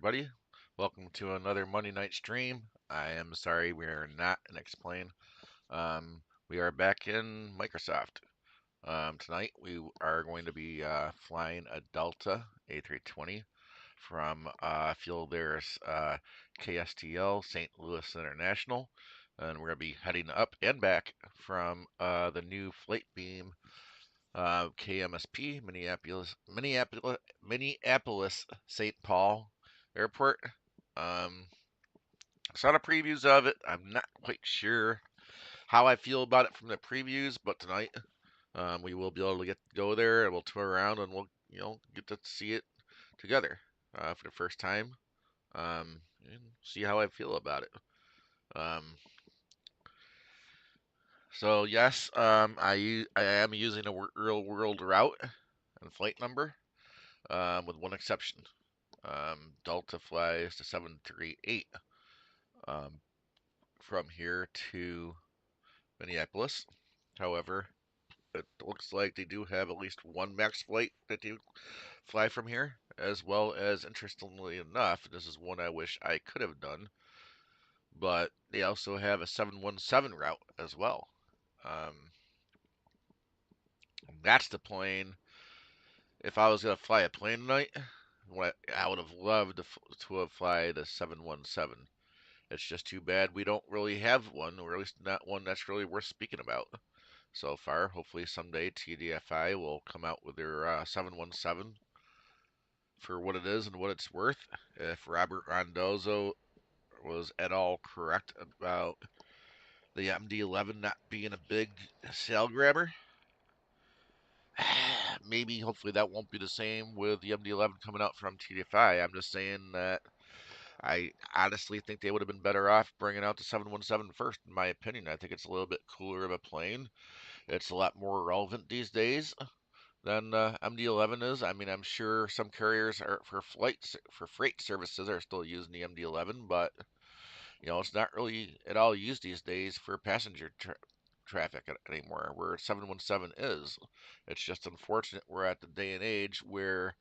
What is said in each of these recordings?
everybody. Welcome to another Monday night stream. I am sorry we are not in Explain. We are back in Microsoft. Tonight we are going to be flying a Delta A320 from FEELTHERE's Kstl St. Louis International. And we're going to be heading up and back from the new FlightBeam Kmsp, Minneapolis, St. Paul Airport. Um, Saw the previews of it. I'm not quite sure how I feel about it from the previews, but tonight we will be able to go there and we'll tour around and we'll get to see it together for the first time and see how I feel about it. Um, so yes, I am using a real world route and flight number with one exception. Delta flies to 738 um, from here to Minneapolis. However, it looks like they do have at least one max flight that they fly from here, as well as, interestingly enough, this is one I wish I could have done, but they also have a 717 route as well. Um, that's the plane. If I was going to fly a plane tonight, I would have loved to have fly the 717. It's just too bad we don't really have one, or at least not one that's really worth speaking about so far. Hopefully someday TDFI will come out with their 717 for what it is and what it's worth. If Robert Rondozzo was at all correct about the MD-11 not being a big sale grabber, maybe hopefully that won't be the same with the MD-11 coming out from TDFI. I'm just saying that I honestly think they would have been better off bringing out the 717 first, in my opinion. I think it's a little bit cooler of a plane. It's a lot more relevant these days than MD-11 is. I mean, I'm sure some carriers are for freight services are still using the MD-11, but it's not really at all used these days for passenger traffic anymore. Where 717 is, it's just unfortunate we're at the day and age where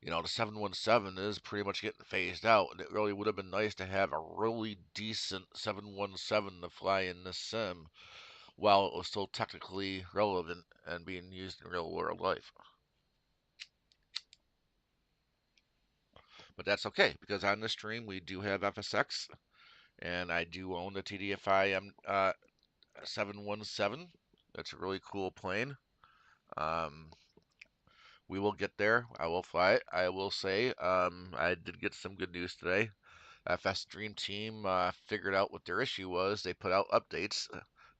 the 717 is pretty much getting phased out, and it really would have been nice to have a really decent 717 to fly in this sim while it was still technically relevant and being used in real world life. But that's okay because on this stream we do have FSX, and I do own the TDFI 717. That's a really cool plane. Um, we will get there. I will fly it. I will say I did get some good news today. FS Dream Team figured out what their issue was. They put out updates.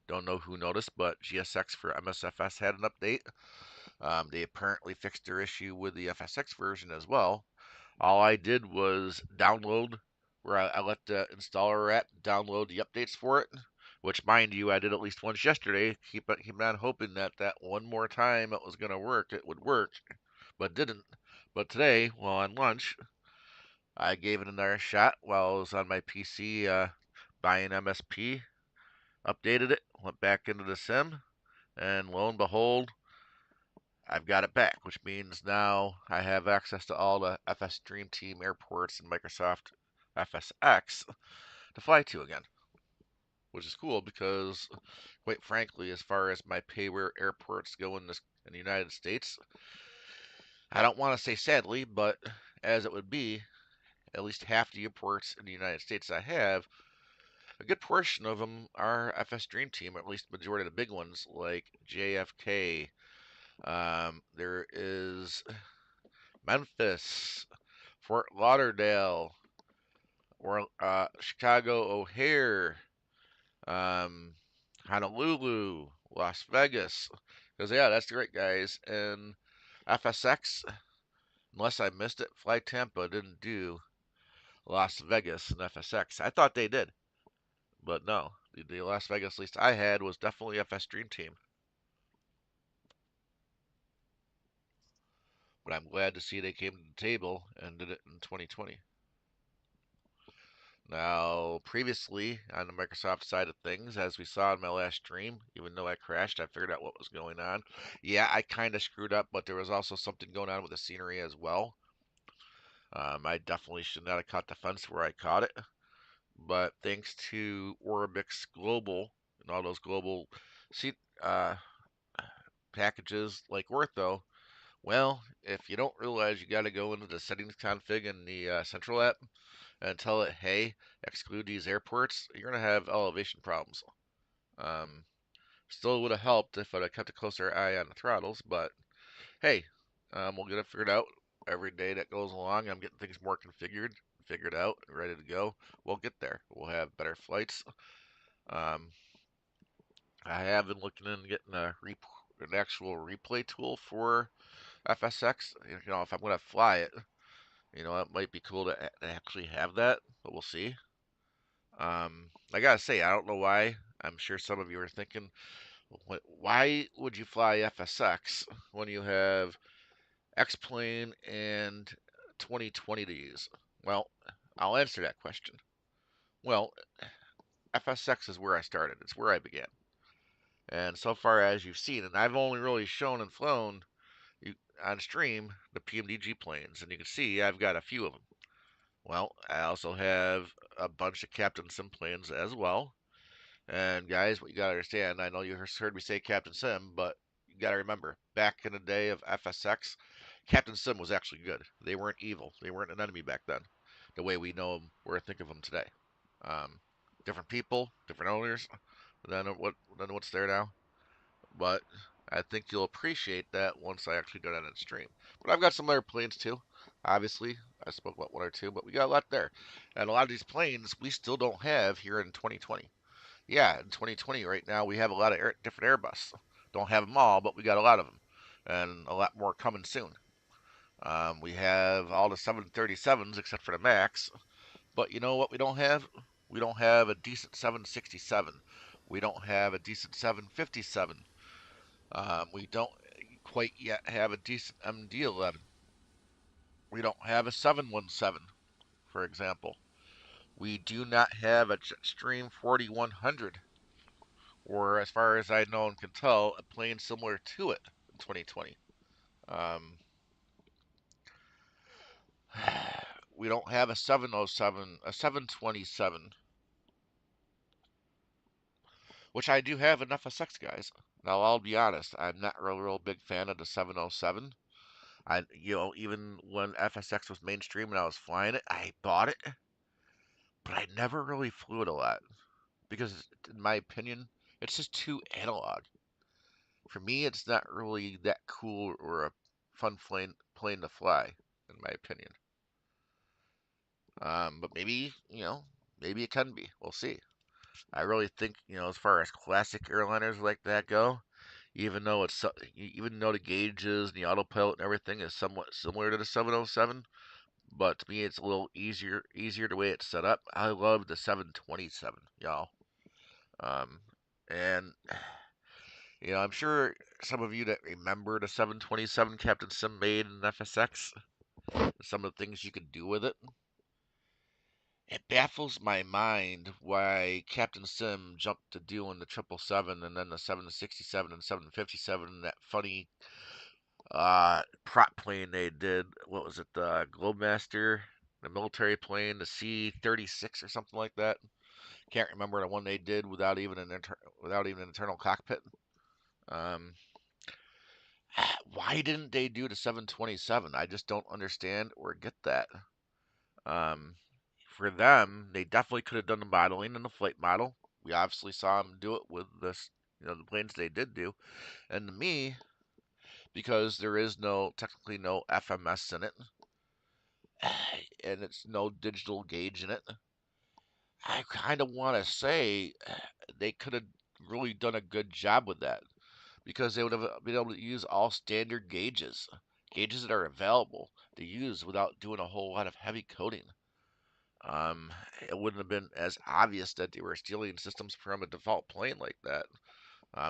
Don't know who noticed, but GSX for Msfs had an update. They apparently fixed their issue with the FSX version as well. All I did was download, where I let the installer app download the updates for it, which, mind you, I did at least once yesterday. Keep on hoping that one more time it was going to work, it would work, but didn't. But today, while on lunch, I gave it another shot while I was on my PC buying MSP, updated it, went back into the sim, and lo and behold, I've got it back, which means now I have access to all the FS Dream Team airports and Microsoft FSX to fly to again, which is cool because, quite frankly, as far as my payware airports go in the United States, I don't want to say sadly, but as it would be, at least half the airports in the United States I have, a good portion of them are FS Dream Team, or at least the majority of the big ones like JFK. There is Memphis, Fort Lauderdale, or Chicago O'Hare, um, Honolulu, Las Vegas. Because yeah, that's great, guys. And FSX, unless I missed it, Fly Tampa didn't do Las Vegas and FSX. I thought they did, but no. The Las Vegas least I had was definitely FS Dream Team. But I'm glad to see they came to the table and did it in 2020. Now, previously on the Microsoft side of things, as we saw in my last stream, even though I crashed, I figured out what was going on. Yeah, I kind of screwed up, but there was also something going on with the scenery as well. I definitely should not have caught the fence where I caught it, but thanks to Orbix Global and all those global seat packages like Ortho, well, if you don't realize you got to go into the settings config in the central app and tell it, hey, exclude these airports, you're going to have elevation problems. Um, Still would have helped if I'd have kept a closer eye on the throttles, but hey, we'll get it figured out every day that goes along. I'm getting things more figured out, ready to go. We'll get there. We'll have better flights. Um, I have been looking into getting an actual replay tool for FSX. You know, if I'm going to fly it, you know, it might be cool to actually have that, but we'll see. I gotta say, I don't know why. I'm sure some of you are thinking, why would you fly FSX when you have X-Plane and 2020 to use? Well, I'll answer that question. Well, FSX is where I started. It's where I began. And so far as you've seen, and I've only really shown and flown you, on stream the PMDG planes, and you can see I've got a few of them. Well, I also have a bunch of Captain Sim planes as well. And guys, what you gotta understand, I know you heard me say Captain Sim, but you gotta remember, back in the day of FSX, Captain Sim was actually good. They weren't evil. They weren't an enemy back then, the way we know them or think of them today. Um, Different people, different owners than what's there now. But I think you'll appreciate that once I actually go down and stream. But I've got some other planes too. Obviously, I spoke about one or two, but we got a lot there. And a lot of these planes we still don't have here in 2020. Yeah, in 2020 right now we have a lot of different Airbus. Don't have them all, but we got a lot of them, and a lot more coming soon. We have all the 737s except for the Max, but you know what we don't have? We don't have a decent 767. We don't have a decent 757. We don't quite yet have a decent MD-11. We don't have a 717, for example. We do not have a Jetstream 4100, or as far as I know and can tell, a plane similar to it in 2020. Um, we don't have a 707, a 727, which I do have an FSX, guys. Now, I'll be honest, I'm not a real big fan of the 707. Even when FSX was mainstream and I was flying it, I bought it, but I never really flew it a lot because, in my opinion, it's just too analog. For me, it's not really that cool or a fun plane to fly, in my opinion. But maybe, maybe it can be. We'll see. I really think, as far as classic airliners like that go, even though the gauges and the autopilot and everything is somewhat similar to the 707, but to me it's a little easier the way it's set up. I love the 727, y'all. Um, and I'm sure some of you that remember the 727 Captain Sim made in FSX, some of the things you could do with it. It baffles my mind why Captain Sim jumped to doing the 777 and then the 767 and 757, that funny prop plane they did. What was it? The Globemaster, the military plane, the C-36 or something like that. Can't remember the one they did without even an internal cockpit. Um, why didn't they do the 727? I just don't understand or get that. Um, for them, they definitely could have done the modeling and the flight model. We obviously saw them do it with the planes they did do. And to me, because there is technically no FMS in it, and it's no digital gauge in it, I kind of want to say they could have really done a good job with that because they would have been able to use all standard gauges that are available to use without doing a whole lot of heavy coding. It wouldn't have been as obvious that they were stealing systems from a default plane like that.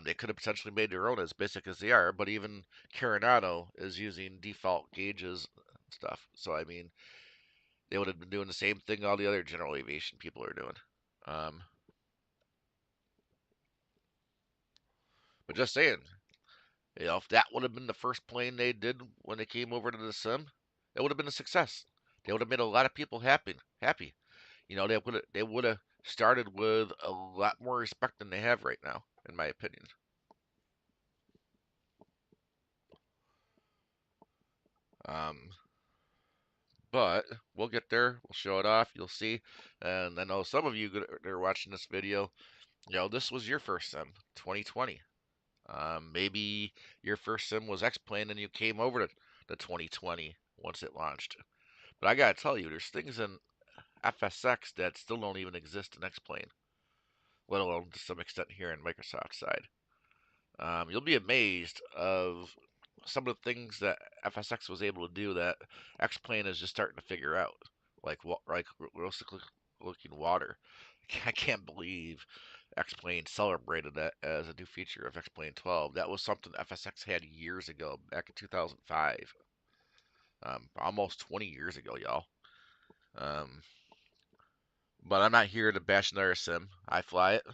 They could have potentially made their own as basic as they are, but even Carinado is using default gauges and stuff. So, I mean, they would have been doing the same thing all the other general aviation people are doing. Um, but just saying, if that would have been the first plane they did when they came over to the sim, it would have been a success They would have made a lot of people happy. Happy. You know, they would have started with a lot more respect than they have right now, in my opinion. Um, but we'll get there. We'll show it off. You'll see. And I know some of you that are watching this video, you know, this was your first sim, 2020. Maybe your first sim was X-Plane and you came over to the 2020 once it launched. But I gotta tell you, there's things in FSX that still don't even exist in X-Plane, let alone to some extent here in Microsoft side. You'll be amazed of some of the things that FSX was able to do that X-Plane is just starting to figure out, like realistic looking water. I can't believe X-Plane celebrated that as a new feature of X-Plane 12. That was something FSX had years ago, back in 2005, almost 20 years ago, y'all. Um, but I'm not here to bash another sim. I fly it.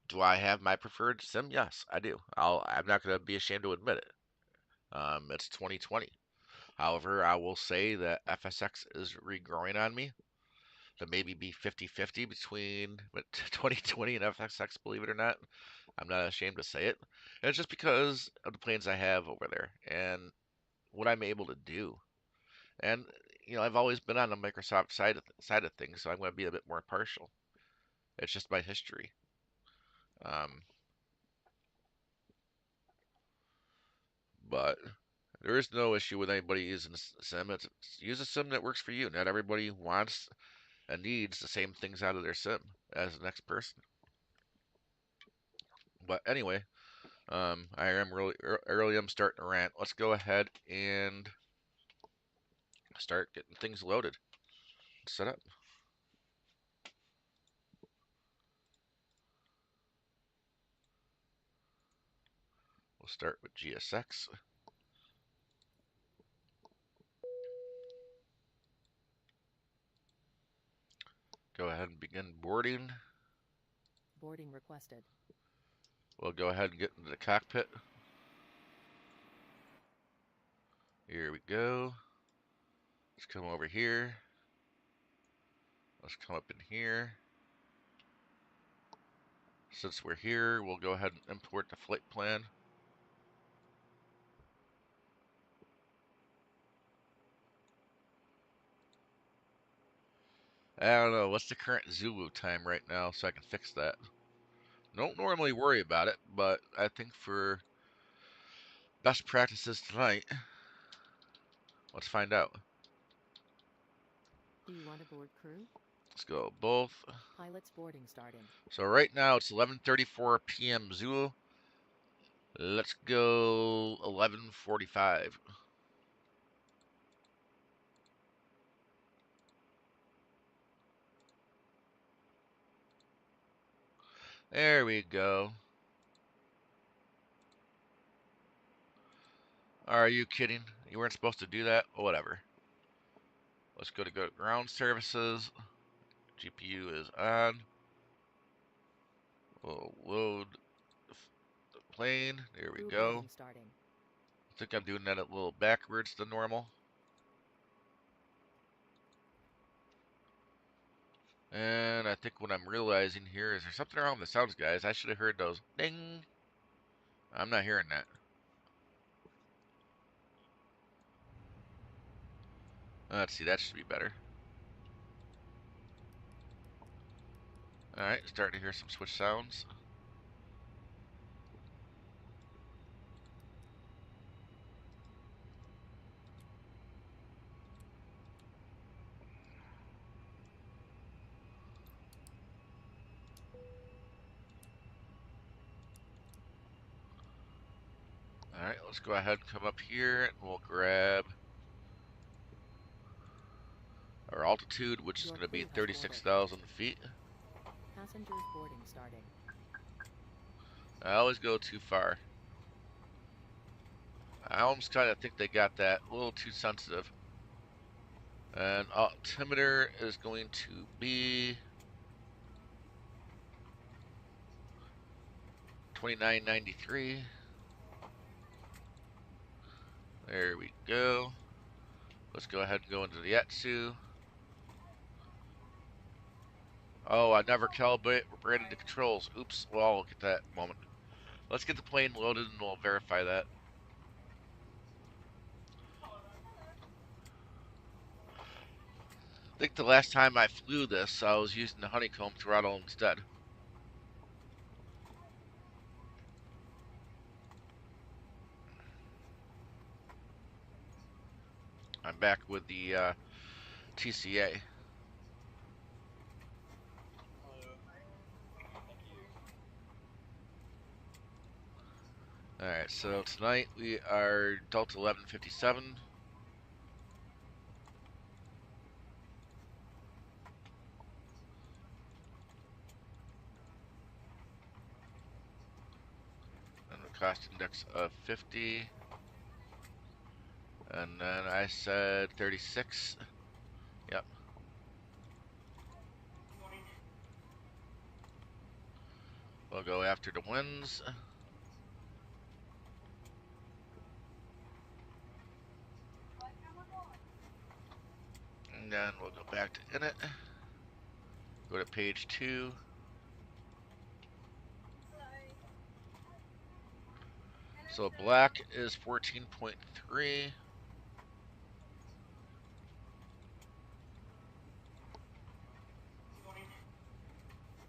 Do I have my preferred sim? Yes, I do. I'm not going to be ashamed to admit it. It's 2020. However, I will say that FSX is regrowing on me to maybe be 50-50 between 2020 and FSX, believe it or not. I'm not ashamed to say it. And it's just because of the planes I have over there and what I'm able to do. And you know, I've always been on the Microsoft side of things, so I'm going to be a bit more partial. It's just my history. Um, but there is no issue with anybody using a sim. Use a sim that works for you. Not everybody wants and needs the same things out of their sim as the next person. But anyway, I am really early. I'm starting to rant. Let's go ahead and start getting things loaded, set up. We'll start with GSX. Go ahead and begin boarding. Boarding requested. We'll go ahead and get into the cockpit. Here we go. Let's come over here. Let's come up in here. Since we're here, we'll go ahead and import the flight plan. I don't know, what's the current Zulu time right now so I can fix that? Don't normally worry about it, but I think for best practices tonight, let's find out. Do you want to board crew? Let's go both. Pilot's boarding starting. So right now it's 11:34 p.m. Zulu. Let's go 11:45. There we go. Are you kidding? You weren't supposed to do that? Oh, whatever. Let's go to ground services. GPU is on. We'll load the plane. There we Crew go. boarding starting. I think I'm doing that a little backwards than normal. And I think what I'm realizing here is there's something wrong with the sounds, guys. I should have heard those ding. I'm not hearing that. Let's see, that should be better. Alright, starting to hear some switch sounds. Alright, let's go ahead and come up here and we'll grab our altitude, which is Your going to be crew has boarded. 36,000 feet. Passengers boarding starting. I always go too far. I almost kind of think they got that a little too sensitive. And altimeter is going to be 2993. There we go. Let's go ahead and go into the Yatsu. Oh, I never calibrated the controls. Oops. Well, I'll get that moment. Let's get the plane loaded and we'll verify that. I think the last time I flew this, I was using the honeycomb throttle instead. I'm back with the TCA. Alright, so tonight we are Delta 1157. And a cost index of 50. And then I said 36. Yep. We'll go after the winds. And then we'll go back to init. Go to page 2. So black is 14.3.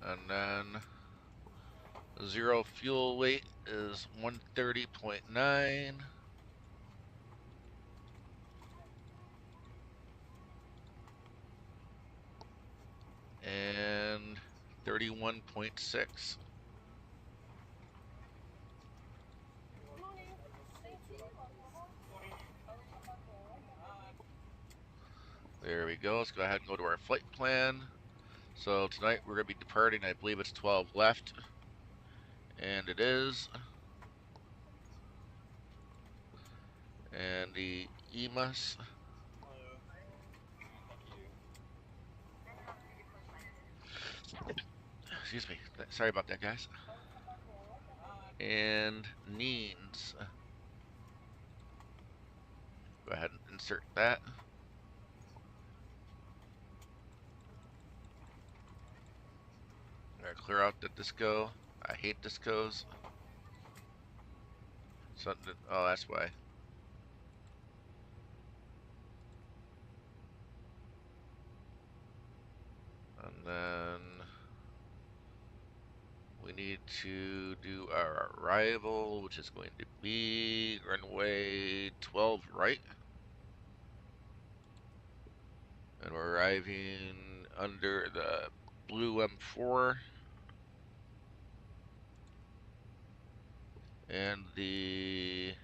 And then zero fuel weight is 130.9. And 31.6. There we go. Let's go ahead and go to our flight plan. So tonight we're going to be departing, I believe it's 12 left. And it is. And the EMAS. Excuse me. Sorry about that, guys. And NEANS. Go ahead and insert that. I'm going to clear out the disco. I hate discos. Something. Oh, that's why. And then we need to do our arrival, which is going to be runway 12 right. And we're arriving under the blue M4 and the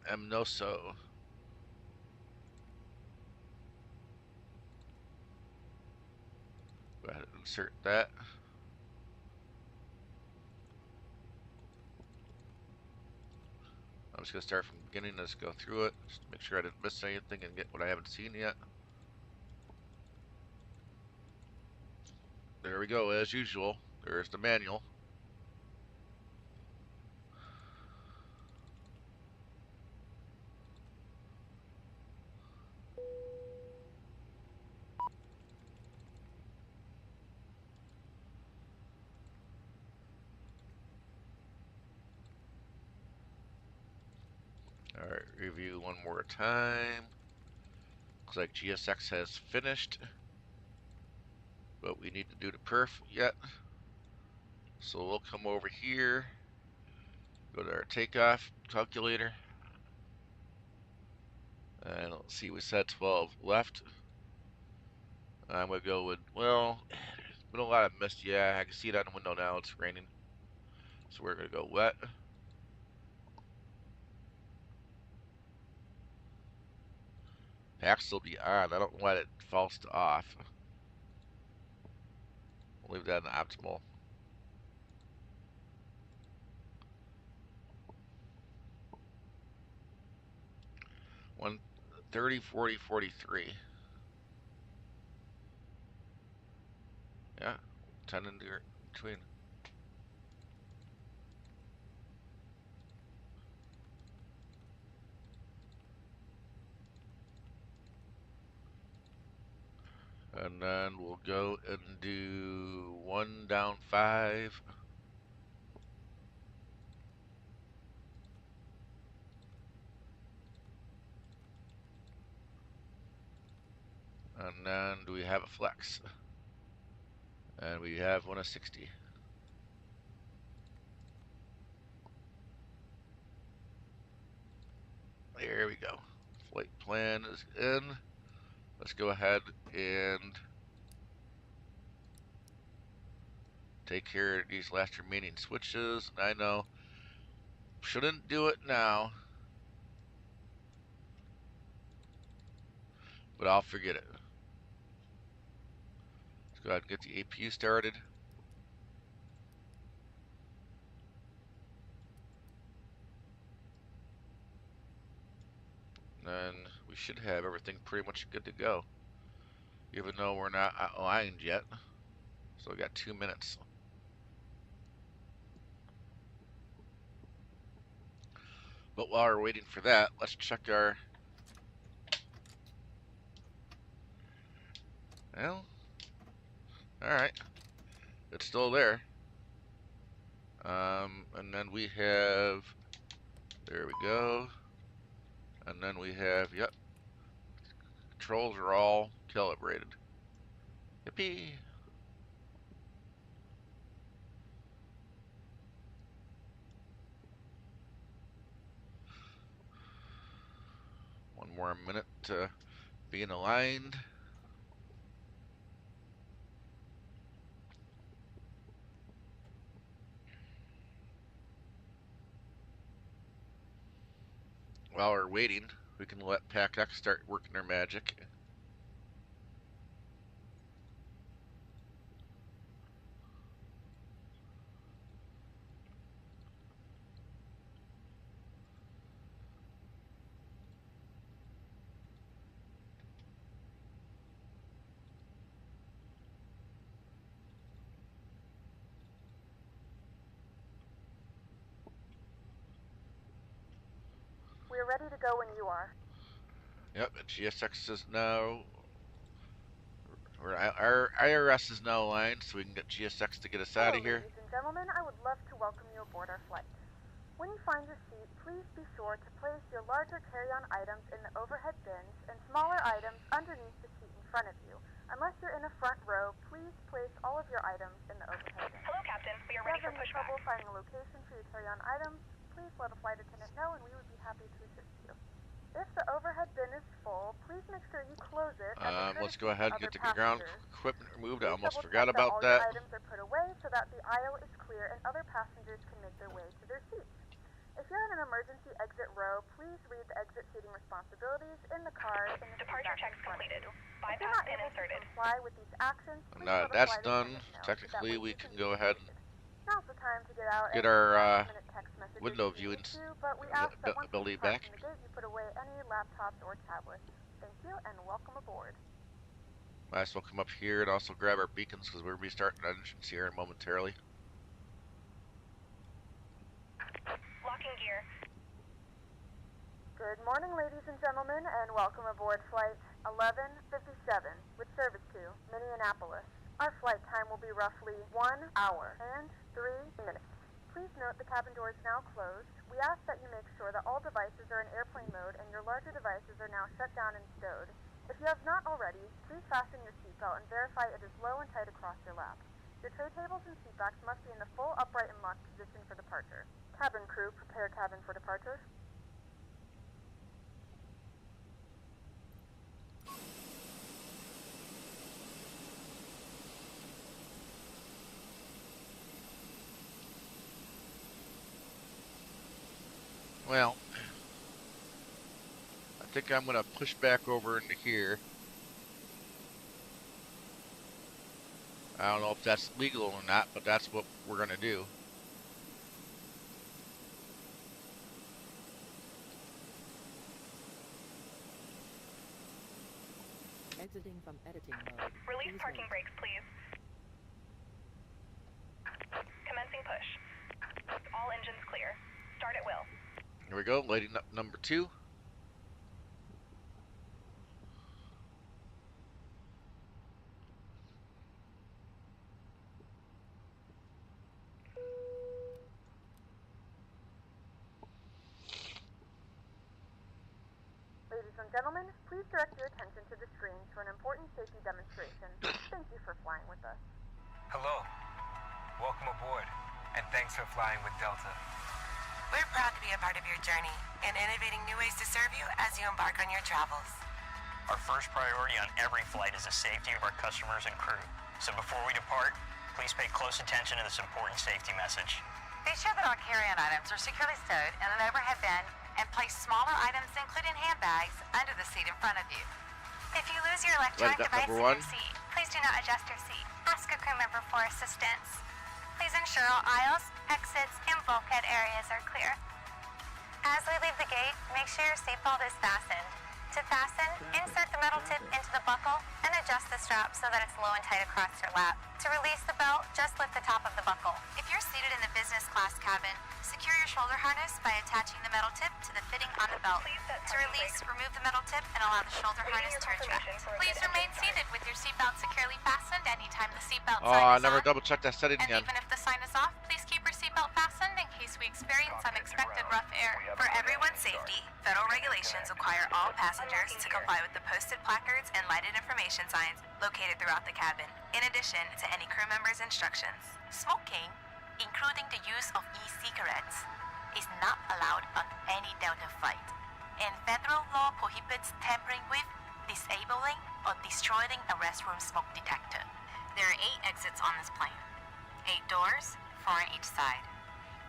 MNOSO. Go ahead and insert that. I'm just going to start from the beginning. Let's go through it. Just to make sure I didn't miss anything and get what I haven't seen yet. There we go, as usual. There's the manual. Alright, review one more time. Looks like GSX has finished, but we need to do the perf yet. So we'll come over here, go to our takeoff calculator, and let's see, we said 12 left. I'm going to go with, well, there's been a lot of mist. Yeah, I can see it on the window now. It's raining. So we're going to go wet. PACX will be on. I don't know why it falls to off. We'll leave that in the optimal. One 30, 40, 43. Yeah, 10 in between. And then we'll go and do 1 down 5. And then do we have a flex? And we have one of 60. There we go. Flight plan is in. Let's go ahead and take care of these last remaining switches. I know, shouldn't do it now, but I'll forget it. Let's go ahead and get the APU started. And we should have everything pretty much good to go, even though we're not aligned yet. So we got 2 minutes. But while we're waiting for that, let's check our... Well, alright. It's still there. And then we have... There we go. And then we have... Yep. Controls are all calibrated. Yippee! One more minute to being aligned. While we're waiting, we can let PACX start working their magic. We're ready to go when you are. Yep, GSX is now... Our IRS is now aligned, so we can get GSX to get us out of here. Ladies and gentlemen, I would love to welcome you aboard our flight. When you find your seat, please be sure to place your larger carry-on items in the overhead bins and smaller items underneath the seat in front of you. Unless you're in the front row, please place all of your items in the overhead bin. Hello, Captain. We are ready for If you have any pushback. trouble finding a location for your carry-on items, please let a flight attendant know and we would be happy to assist you. If the overhead bin is full, please make sure you close it. Let's go ahead and get the ground equipment removed. I Please almost double-check forgot about all that. your items are put away so that the aisle is clear and other passengers can make their way to their seats. If you're in an emergency exit row, please read the exit seating responsibilities in the card in the Departure checks completed. If you're Bypass not pin able to inserted. comply with these actions, please Now let a that's flight done. attendant know. Technically, That way we you can go ahead and Now's the time to get out get any our last-minute text messages window if you viewing need to, but we ask that once you ability depart back. from the gate, you put away any laptops or tablets. Thank you, and welcome aboard. Might as well come up here and also grab our beacons because we're going to be starting engines here momentarily. Locking gear. Good morning, ladies and gentlemen, and welcome aboard Flight 1157 with service to Minneapolis. Our flight time will be roughly 1 hour and 3 minutes. Please note the cabin door is now closed. We ask that you make sure that all devices are in airplane mode and your larger devices are now shut down and stowed. If you have not already, please fasten your seatbelt and verify it is low and tight across your lap. Your tray tables and seatbacks must be in the full upright and locked position for departure. Cabin crew, prepare cabin for departure. Well, I think I'm going to push back over into here. I don't know if that's legal or not, but that's what we're going to do. Exiting from editing mode. Release Please parking wait. brakes, please. Commencing push. All engines clear. Start at will. Here we go, lighting up number 2. gentlemen, please direct your attention to the screens for an important safety demonstration. Thank you for flying with us. Hello. Welcome aboard, and thanks for flying with Delta. We're proud to be a part of your journey and innovating new ways to serve you as you embark on your travels. Our first priority on every flight is the safety of our customers and crew. So before we depart, please pay close attention to this important safety message. Be sure that all carry-on items are securely stowed in an overhead bin and place smaller items, including handbags, under the seat in front of you. If you lose your electronic Right, device in number your one. seat, please do not adjust your seat. Ask a crew member for assistance. Please ensure all aisles, exits, and bulkhead areas are clear. As we leave the gate, make sure your seatbelt is fastened. To fasten, insert the metal tip into the buckle and adjust the strap so that it's low and tight across your lap. To release the belt, just lift the top of the buckle. If you're seated in the business class cabin, secure your shoulder harness by attaching the metal tip to the fitting on the belt. To release, remove the metal tip and allow the shoulder harness to retract. Please remain seated with your seatbelt securely fastened anytime the seatbelt Oh, sign I is never on. double checked that setting And again. even if the sign is off, please keep your seatbelt fastened in case we experience unexpected rough air. For everyone's safety, federal regulations require all passengers to comply with the posted placards and lighted information signs located throughout the cabin, in addition to any crew member's instructions. Smoking, including the use of e-cigarettes, is not allowed on any Delta flight, and federal law prohibits tampering with, disabling, or destroying a restroom smoke detector. There are 8 exits on this plane. 8 doors, 4 on each side.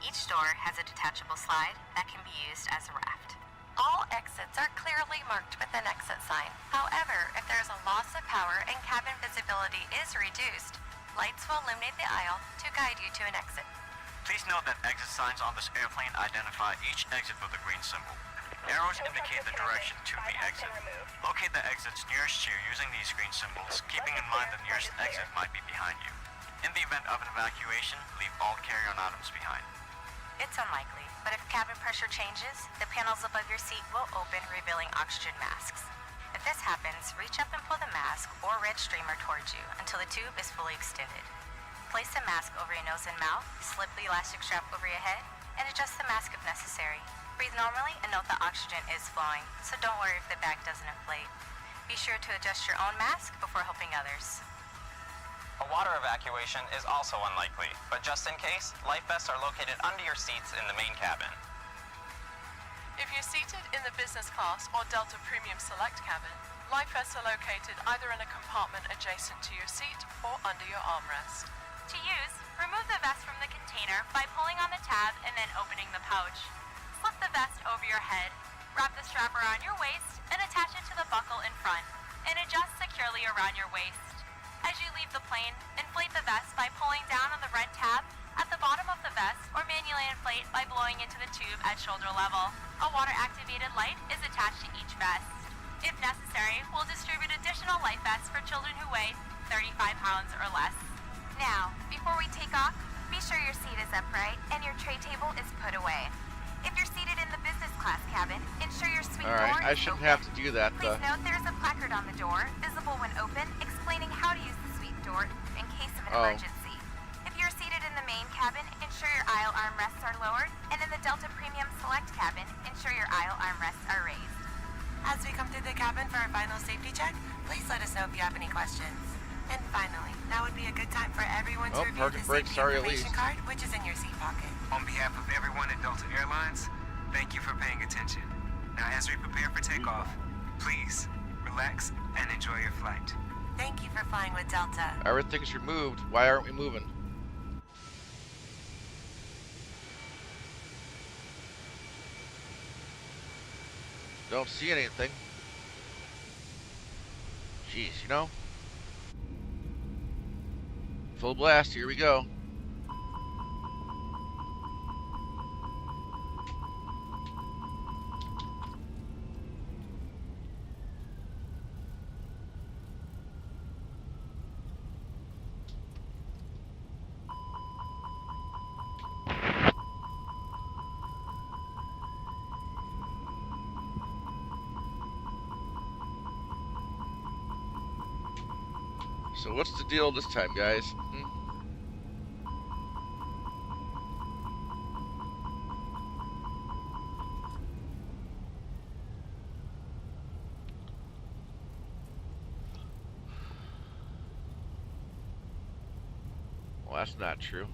Each door has a detachable slide that can be used as a raft. All exits are clearly marked with an exit sign. However, if there is a loss of power and cabin visibility is reduced, lights will illuminate the aisle to guide you to an exit. Please note that exit signs on this airplane identify each exit with a green symbol. Arrows indicate the direction to the exit. Locate the exits nearest you using these green symbols, keeping in mind the nearest exit might be behind you. In the event of an evacuation, leave all carry-on items behind. It's unlikely, but if cabin pressure changes, the panels above your seat will open, revealing oxygen masks. If this happens, reach up and pull the mask or red streamer towards you until the tube is fully extended. Place the mask over your nose and mouth, slip the elastic strap over your head, and adjust the mask if necessary. Breathe normally and note that oxygen is flowing, so don't worry if the bag doesn't inflate. Be sure to adjust your own mask before helping others. A water evacuation is also unlikely, but just in case, life vests are located under your seats in the main cabin. If you're seated in the business class or Delta Premium Select cabin, life vests are located either in a compartment adjacent to your seat or under your armrest. To use, remove the vest from the container by pulling on the tab and then opening the pouch. Slip the vest over your head, wrap the strap around your waist, and attach it to the buckle in front, and adjust securely around your waist. As you leave the plane, inflate the vest by pulling down on the red tab at the bottom of the vest or manually inflate by blowing into the tube at shoulder level. A water-activated light is attached to each vest. If necessary, we'll distribute additional life vests for children who weigh 35 pounds or less. Now, before we take off, be sure your seat is upright and your tray table is put away. If you're seated in the business class cabin, ensure your suite door Alright, I is shouldn't open. have to do that. Please note there is a placard on the door, visible when open, explaining how to use the suite door in case of an emergency. If you're seated in the main cabin, ensure your aisle armrests are lowered, and in the Delta Premium Select cabin, ensure your aisle armrests are raised. As we come through the cabin for our final safety check, please let us know if you have any questions. And finally, now would be a good time for everyone to Oh, review parking the brakes safety are information released. card, which is in your seat pocket. On behalf of everyone at Delta Airlines, thank you for paying attention. Now, as we prepare for takeoff, please relax and enjoy your flight. Thank you for flying with Delta. Everything's removed. Why aren't we moving? Don't see anything. Jeez, you know? Full blast, here we go. So what's the deal this time, guys? that's not true.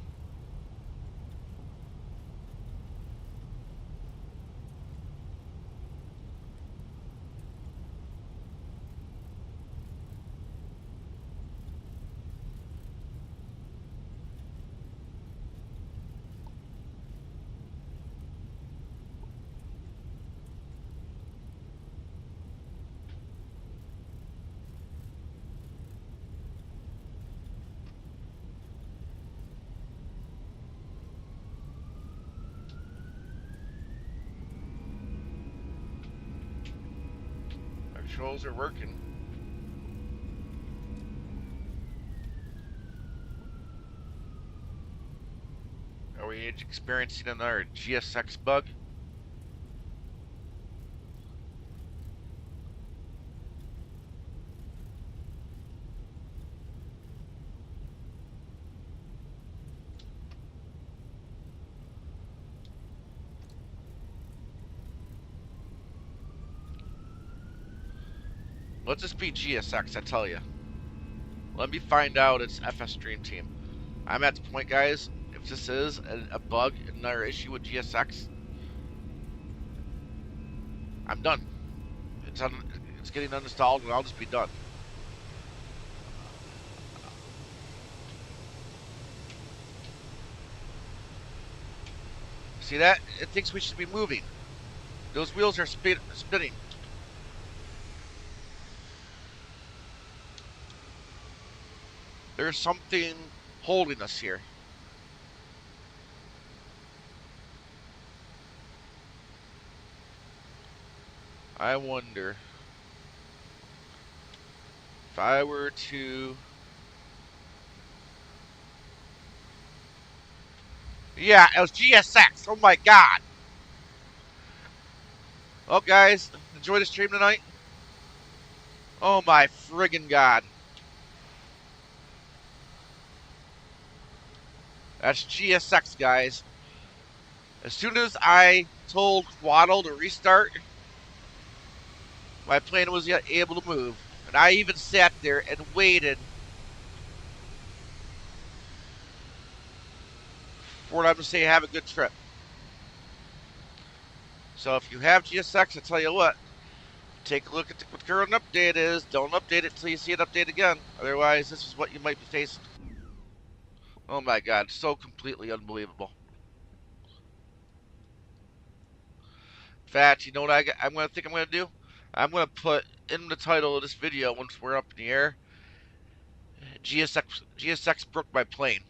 My controls are working. Are we experiencing another GSX bug? Let's just be GSX, I tell you. Let me find out it's FS Dream Team. I'm at the point, guys, if this is a bug, another issue with GSX, I'm done. It's getting uninstalled and I'll just be done. See that? It thinks we should be moving. Those wheels are spinning. There's something holding us here. I wonder if I were to... Yeah, it was GSX. Oh my god. Well, guys, enjoy the stream tonight. Oh my friggin' god. That's GSX, guys. As soon as I told Quaddle to restart, my plane was yet able to move. And I even sat there and waited for them to say have a good trip. So if you have GSX, I tell you what, take a look at what the current update is. Don't update it until you see it update again. Otherwise, this is what you might be facing. Oh my god, so completely unbelievable. In fact, you know what I'm going to do? I'm going to put in the title of this video, once we're up in the air, GSX broke my plane.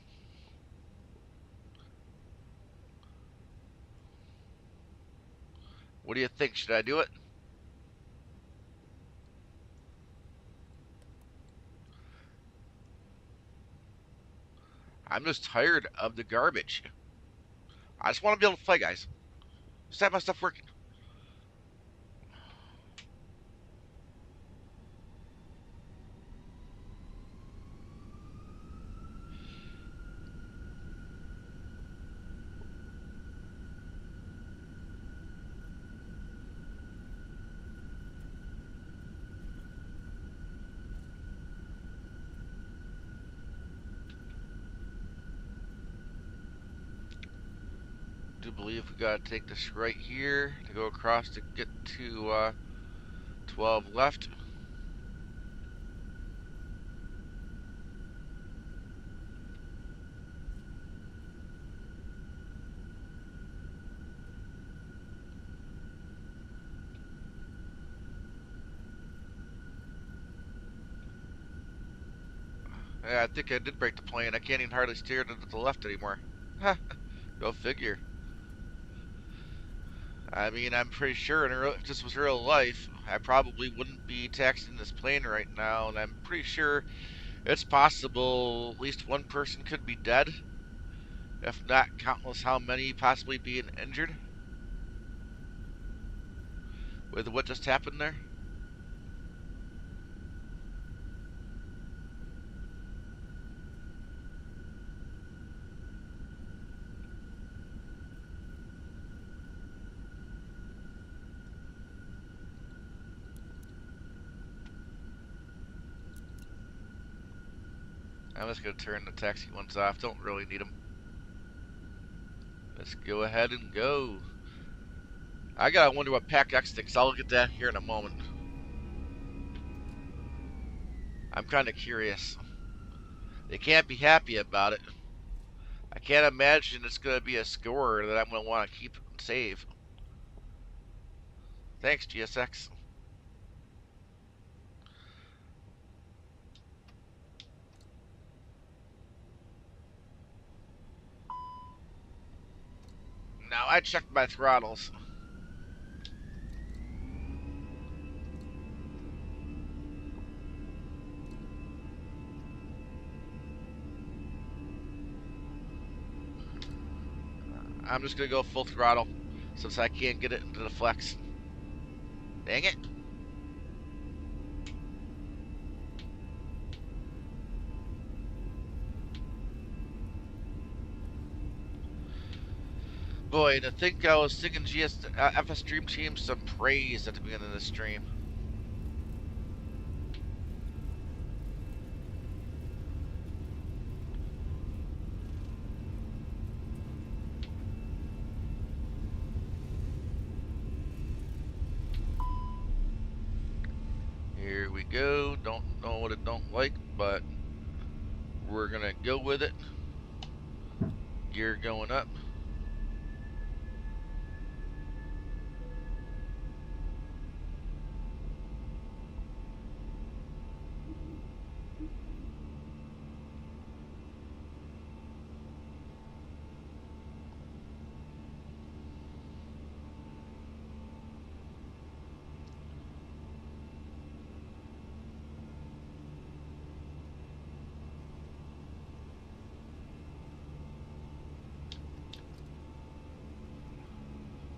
What do you think? Should I do it? I'm just tired of the garbage. I just want to be able to fly, guys. Just have my stuff working. I do believe we got to take this right here to go across to get to 12 left. Yeah, I think I did break the plane. I can't even hardly steer to the left anymore. Go figure. I mean, I'm pretty sure if this was real life, I probably wouldn't be taxiing this plane right now, and I'm pretty sure it's possible at least one person could be dead, if not countless how many possibly being injured with what just happened there. I'm just going to turn the taxi ones off. Don't really need them. Let's go ahead and go. I gotta wonder what PACX thinks. I'll look at that here in a moment. I'm kind of curious. They can't be happy about it. I can't imagine it's going to be a score that I'm going to want to keep and save. Thanks, GSX. Now I checked my throttles. I'm just going to go full throttle since I can't get it into the flex. Dang it. Boy, to think I was singing FS Dream Team some praise at the beginning of the stream. Here we go. Don't know what I don't like, but we're gonna go with it. Gear going up.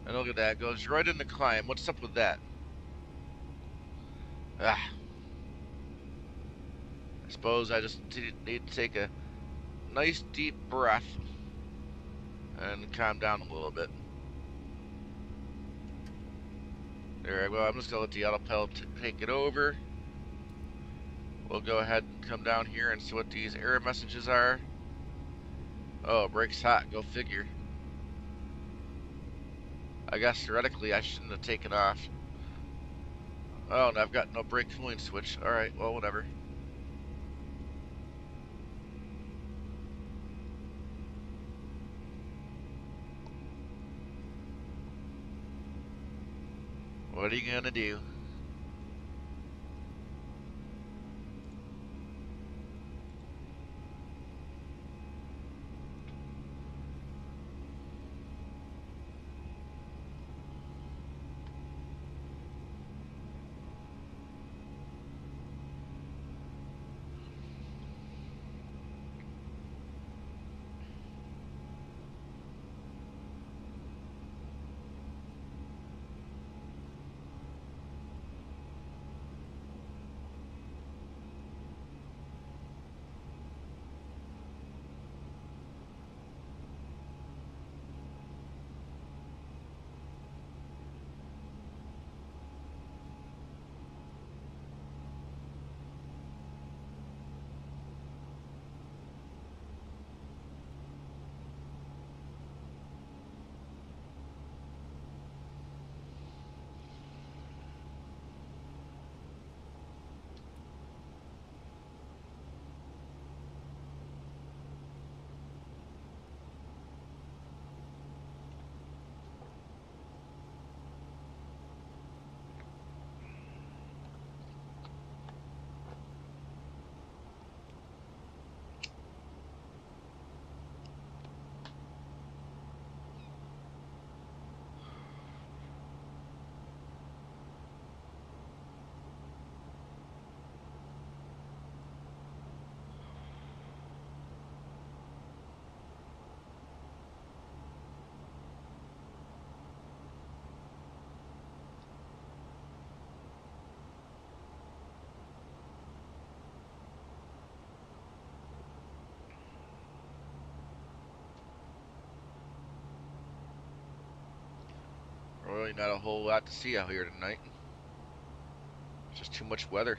And look at that, goes right in the climb. What's up with that? Ah. I suppose I just need to take a nice deep breath and calm down a little bit. There I go. I'm just gonna let the autopilot take it over. We'll go ahead and come down here and see what these error messages are. Oh, brake's hot. Go figure. I guess theoretically I shouldn't have taken off. Oh, and I've got no brake cooling switch. Alright, well, whatever. What are you gonna do? Really not a whole lot to see out here tonight. It's just too much weather.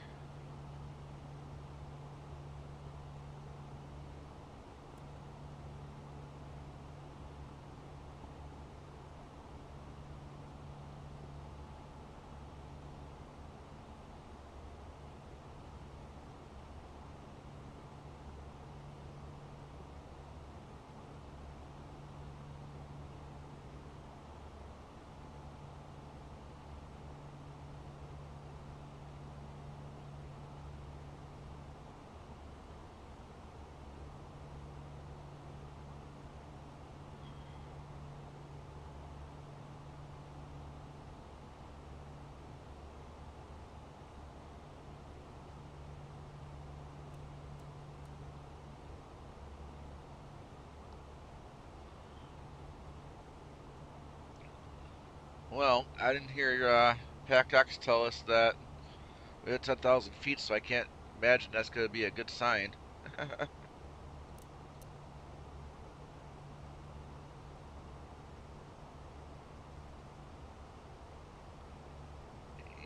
Well, I didn't hear PACX tell us that we hit 10,000 feet, so I can't imagine that's going to be a good sign.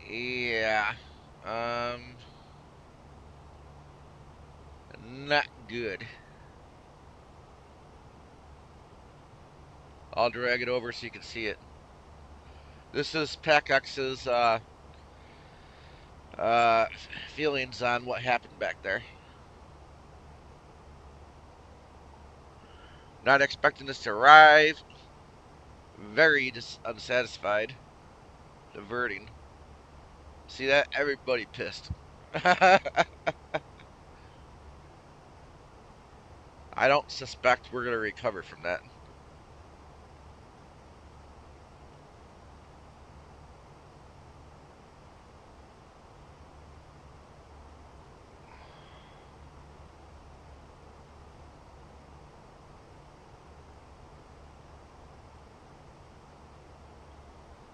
Yeah. Um, Not good. I'll drag it over so you can see it. This is PACX's uh, feelings on what happened back there. Not expecting this to arrive. Very unsatisfied. Diverting. See that? Everybody pissed. I don't suspect we're going to recover from that.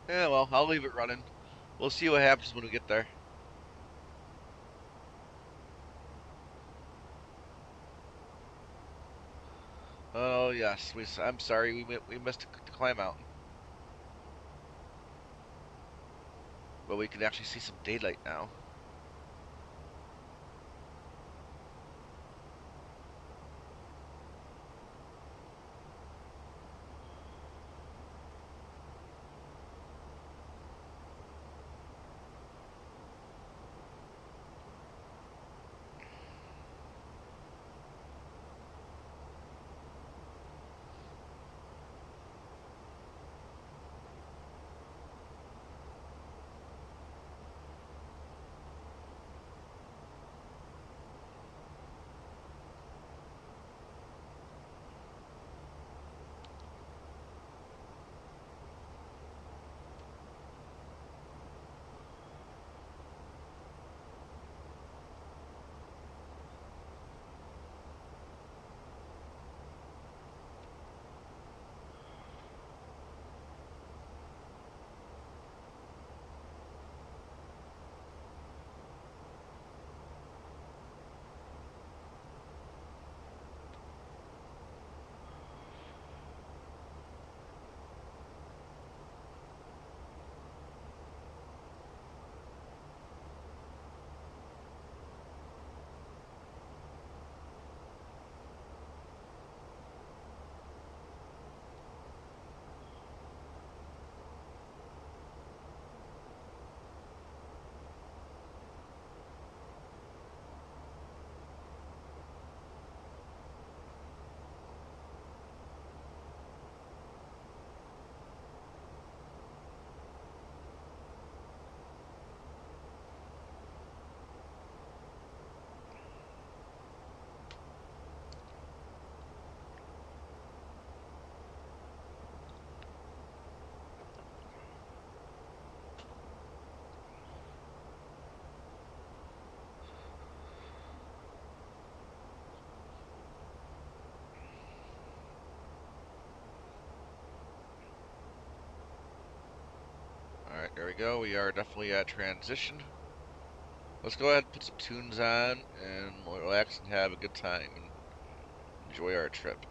Yeah, well, I'll leave it running. We'll see what happens when we get there. Oh, yes. I'm sorry. We missed the climb out. But we can actually see some daylight now. Alright, there we go. We are definitely at transition. Let's go ahead and put some tunes on and relax and have a good time and enjoy our trip.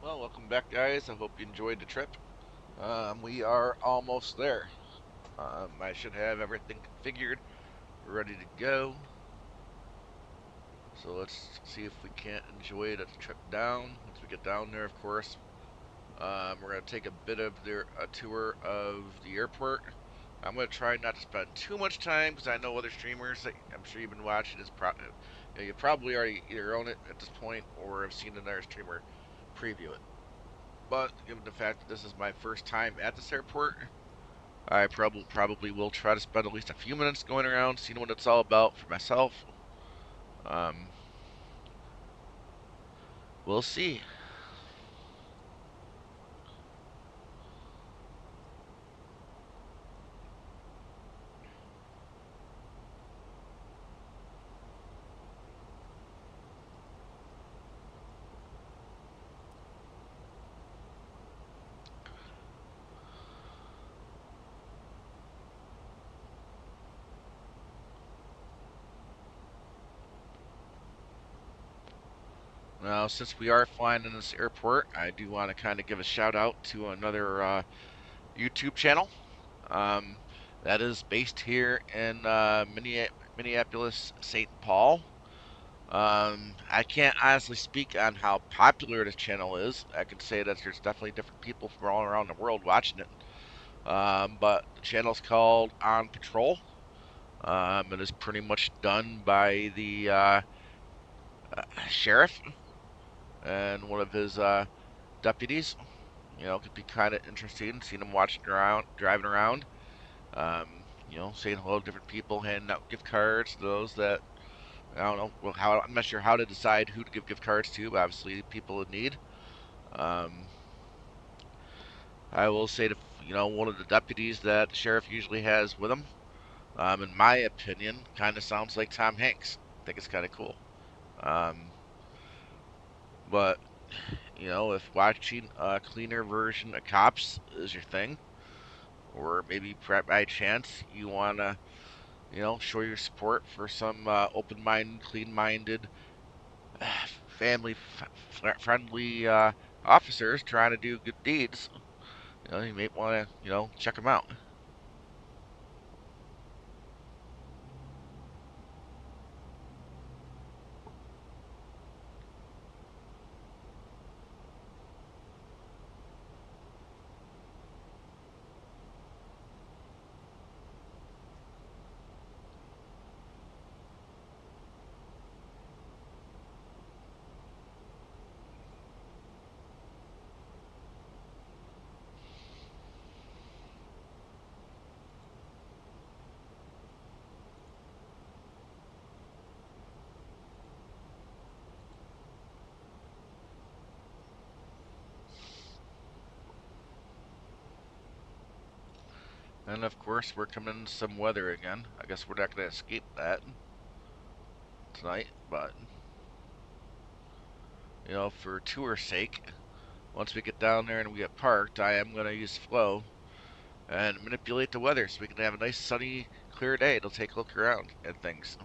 Well, welcome back, guys. I hope you enjoyed the trip. We are almost there. I should have everything configured, ready to go. So let's see if we can't enjoy the trip down. Once we get down there, of course, we're going to take a bit of a tour of the airport. I'm going to try not to spend too much time because I know other streamers that I'm sure you've been watching you probably already either own it at this point or have seen another streamer preview it. But given the fact that this is my first time at this airport, I probably will try to spend at least a few minutes going around, seeing what it's all about for myself. We'll see. Now, since we are flying in this airport, I do want to kind of give a shout out to another YouTube channel um, that is based here in Minneapolis, St. Paul. I can't honestly speak on how popular this channel is. I can say that there's definitely different people from all around the world watching it. But the channel's called On Patrol. It is pretty much done by the sheriff and one of his deputies. You know, it could be kind of interesting seeing him watching around, driving around. You know, saying hello to different people, handing out gift cards to those that I don't know. Well, how I'm not sure how to decide who to give gift cards to, but obviously people in need. Um, I will say to one of the deputies that the sheriff usually has with him. In my opinion, kind of sounds like Tom Hanks. I think it's kind of cool. Um, but if watching a cleaner version of Cops is your thing, or maybe by chance you wanna show your support for some open-minded, clean-minded, family friendly officers trying to do good deeds, you may want to check them out. And of course, we're coming into some weather again. I guess we're not going to escape that tonight, but for tour's sake, once we get down there and we get parked, I am going to use Flow and manipulate the weather so we can have a nice sunny, clear day. It'll take a look around at things.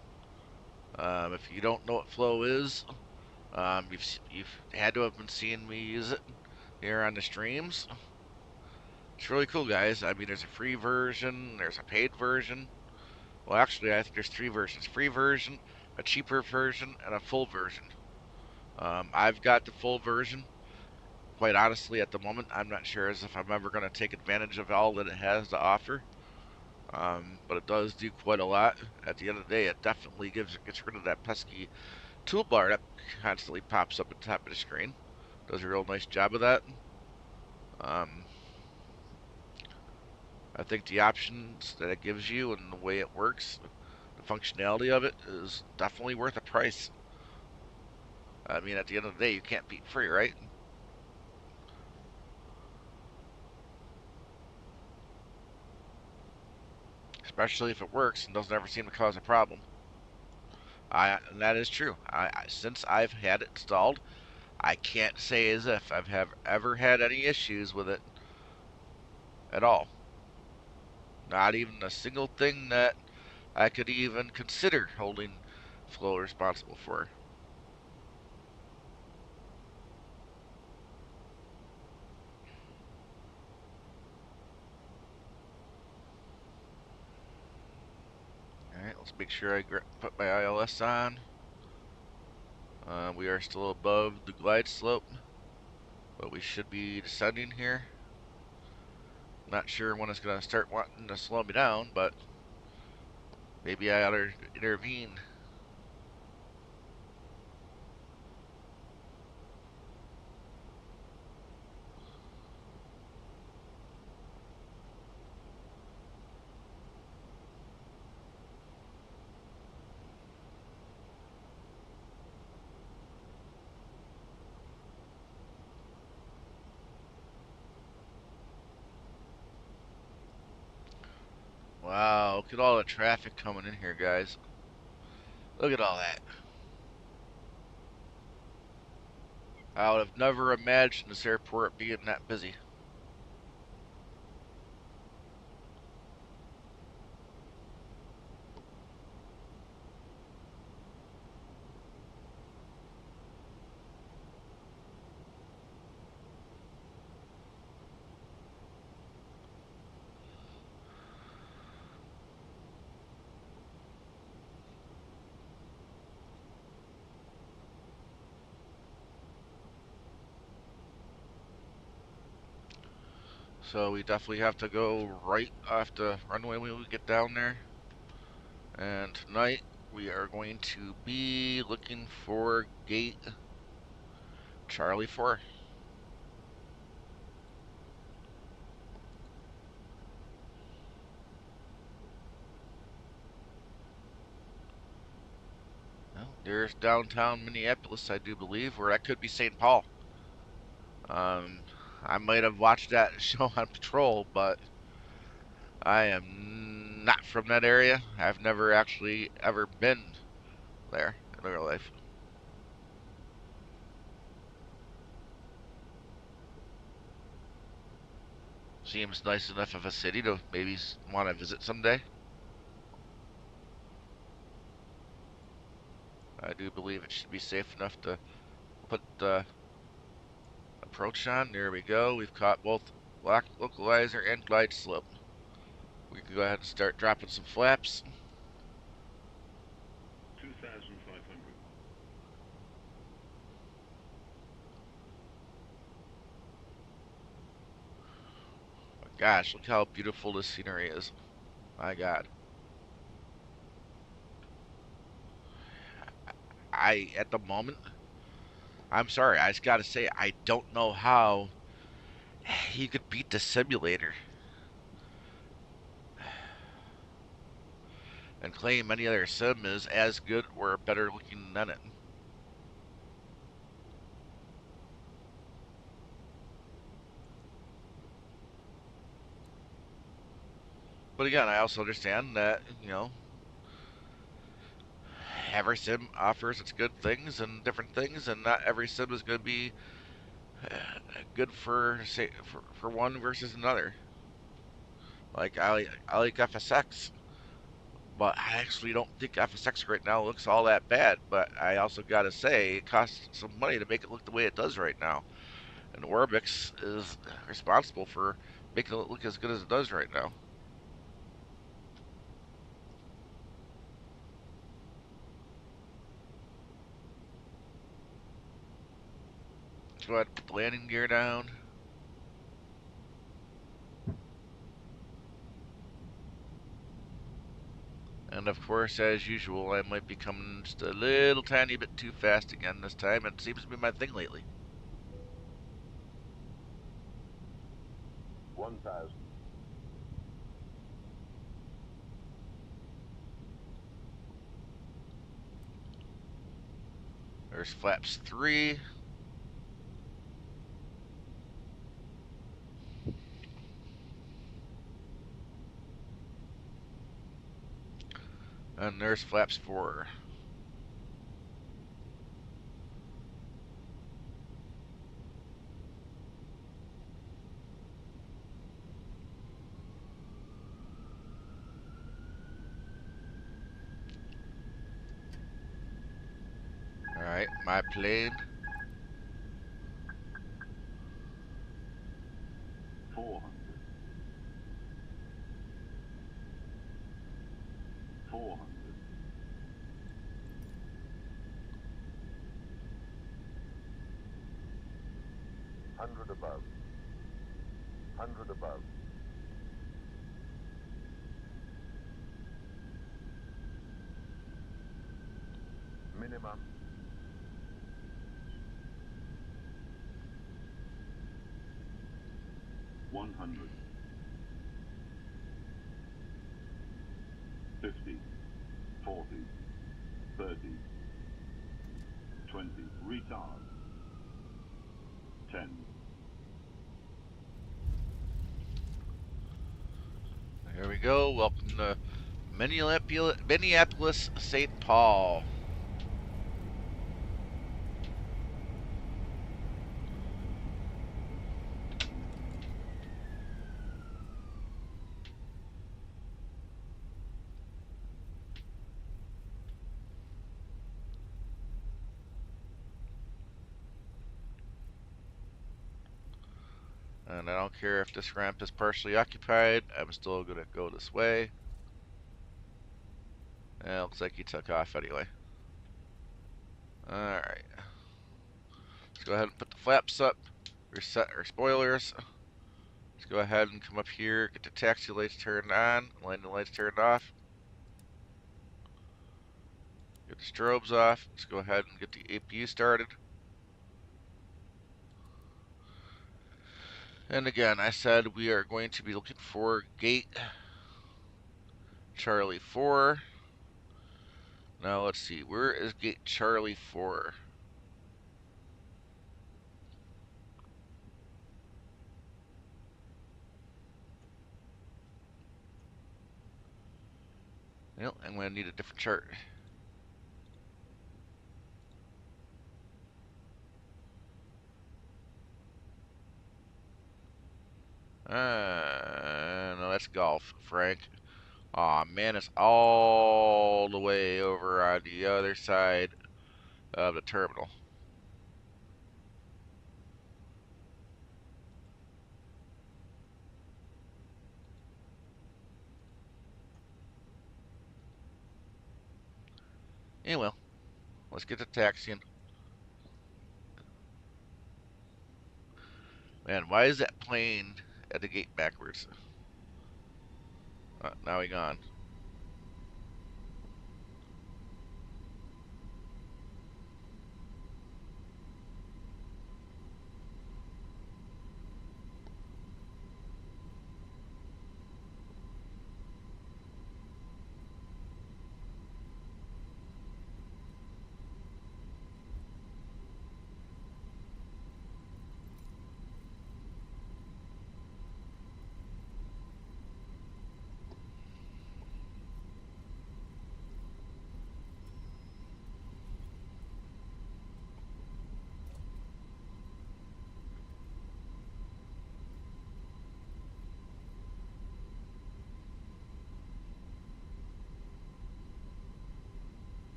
If you don't know what Flow is, you've had to have been seeing me use it here on the streams. It's really cool, guys. I mean, there's a free version, there's a paid version. Well, actually, I think there's three versions: free version, a cheaper version, and a full version. I've got the full version. Quite honestly, at the moment, I'm not sure as if I'm ever going to take advantage of all that it has to offer. But it does do quite a lot. At the end of the day, it definitely gets rid of that pesky toolbar that constantly pops up at the top of the screen. Does a real nice job of that. Um, I think the options that it gives you and the way it works, the functionality of it is definitely worth a price. I mean, at the end of the day, you can't beat free, right? Especially if it works and doesn't ever seem to cause a problem. And that is true. Since I've had it installed, I can't say as if ever had any issues with it at all. Not even a single thing that I could even consider holding Flow responsible for. Alright, let's make sure I put my ILS on. We are still above the glide slope, but we should be descending here. Not sure when it's going to start wanting to slow me down, but maybe I ought to intervene. Wow, look at all the traffic coming in here, guys. Look at all that. I would have never imagined this airport being that busy. So we definitely have to go right off the runway when we get down there. And tonight we are going to be looking for gate Charlie 4. Well, there's downtown Minneapolis, I do believe, or that could be St. Paul. I might have watched that show on Patrol, but I am not from that area. I've never actually ever been there in real life. Seems nice enough of a city to maybe want to visit someday. I do believe it should be safe enough to put the approach on. There we go. We've caught both lock localizer and glide slope. We can go ahead and start dropping some flaps. 2,500. Gosh, look how beautiful this scenery is. My God. At the moment, I'm sorry, I just gotta say, I don't know how you could beat the simulator and claim any other sim is as good or better looking than it. But again, I also understand that, every sim offers its good things and different things, and not every sim is going to be good for say for one versus another. Like I like FSX, but I actually don't think FSX right now looks all that bad. But I also got to say it costs some money to make it look the way it does right now, and Orbix is responsible for making it look as good as it does right now. Let's go ahead and put the landing gear down. And of course, as usual, I might be coming just a little tiny bit too fast again this time. It seems to be my thing lately. 1,000. There's flaps 3. And there's flaps 4. Alright, my plane. 400. 400. 100 above. 100 above. Minimum. 100. 50. 40. 30. 20. Retard. 10. Here we go. Welcome to Minneapolis, St. Paul. And I don't care if this ramp is partially occupied, I'm still going to go this way. And it looks like he took off anyway. Alright. Let's go ahead and put the flaps up. Reset our spoilers. Let's go ahead and come up here, get the taxi lights turned on, landing lights turned off. Get the strobes off. Let's go ahead and get the APU started. And again, I said we are going to be looking for gate Charlie 4. Now let's see, where is gate Charlie 4? Well, I'm going to need a different chart. No, that's golf, Frank. Aw, man, it's all the way over on the other side of the terminal. Anyway, let's get to taxiing. Man, why is that plane at the gate backwards? Now he gone.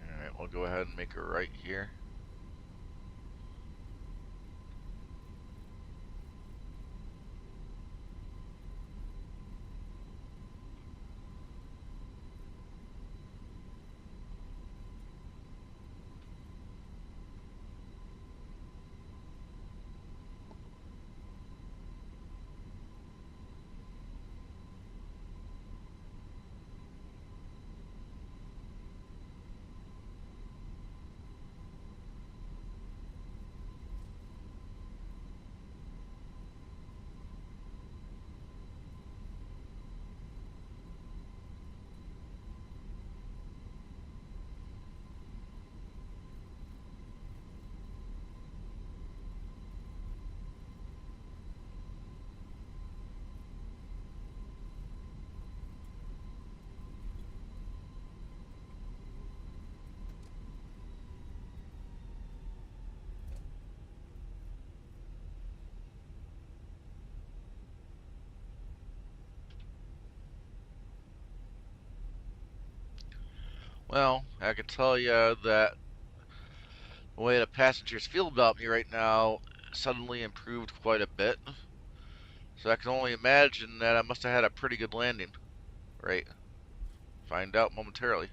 Alright, we'll go ahead and make a right here. Well, I can tell you that the way the passengers feel about me right now suddenly improved quite a bit. So I can only imagine that I must have had a pretty good landing. Right? Find out momentarily.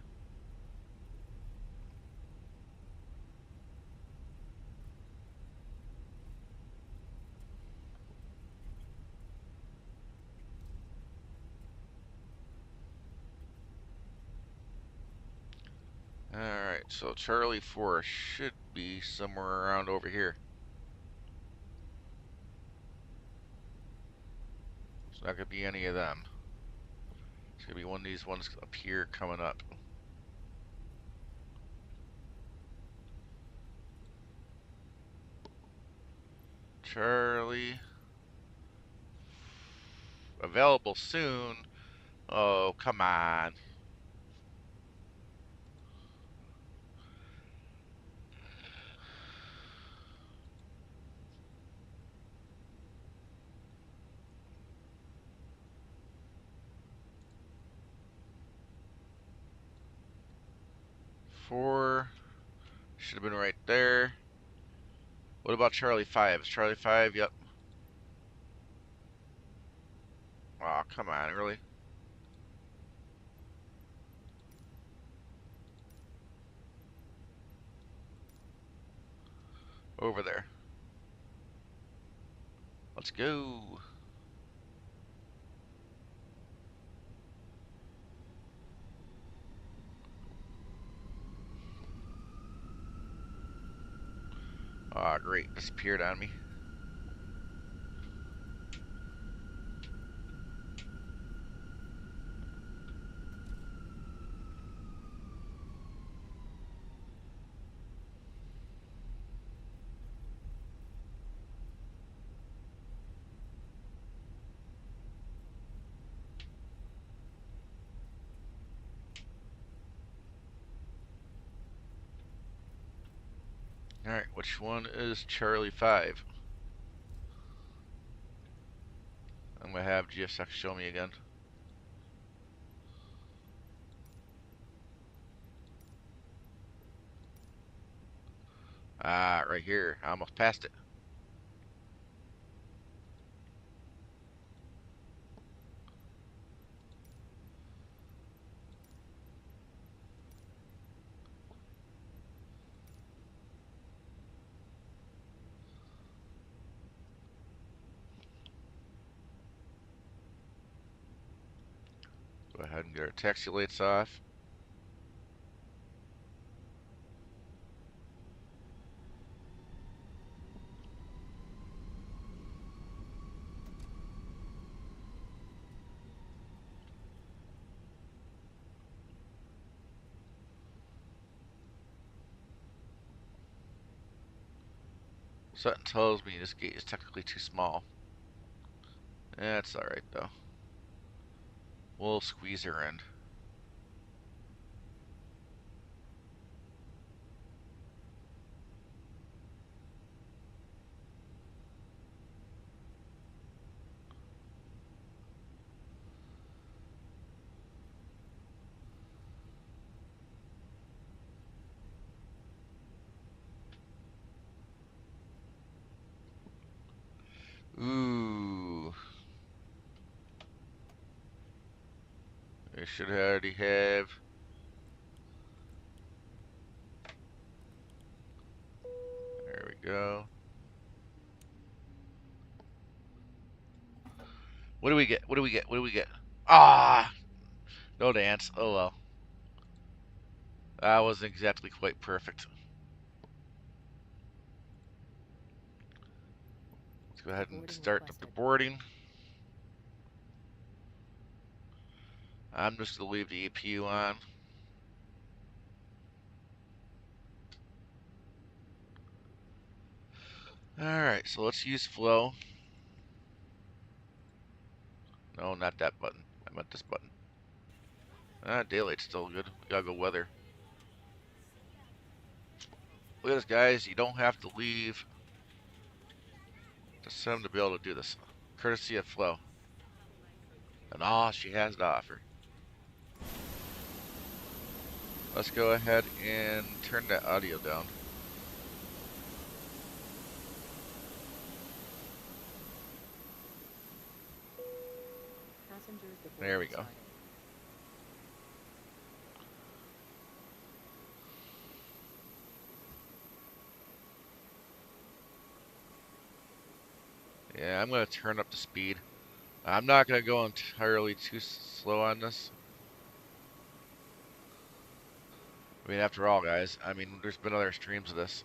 Alright, so Charlie 4 should be somewhere around over here. It's not going to be any of them. It's going to be one of these ones up here coming up. Charlie. Available soon. Oh, come on. Four. Should have been right there. What about Charlie 5? Is Charlie 5? Yep. Aw, oh, come on, really? over there. Let's go. Ah, great. Disappeared on me. Alright, which one is Charlie 5? I'm going to have GFX show me again. Ah, right here. I almost passed it. Go ahead and get our taxi lights off. Something tells me this gate is technically too small. That's alright though. We'll squeeze her in. Ooh. I should already have. There we go. What do we get? What do we get? What do we get? Ah! No dance. Oh well. That wasn't exactly quite perfect. Let's go ahead and Boarding start up the requested. boarding. I'm just going to leave the APU on. Alright, so let's use flow. No, not that button. I meant this button. Daylight's still good. We gotta go weather. Look at this, guys. You don't have to leave the sim to be able to do this. Courtesy of flow. And all she has to offer. Let's go ahead and turn that audio down. Passengers There we departing go. started. Yeah, I'm going to turn up the speed. I'm not going to go entirely too slow on this. I mean, after all, guys, I mean, there's been other streams of this.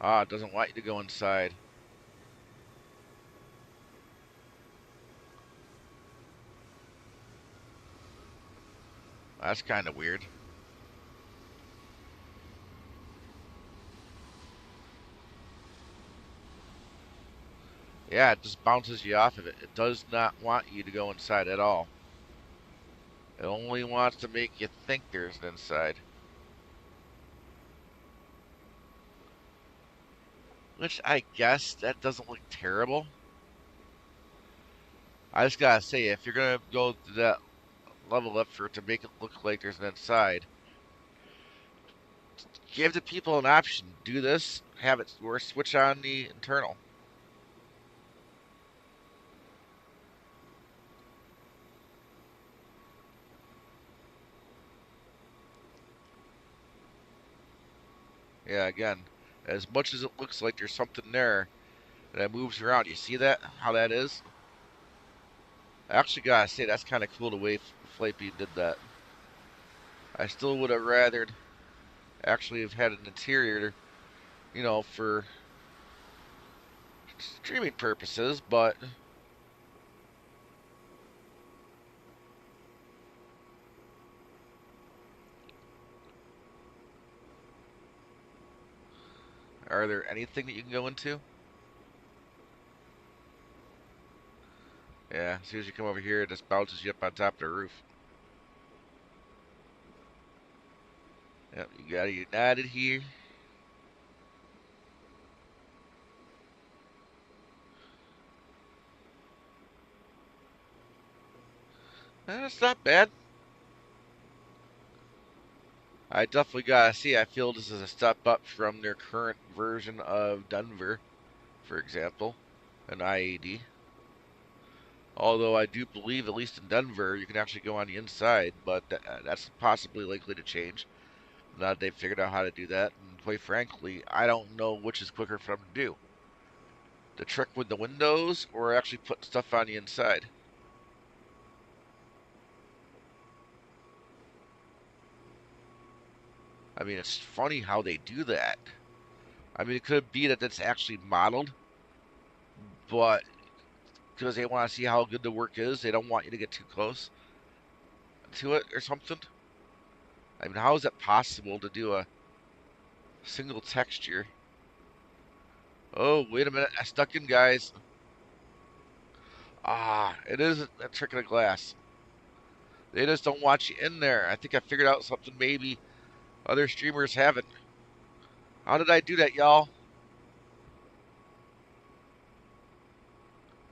Ah, it doesn't want you to go inside. That's kind of weird. Yeah, it just bounces you off of it. It does not want you to go inside at all. It only wants to make you think there's an inside. Which I guess that doesn't look terrible. I just gotta say, if you're gonna go to that level up for it to make it look like there's an inside, give the people an option. Do this, have it, or switch on the internal. Yeah, again, as much as it looks like there's something there and it moves around, you see that? How that is? I actually gotta say, that's kind of cool the way FlightBeam did that. I still would have rathered actually have had an interior, for streaming purposes, but are there anything that you can go into? Yeah, as soon as you come over here, it just bounces you up on top of the roof. Yep, you got it united here. That's not bad. I definitely gotta see. I feel this is a step up from their current version of Denver, for example, an IAD. Although I do believe, at least in Denver, you can actually go on the inside, but that's possibly likely to change now that they've figured out how to do that. And quite frankly, I don't know which is quicker for them to do: the trick with the windows or actually putting stuff on the inside. I mean, it's funny how they do that. I mean, it could be that it's actually modeled, but because they want to see how good the work is, they don't want you to get too close to it or something. I mean, how is it possible to do a single texture? Oh, wait a minute. I stuck in, guys. Ah, it is a trick of the glass. They just don't want you in there. I think I figured out something maybe other streamers haven't. How did I do that, y'all?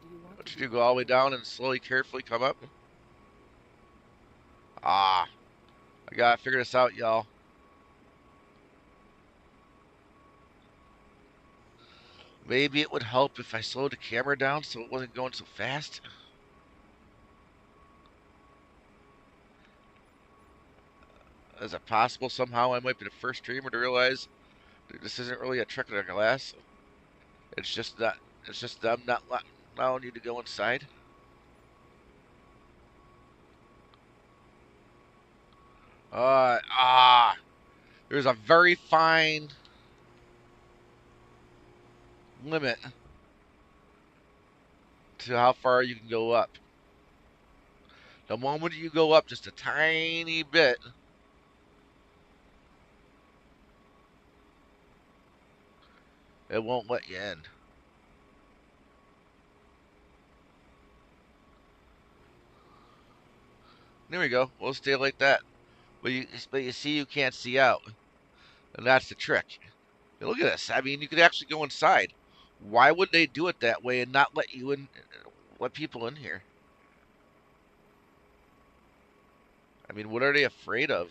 Do you want to What you be do, go all the way ahead down and slowly, carefully come up? Ah, I gotta figure this out, y'all. Maybe it would help if I slowed the camera down so it wasn't going so fast. Is it possible somehow I might be the first streamer to realize this isn't really a trick of the glass? It's just that it's just them not allowing you to go inside. There's a very fine limit to how far you can go up. The moment you go up just a tiny bit, it won't let you in. There we go. We'll stay like that. But you see, you can't see out, and that's the trick. Look at this. I mean, you could actually go inside. Why would they do it that way and not let you in, let people in here? I mean, what are they afraid of?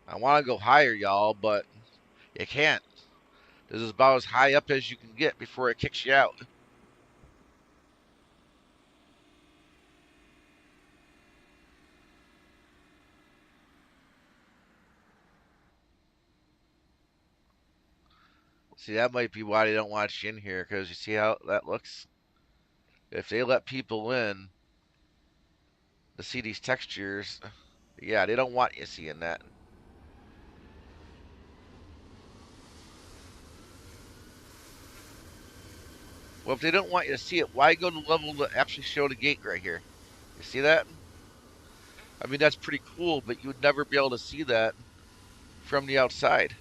I want to go higher, y'all, but you can't. This is about as high up as you can get before it kicks you out. See, that might be why they don't want you in here, because you see how that looks? If they let people in to see these textures, yeah, they don't want you seeing that. Well, if they don't want you to see it, why go to the level to actually show the gate right here? You see that? I mean, that's pretty cool, but you would never be able to see that from the outside.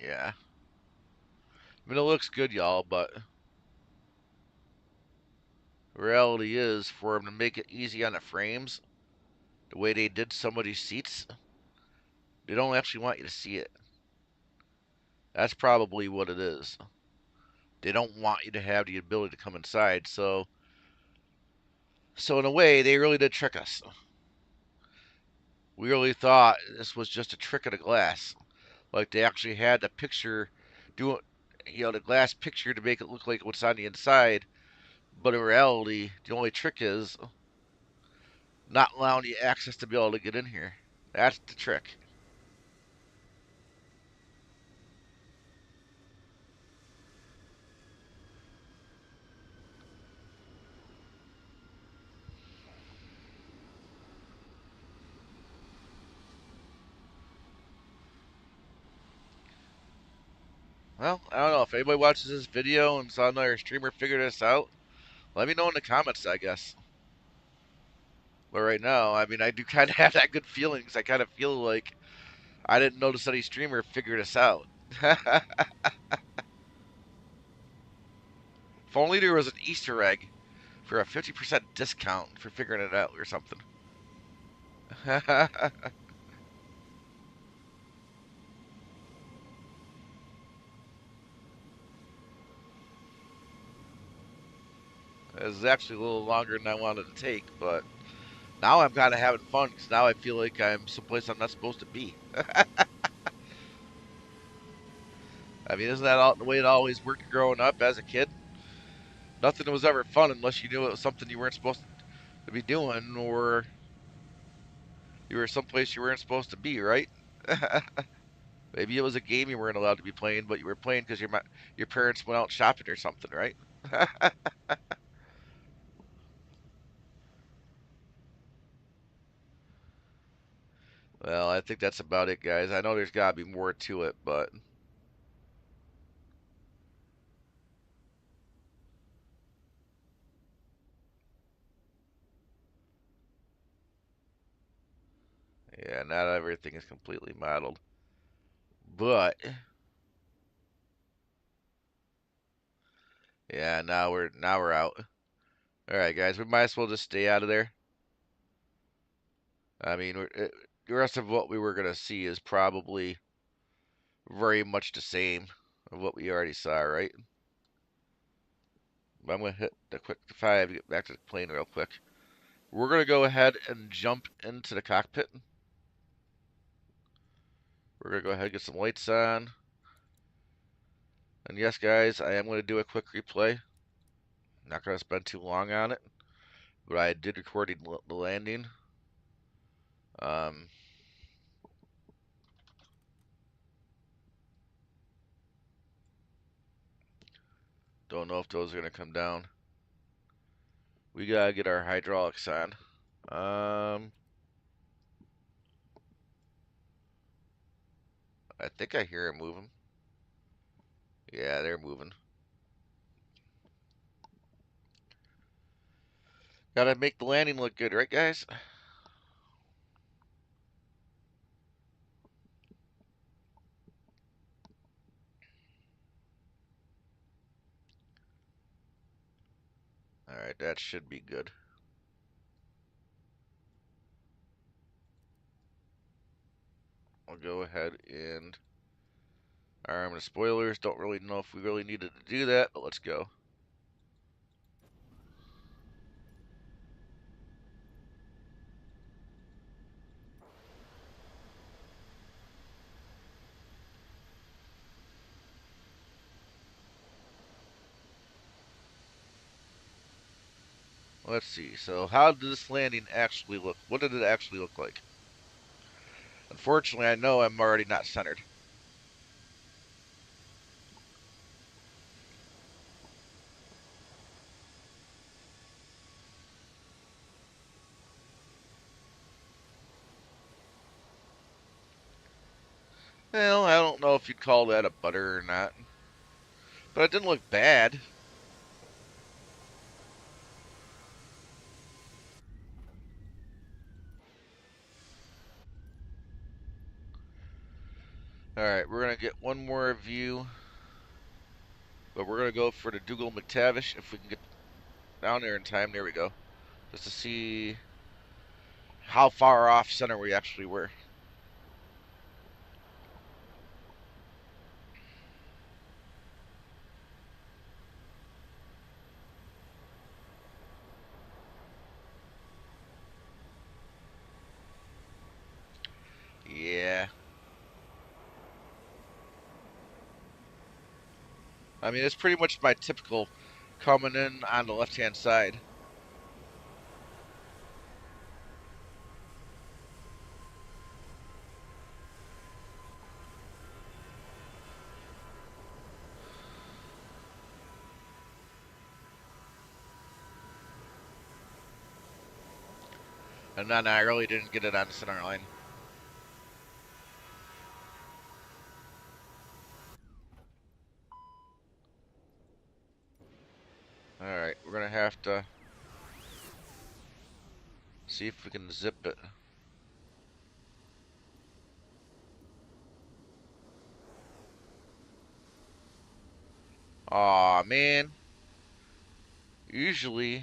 Yeah. I mean, it looks good, y'all, but reality is for them to make it easy on the frames, the way they did some of these seats, they don't actually want you to see it. That's probably what it is. They don't want you to have the ability to come inside. So in a way, they really did trick us. We really thought this was just a trick of the glass. Like they actually had the picture, do the glass picture to make it look like what's on the inside. But in reality, the only trick is not allowing you access to be able to get in here. That's the trick. Well, I don't know. If anybody watches this video and saw another streamer figure this out, let me know in the comments, I guess. But right now, I mean, I do kind of have that good feelings. I kind of feel like I didn't notice any streamer figure this out. If only there was an Easter egg for a 50% discount for figuring it out or something. It was actually a little longer than I wanted to take, but now I'm kind of having fun because now I feel like I'm someplace I'm not supposed to be. I mean, isn't that the way it always worked growing up as a kid? Nothing was ever fun unless you knew it was something you weren't supposed to be doing, or you were someplace you weren't supposed to be, right? Maybe it was a game you weren't allowed to be playing, but you were playing because your parents went out shopping or something, right? Well, I think that's about it, guys. I know there's got to be more to it, but yeah, not everything is completely modeled. But yeah, now we're out. All right, guys, we might as well just stay out of there. I mean, the rest of what we were gonna see is probably very much the same of what we already saw, right? But I'm gonna hit the quick 5 to get back to the plane real quick. We're gonna go ahead and jump into the cockpit. We're gonna go ahead and get some lights on. And yes, guys, I am gonna do a quick replay. Not gonna spend too long on it, but I did record the landing. Um, don't know if those are gonna come down. We gotta get our hydraulics on. I think I hear it moving. Yeah, they're moving. Gotta make the landing look good, right, guys? Alright, that should be good. I'll go ahead and arm the spoilers. Don't really know if we really needed to do that, but let's go. Let's see. So how did this landing actually look? What did it actually look like? Unfortunately, I know I'm already not centered. Well, I don't know if you'd call that a butter or not. But it didn't look bad. Alright, we're going to get one more view. But we're going to go for the Dougal McTavish if we can get down there in time. There we go. Just to see how far off center we actually were. Yeah. I mean, it's pretty much my typical coming in on the left-hand side. And then I really didn't get it on the center line. Alright, we're going to have to see if we can zip it. Aw, man. Usually...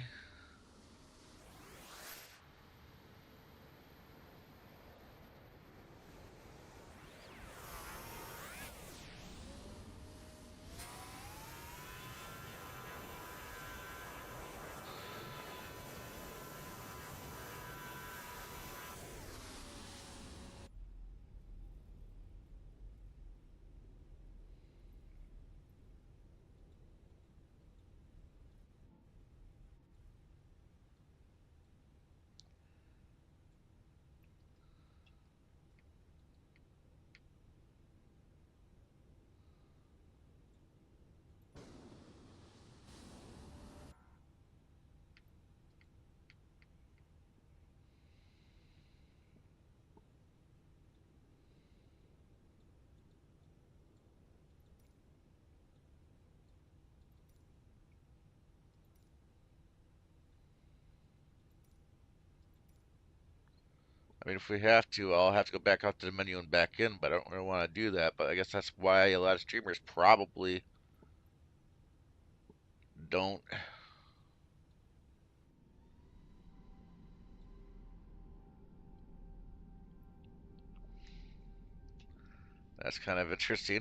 I mean, if we have to, I'll have to go back out to the menu and back in, but I don't really want to do that. But I guess that's why a lot of streamers probably don't. That's kind of interesting.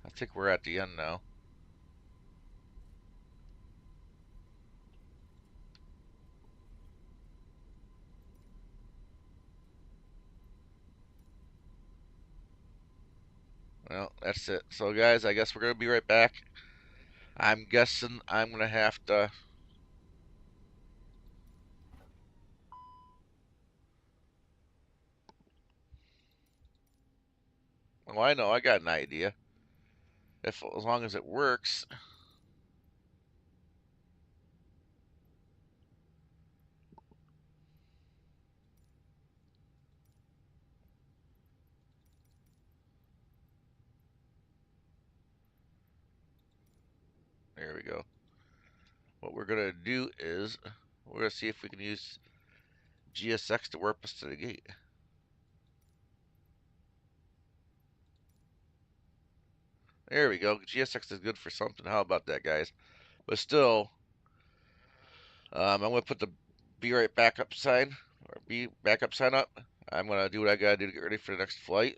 I think we're at the end now. Well, that's it. So, guys, I guess we're going to be right back. I'm guessing I'm going to have to... Well, I know. I got an idea. As long as it works. There we go. What we're going to do is we're going to see if we can use GSX to warp us to the gate. There we go. GSX is good for something. How about that, guys? But still, I'm going to put the be right back up sign, or be backup sign up. I'm going to do what I got to do to get ready for the next flight.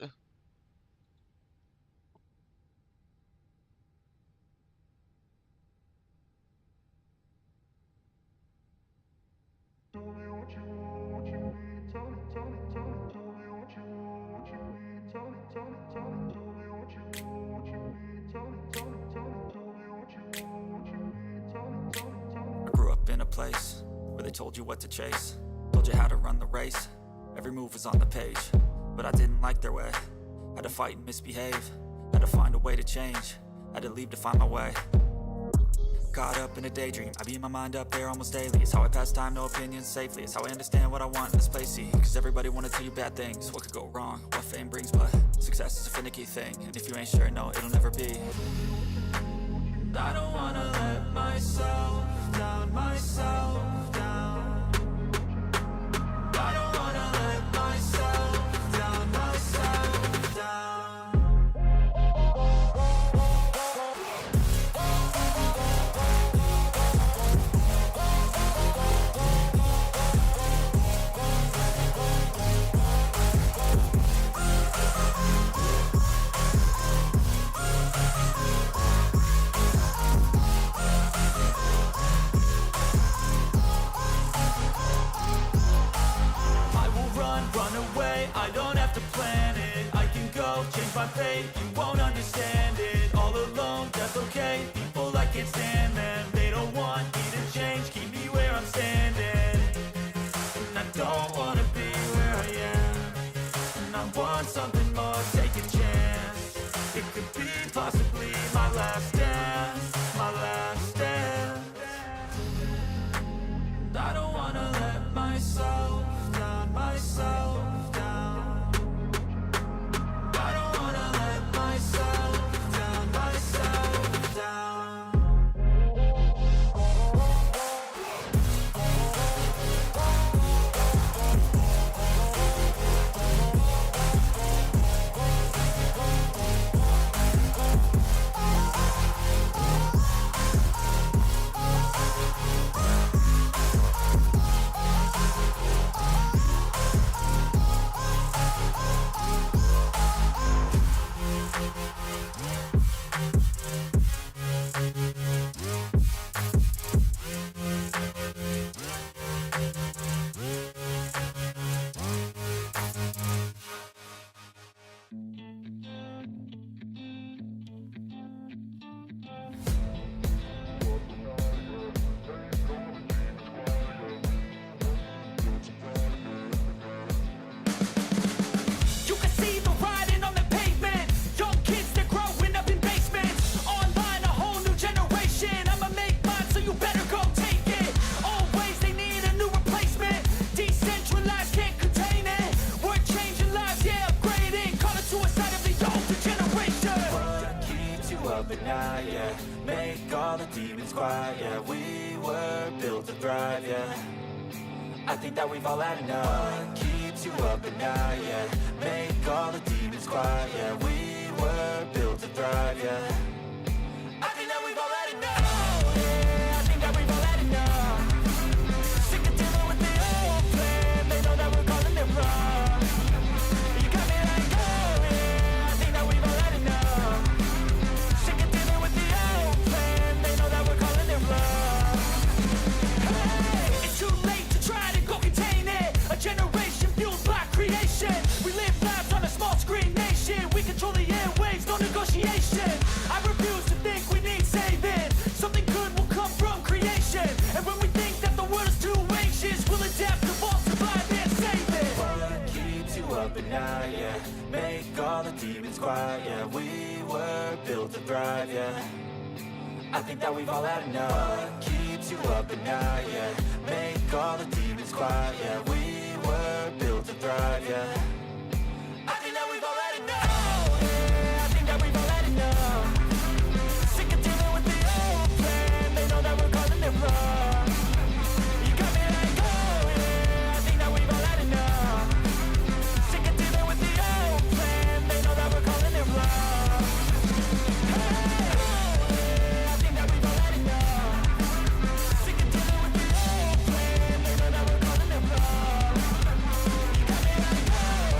I grew up in a place where they told you what to chase, told you how to run the race. Every move was on the page, but I didn't like their way. Had to fight and misbehave, had to find a way to change, had to leave to find my way. Caught up in a daydream, I beat my mind up there almost daily. It's how I pass time, no opinions safely. It's how I understand what I want in this place, see. Cause everybody wanna tell you bad things, what could go wrong, what fame brings. But success is a finicky thing, and if you ain't sure, no, it'll never be. I don't wanna let myself down, myself down. I don't wanna let myself down, myself it, I don't have to plan it. I can go change my fate, you won't understand it. All alone, that's okay, people I can't stand them. They don't want me to change, keep me where I'm standing. And I don't wanna be where I am, and I want something more, take a chance. It could be possibly my last dance, my last dance. And I don't wanna let myself down, myself down. I don't wanna let myself down, myself down. You can see the writing on the pavement. Young kids, they're growing up in basements. Online, a whole new generation. I'ma make mine, so you better go take it. Always, they need a new replacement. Decentralized, can't contain it. We're changing lives, yeah, upgrading. Call it suicide of the older generation. What keeps you up at night, yeah? Make all the demons quiet, yeah. We were built to thrive, yeah. I think that we've all had enough. What keeps you up at night, yeah? Make all the demons quiet, yeah. We were built to thrive, yeah. I think that we've all had enough. Yeah, I think that we've all had enough. Sick of dealing with the old plan. They know that we're calling it wrong. You got me like, oh yeah, I think that we've all had enough. Sick of dealing with the old plan. They know that we're calling it wrong. Hey, it's too late to try to go contain it. A generation fueled by creation. We live lives on a small screen nation. We control the airwaves, no negotiation. I refuse to think we need saving. Something good will come from creation. And when we think that the world is too anxious, we'll adapt, evolve, survive, and save it. What keeps you up at night, yeah? Make all the demons quiet, yeah. We were built to thrive, yeah. I think that we've all had enough. What keeps you up at night, yeah? Make all the demons quiet, yeah. We were built to thrive, yeah. I think that we've all had enough. Yeah, I think that we've all had enough. Sick of dealing with the old plan. They know that we're calling it wrong. You got me like, oh yeah, I think that we've all had enough. Sick of dealing with the old plan. They know that we're calling it wrong. Hey, oh yeah, I think that we've all had enough. Sick of dealing with the old plan. They know that we're calling it wrong. You got me like, oh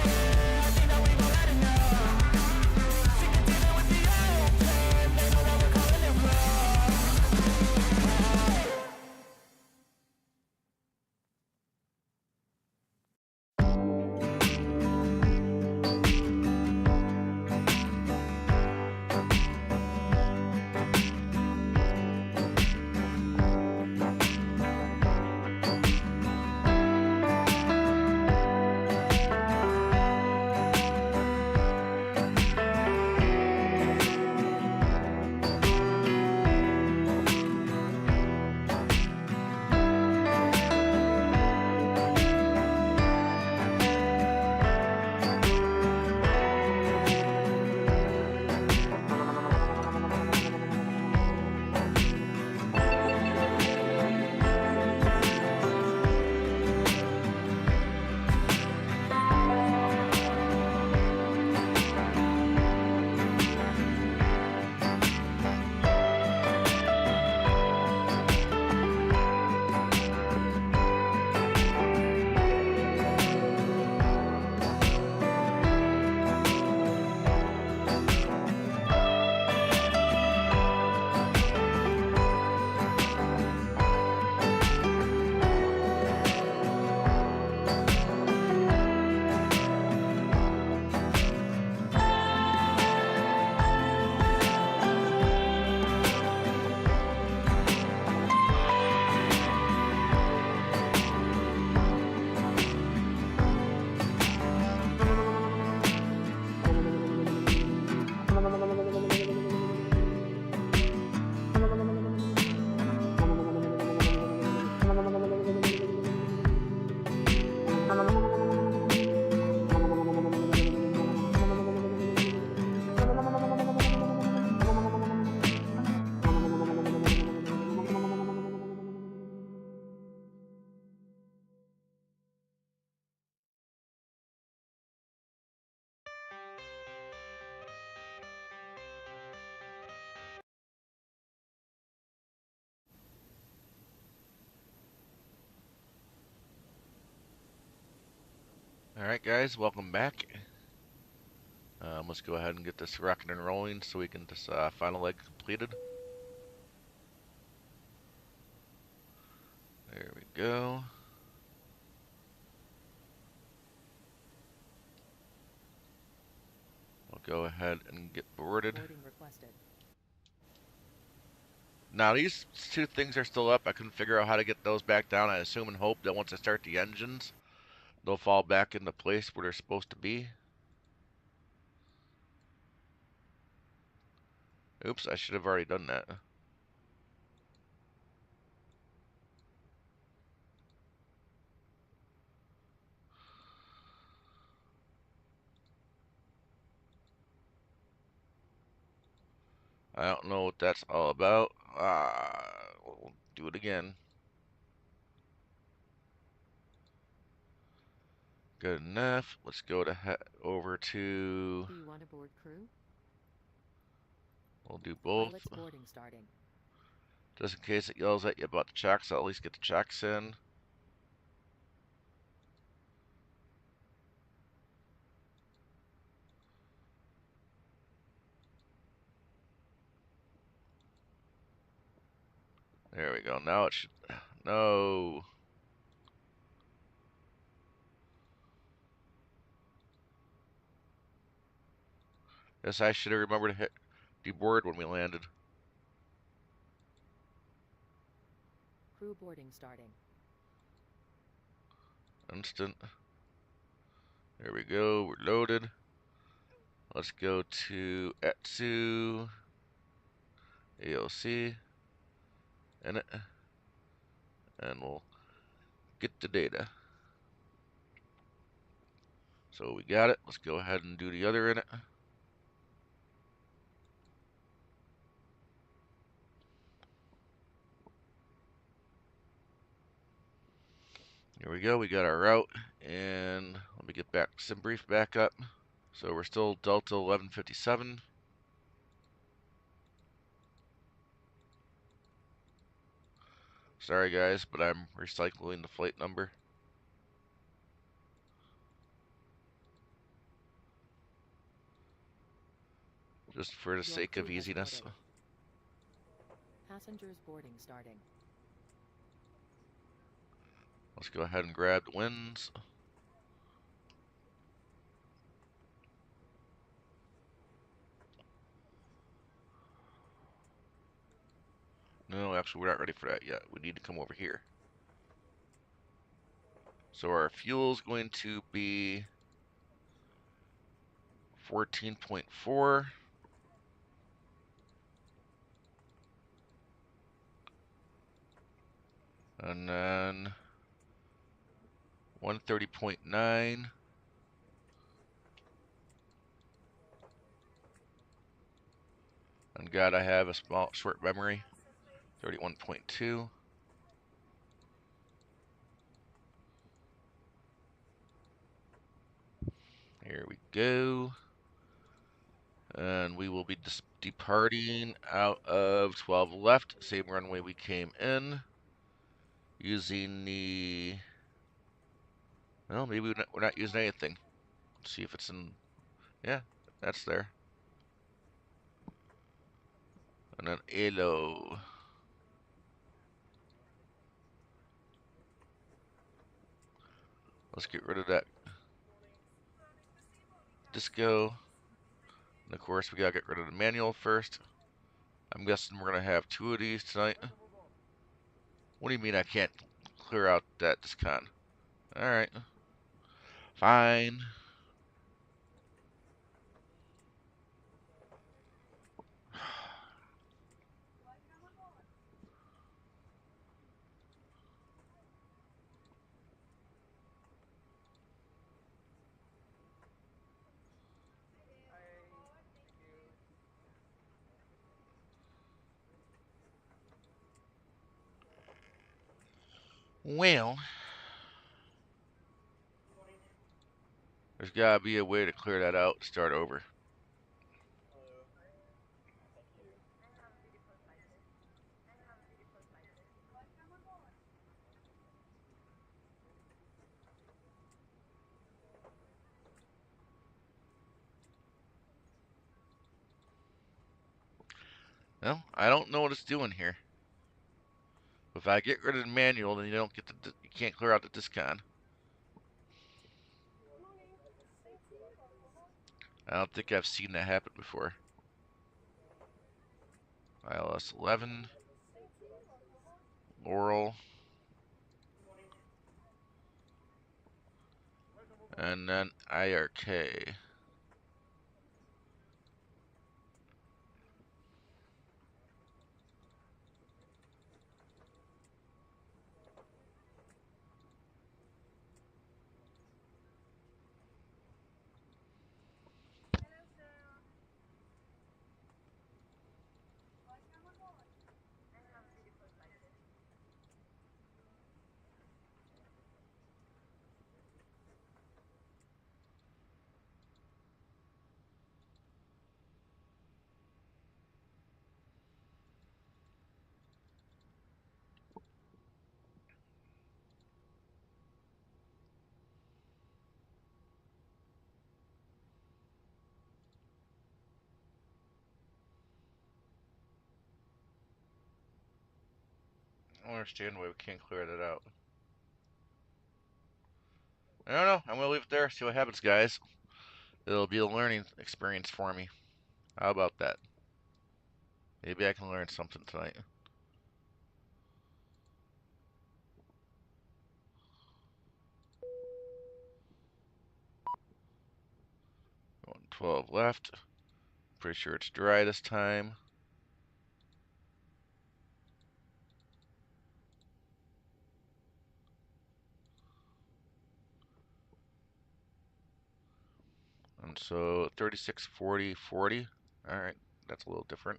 Alright guys, welcome back. Let's go ahead and get this rocking and rolling so we can get this final leg completed. There we go. We'll go ahead and get boarded. Boarding requested. Now these two things are still up. I couldn't figure out how to get those back down. I assume and hope that once I start the engines, they'll fall back into place where they're supposed to be. Oops, I should have already done that. I don't know what that's all about. We'll do it again. Good enough. Let's go to over to. Do you want to board crew? We'll do both. Pilot's boarding starting. Just in case it yells at you about the checks, I'll at least get the checks in. There we go. Now it should. No. Guess I should have remembered to hit deboard when we landed. Crew boarding starting. Instant. There we go. We're loaded. Let's go to Etsu. AOC. In it. And we'll get the data. So we got it. Let's go ahead and do the other in it. Here we go. We got our route. And let me get back some brief back up. So we're still Delta 1157. Sorry guys, but I'm recycling the flight number. Just for the Your sake of crew has easiness. boarded. Passengers boarding starting. Let's go ahead and grab the winds. No, actually we're not ready for that yet. We need to come over here. So our fuel is going to be 14.4. And then 130.9. And God, I have a small short memory. 31.2. Here we go. And we will be departing out of 12 left, same runway we came in, using the, well, maybe we're not using anything. Let's see if it's in, yeah, that's there. And then ELO. Let's get rid of that disco. And of course, we gotta get rid of the manual first. I'm guessing we're gonna have 2 of these tonight. What do you mean I can't clear out that discon? Alright. Fine. Well, there's gotta be a way to clear that out and start over. Well, I don't know what it's doing here. If I get rid of the manual, then you don't get the you can't clear out the discon. I don't think I've seen that happen before. ILS 11, Laurel, and then IRK. I don't understand why we can't clear that out. I don't know. I'm gonna leave it there. See what happens, guys. It'll be a learning experience for me. How about that? Maybe I can learn something tonight. Going 12 left. Pretty sure it's dry this time. And so 36, 40, 40. Alright, that's a little different.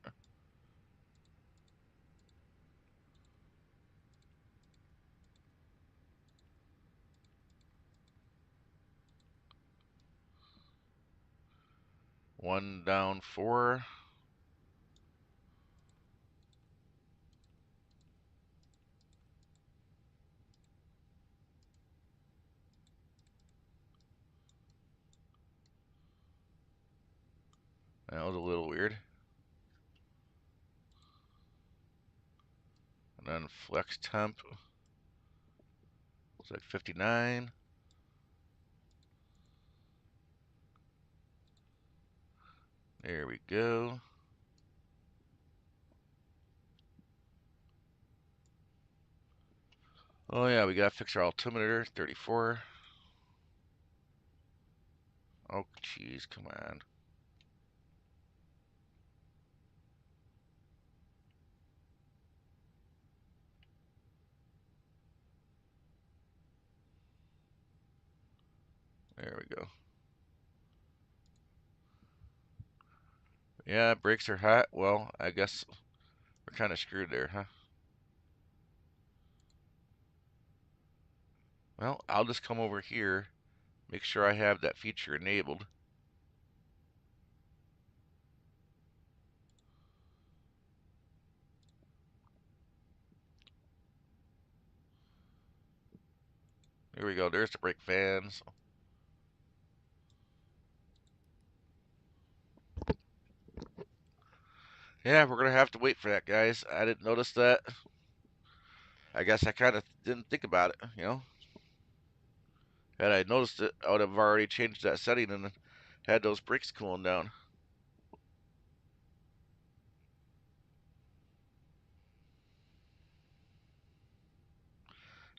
One down, 4. That was a little weird. And then flex temp. Looks like 59. There we go. Oh yeah, we gotta fix our altimeter. 34. Oh jeez, come on. There we go. Yeah, brakes are hot. Well, I guess we're kind of screwed there, huh? Well, I'll just come over here, make sure I have that feature enabled. Here we go. There's the brake fans. Yeah, we're gonna have to wait for that, guys. I didn't notice that. I guess I kind of didn't think about it, you know. Had I noticed it, I would have already changed that setting and had those brakes cooling down.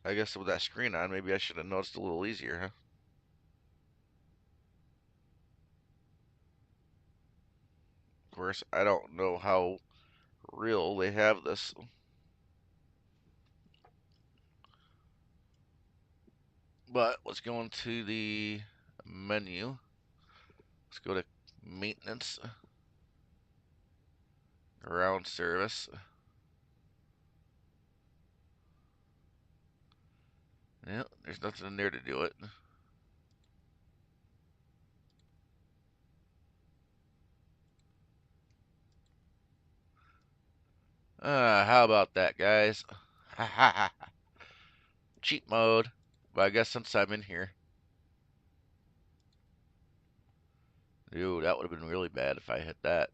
I guess with that screen on, maybe I should have noticed a little easier, huh? Of course, I don't know how real they have this. But let's go into the menu. Let's go to maintenance, ground service. Yeah, there's nothing in there to do it. How about that, guys? Ha ha ha. Cheat mode. But I guess since I'm in here. Dude, that would have been really bad if I hit that.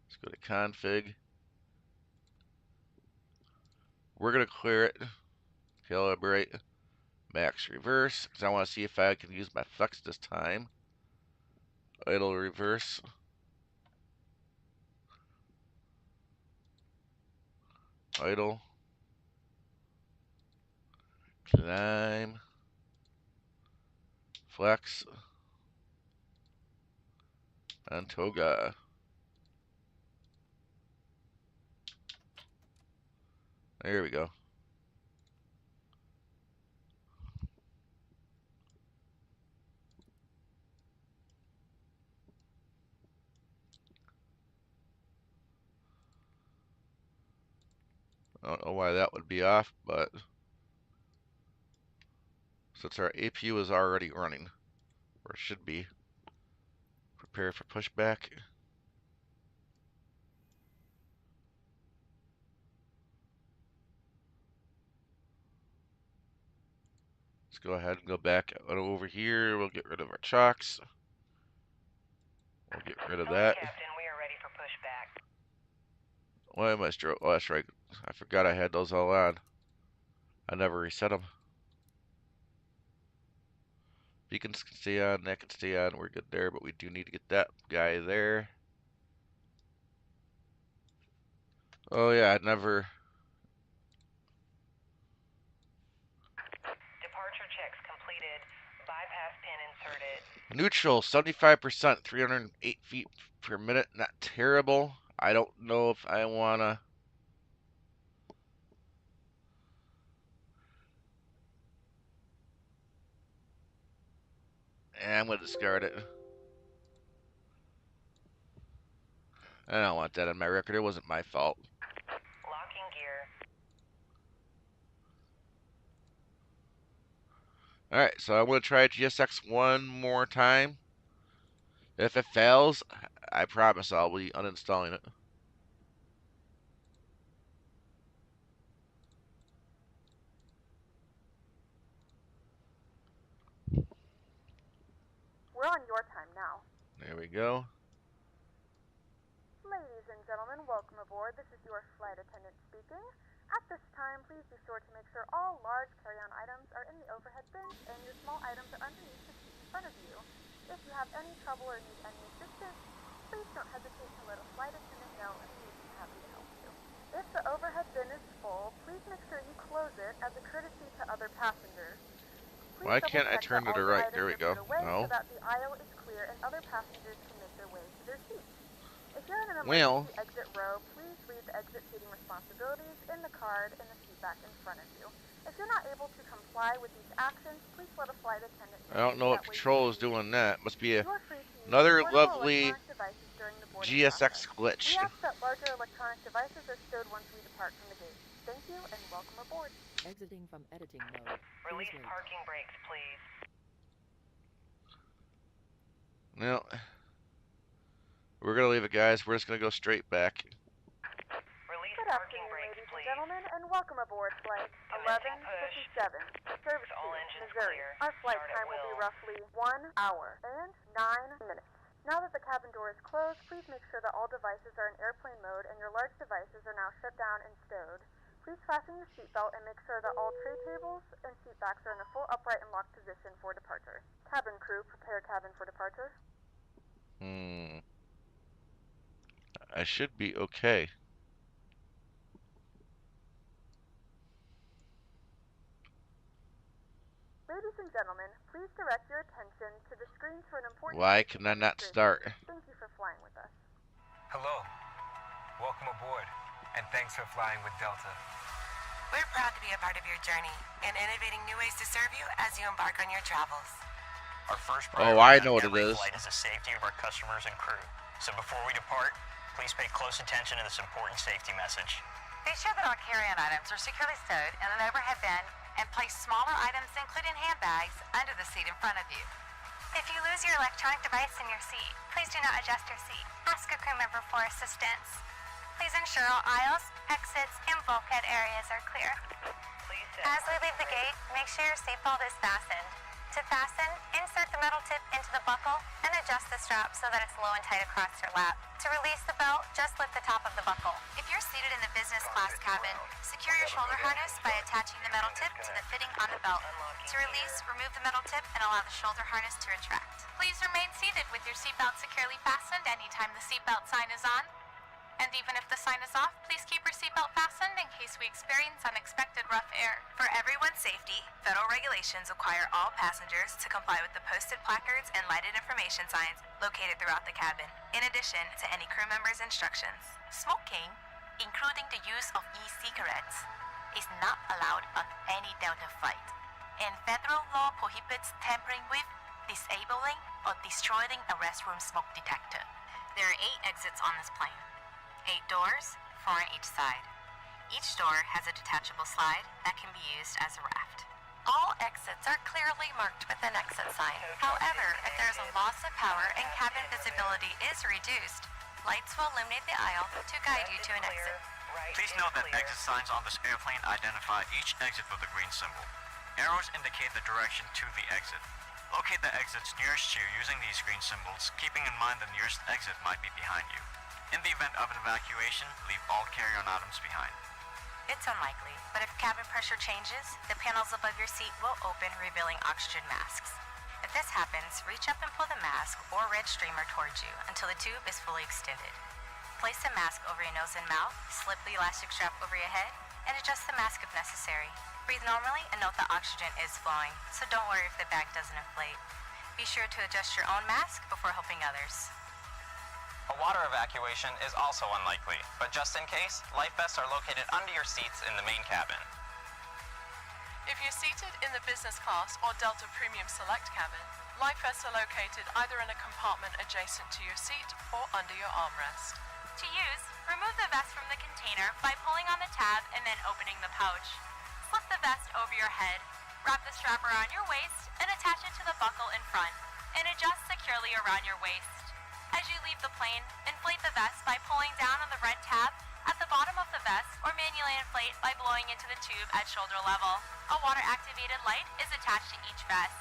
Let's go to config. We're going to clear it. Calibrate. Max reverse. Because I want to see if I can use my flex this time. Idle reverse. Idle. Climb. Flex. And toga. There we go. I don't know why that would be off, but since our APU is already running, or it should be, prepare for pushback. Let's go ahead and go back over here. We'll get rid of our chocks. We'll get rid of that. Captain, we are ready for pushback. Why am I oh, that's right. I forgot I had those all on. I never reset them. Beacons can stay on, that can stay on. We're good there, but we do need to get that guy there. Oh yeah, I never. Departure checks completed. Bypass pin inserted. Neutral, 75%, 308 feet per minute. Not terrible. I don't know if I wanna. I'm gonna discard it. I don't want that on my record. It wasn't my fault. Locking gear. Alright, so I'm gonna try GSX one more time. If it fails, I promise I'll be uninstalling it. We're on your time now. There we go. Ladies and gentlemen, welcome aboard. This is your flight attendant speaking. At this time, please be sure to make sure all large carry-on items are in the overhead bins and your small items are underneath the seat in front of you. If you have any trouble or need any assistance, please don't hesitate to let a flight attendant know and we will be happy to help you. If the overhead bin is full, please make sure you close it as a courtesy to other passengers. Why can't I turn to the right? There we go. No. So that the aisle is clear and other passengers can make their way to their seats. If you're in an Well, emergency exit row, please read the exit seating responsibilities in the card in the seat back in front of you. If you're not able to comply with these actions, please let a flight attendant know. I don't know what That way control is doing that. Must be another portable lovely electronic devices during the boarding GSX process. glitch. We ask that larger electronic devices are stowed once we depart from the gate. Thank you and welcome aboard. Exiting from editing mode. Release Please wait. parking brakes, please. Well, we're gonna leave it, guys. We're just gonna go straight back. Release Good parking afternoon, brakes, ladies and please. gentlemen, and welcome aboard flight Commencing push. 1157, service All to engines Missouri. clear. Our flight Start at time will be will. roughly 1 hour and 9 minutes. Now that the cabin door is closed, please make sure that all devices are in airplane mode and your large devices are now shut down and stowed. Please fasten your seatbelt and make sure that all tray tables and seat backs are in a full upright and locked position for departure. Cabin crew, prepare cabin for departure. I should be okay. Ladies and gentlemen, please direct your attention to the screen for an important Why safety can I not demonstration. start? Thank you for flying with us. Hello. Welcome aboard. And thanks for flying with Delta. We're proud to be a part of your journey and innovating new ways to serve you as you embark on your travels. Our first Oh, priority I on know what it every is. flight is the safety of our customers and crew. So before we depart, please pay close attention to this important safety message. Be sure that all carry-on items are securely stowed in an overhead bin and place smaller items, including handbags, under the seat in front of you. If you lose your electronic device in your seat, please do not adjust your seat. Ask a crew member for assistance. Please ensure all aisles, exits, and bulkhead areas are clear. As we leave the gate, make sure your seatbelt is fastened. To fasten, insert the metal tip into the buckle and adjust the strap so that it's low and tight across your lap. To release the belt, just lift the top of the buckle. If you're seated in the business class cabin, secure your shoulder harness by attaching the metal tip to the fitting on the belt. To release, remove the metal tip and allow the shoulder harness to retract. Please remain seated with your seatbelt securely fastened anytime the seatbelt sign is on. And even if the sign is off, please keep your seatbelt fastened in case we experience unexpected rough air. For everyone's safety, federal regulations require all passengers to comply with the posted placards and lighted information signs located throughout the cabin, in addition to any crew member's instructions. Smoking, including the use of e-cigarettes, is not allowed on any Delta flight, and federal law prohibits tampering with, disabling, or destroying a restroom smoke detector. There are 8 exits on this plane. 8 doors, 4 on each side. Each door has a detachable slide that can be used as a raft. All exits are clearly marked with an exit sign. However, if there's a loss of power and cabin visibility is reduced, lights will illuminate the aisle to guide you to an exit. Please note that exit signs on this airplane identify each exit with a green symbol. Arrows indicate the direction to the exit. Locate the exits nearest you using these green symbols, keeping in mind the nearest exit might be behind you. In the event of an evacuation, leave all carry-on items behind. It's unlikely, but if cabin pressure changes, the panels above your seat will open, revealing oxygen masks. If this happens, reach up and pull the mask or red streamer towards you until the tube is fully extended. Place the mask over your nose and mouth, slip the elastic strap over your head, and adjust the mask if necessary. Breathe normally and note that oxygen is flowing, so don't worry if the bag doesn't inflate. Be sure to adjust your own mask before helping others. A water evacuation is also unlikely, but just in case, life vests are located under your seats in the main cabin. If you're seated in the business class or Delta Premium Select cabin, life vests are located either in a compartment adjacent to your seat or under your armrest. To use, remove the vest from the container by pulling on the tab and then opening the pouch. Slip the vest over your head, wrap the strap around your waist, and attach it to the buckle in front, and adjust securely around your waist. As you leave the plane, inflate the vest by pulling down on the red tab at the bottom of the vest or manually inflate by blowing into the tube at shoulder level. A water-activated light is attached to each vest.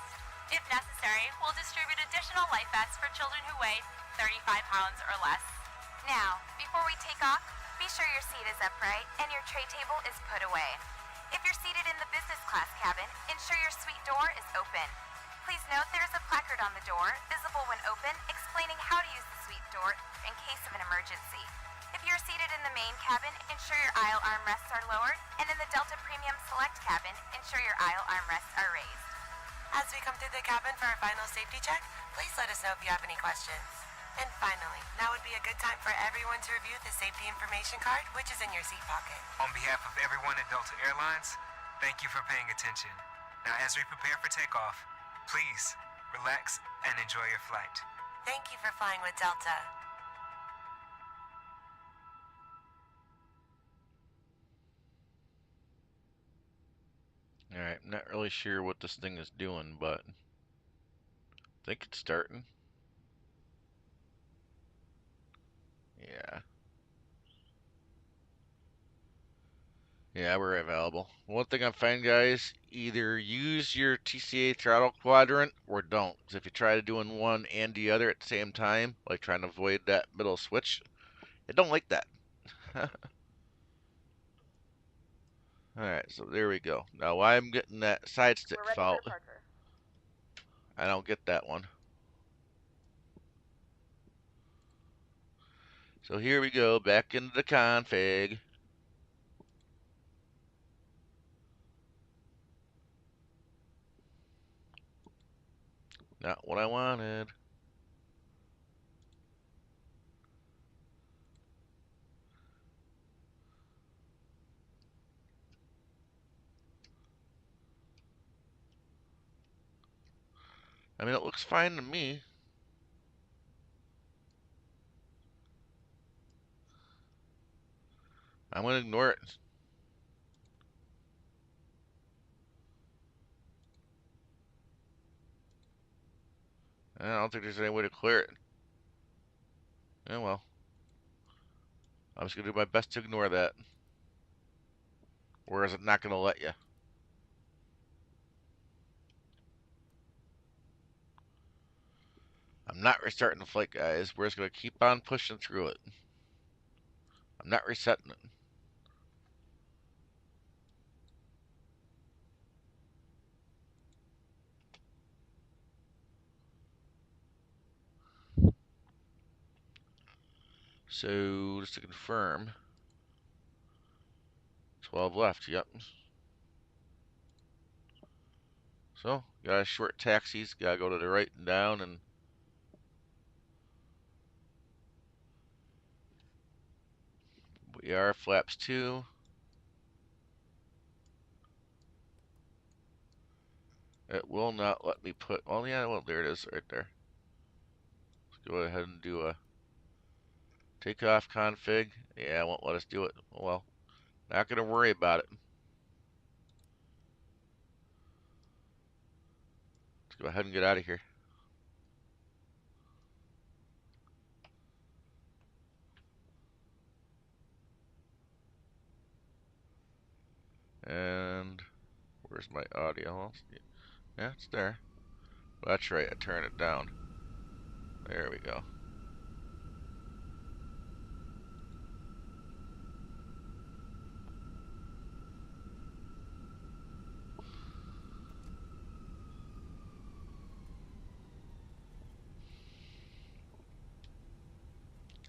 If necessary, we'll distribute additional life vests for children who weigh 35 pounds or less. Now, before we take off, be sure your seat is upright and your tray table is put away. If you're seated in the business class cabin, ensure your suite door is open. Please note there is a placard on the door, visible when open, explaining how to use the suite door in case of an emergency. If you're seated in the main cabin, ensure your aisle armrests are lowered, and in the Delta Premium Select cabin, ensure your aisle armrests are raised. As we come through the cabin for our final safety check, please let us know if you have any questions. And finally, now would be a good time for everyone to review the safety information card, which is in your seat pocket. On behalf of everyone at Delta Airlines, thank you for paying attention. Now, as we prepare for takeoff, please relax and enjoy your flight. Thank you for flying with Delta. Alright, I'm not really sure what this thing is doing, but I think it's starting. Yeah. Yeah, we're available. One thing I find, guys, either use your TCA throttle quadrant or don't. Because if you try to doing one and the other at the same time, like trying to avoid that middle switch, it don't like that. Alright, so there we go. Now why I'm getting that side stick fault, I don't get that one. So here we go, back into the config. Not what I wanted. I mean, it looks fine to me. I'm going to ignore it. I don't think there's any way to clear it. Yeah, well. I'm just going to do my best to ignore that. Or is it not going to let you? I'm I'm not restarting the flight, guys. We're just going to keep on pushing through it. I'm not resetting it. So, just to confirm, 12 left, yep. So, got short taxis, gotta go to the right and down, and we are flaps 2. It will not let me put, well, yeah, well, there it is right there. Let's go ahead and do a takeoff config. Yeah, it won't let us do it. Well, not gonna worry about it. Let's go ahead and get out of here. And where's my audio? Yeah, it's there. Well, that's right, I turned it down. There we go.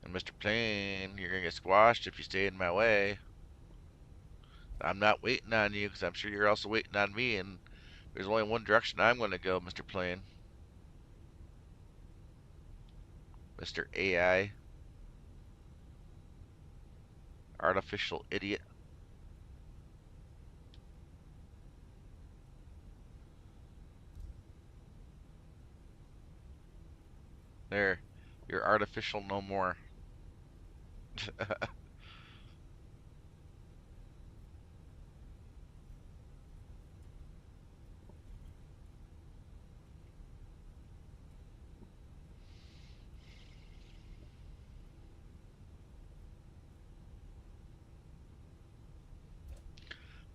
And Mr. Plane, you're gonna get squashed if you stay in my way. I'm not waiting on you because I'm sure you're also waiting on me, and there's only one direction I'm gonna go, Mr. Plane. Mr. AI. Artificial idiot. There. You're artificial no more.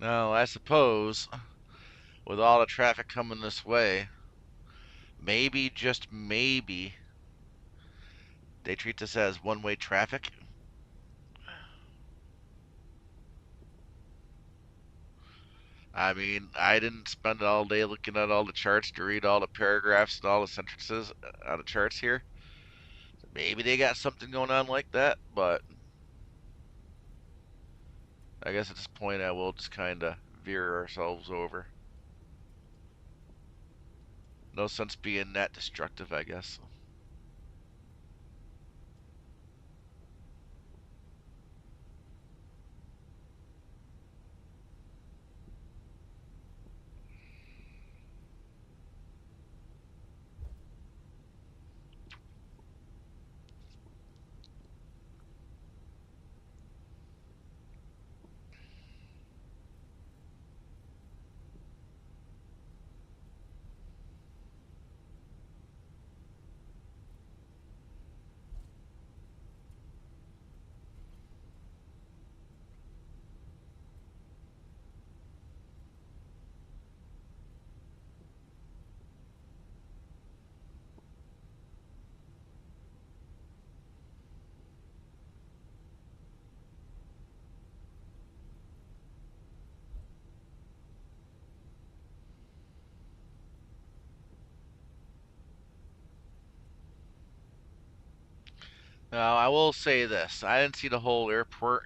Now, I suppose, with all the traffic coming this way, maybe, just maybe, they treat this as one-way traffic. I mean, I didn't spend all day looking at all the charts to read all the paragraphs and all the sentences on the charts here. Maybe they got something going on like that, but I guess at this point I will just kind of veer ourselves over. No sense being that destructive, I guess. Now, I will say this. I didn't see the whole airport,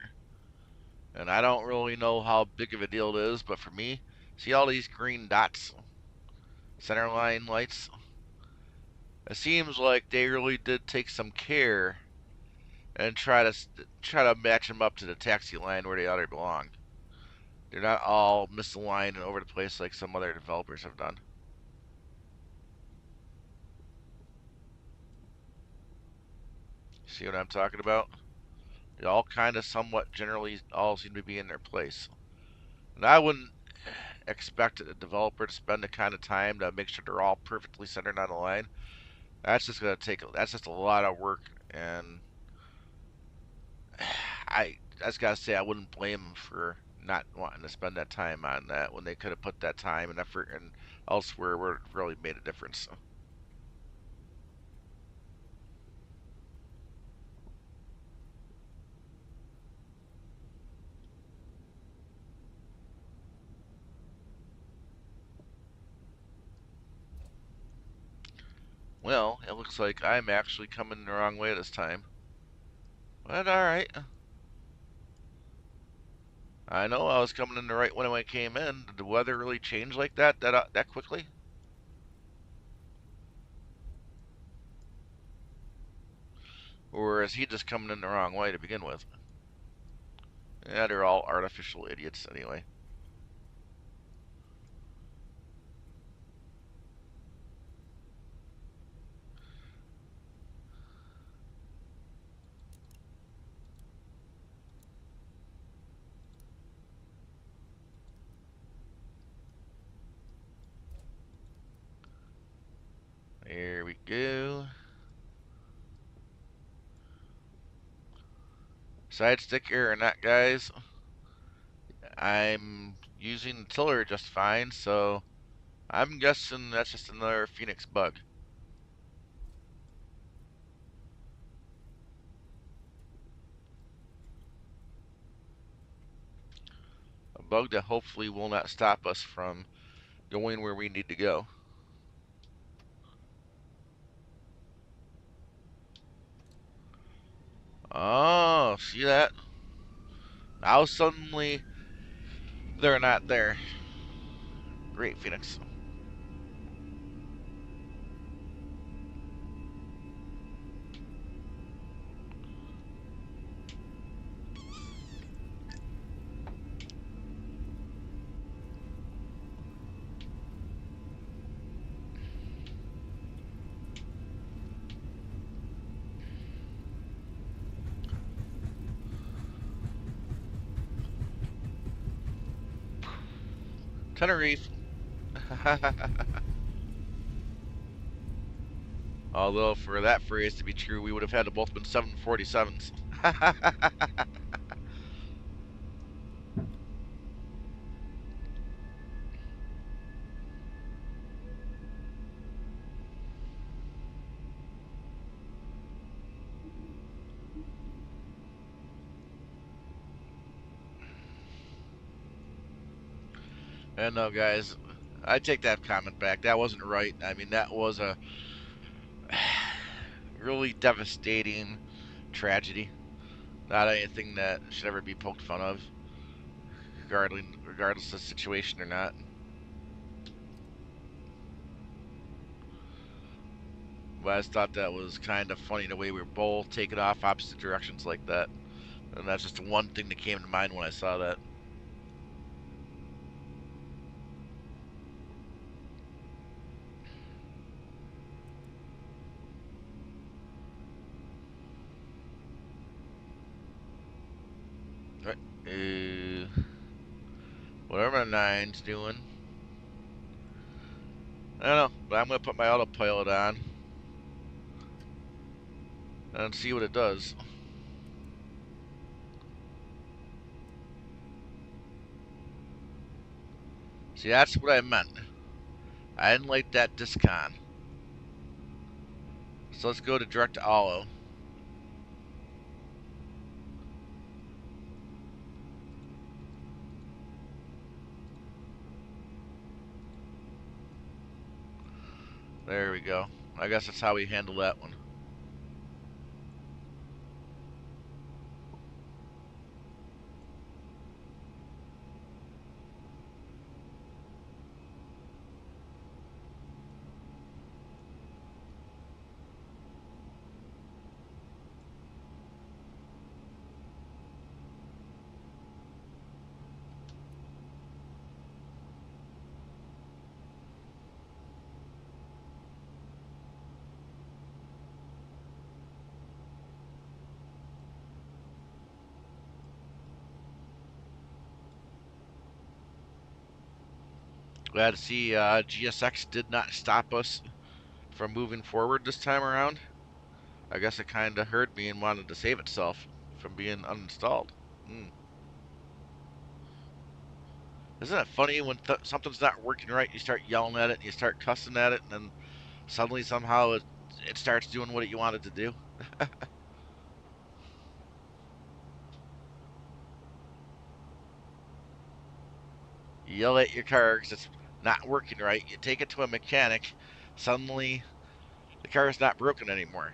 and I don't really know how big of a deal it is, but for me, see all these green dots? Center line lights? It seems like they really did take some care and try to match them up to the taxi line where they ought to belong. They're not all misaligned and over the place like some other developers have done. See what I'm talking about? They all kind of somewhat generally all seem to be in their place. And I wouldn't expect a developer to spend the kind of time to make sure they're all perfectly centered on the line. That's just a lot of work, and I just gotta say I wouldn't blame them for not wanting to spend that time on that when they could have put that time and effort and elsewhere where it really made a difference. Well, it looks like I'm actually coming the wrong way this time. But alright. I know I was coming in the right when I came in. Did the weather really change like that quickly? Or is he just coming in the wrong way to begin with? Yeah, they're all artificial idiots anyway. There we go. Side stick error or not, guys. I'm using the tiller just fine, so I'm guessing that's just another Phoenix bug. A bug that hopefully will not stop us from going where we need to go. Oh, see that? Now suddenly they're not there. Great, Phoenix. Tenerife. Although for that phrase to be true, we would have had to both been 747s. And no, guys, I take that comment back. That wasn't right. I mean, that was a really devastating tragedy. Not anything that should ever be poked fun of, regardless of the situation or not. But I just thought that was kind of funny the way we were both taking off opposite directions like that. And that's just one thing that came to mind when I saw that. Whatever the 9's doing. I don't know, but I'm going to put my autopilot on and see what it does. See, that's what I meant. I didn't like that discon. So let's go to direct auto. There we go. I guess that's how we handle that one. Glad to see GSX did not stop us from moving forward this time around. I guess it kind of heard me and wanted to save itself from being uninstalled. Isn't it funny when something's not working right, you start yelling at it and you start cussing at it, and then suddenly somehow it starts doing what you wanted to do? You yell at your car because it's not working right. You take it to a mechanic. Suddenly The car is not broken anymore.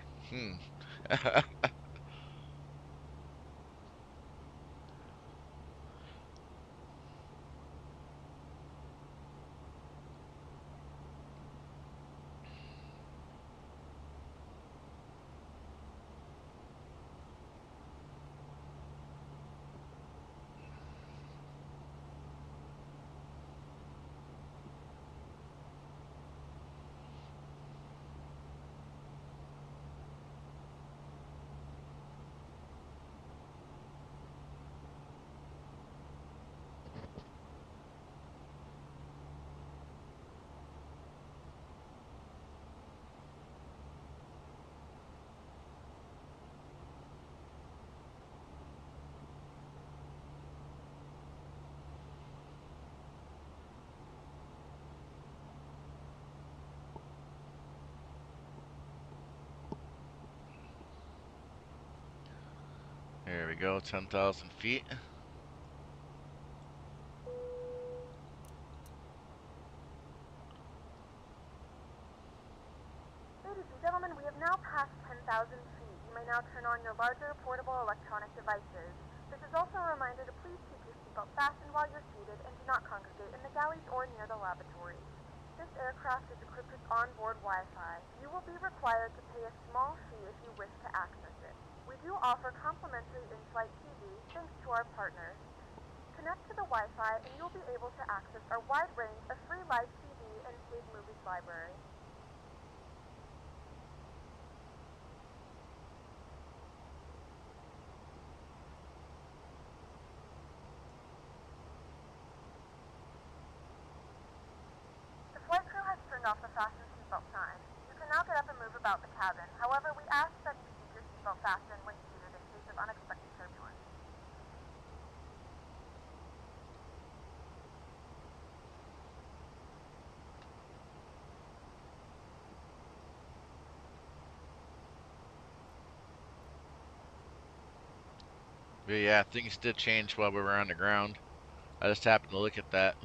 There we go, 10,000 feet. Ladies and gentlemen, we have now passed 10,000 feet. You may now turn on your larger portable electronic devices. This is also a reminder to please keep your seatbelt fastened while you're seated and do not congregate in the galleys or near the lavatories. This aircraft is equipped with onboard Wi-Fi. You will be required to pay a small fee if you wish to access it. We do offer complimentary in-flight TV thanks to our partners. Connect to the Wi-Fi and you'll be able to access our wide range of free live TV and paid movies library. The flight crew has turned off the fasten seatbelt sign. You can now get up and move about the cabin. However, we ask that you keep your seatbelt fastened when seated in case of unexpected turbulence. But yeah, things did change while we were on the ground. I just happened to look at that.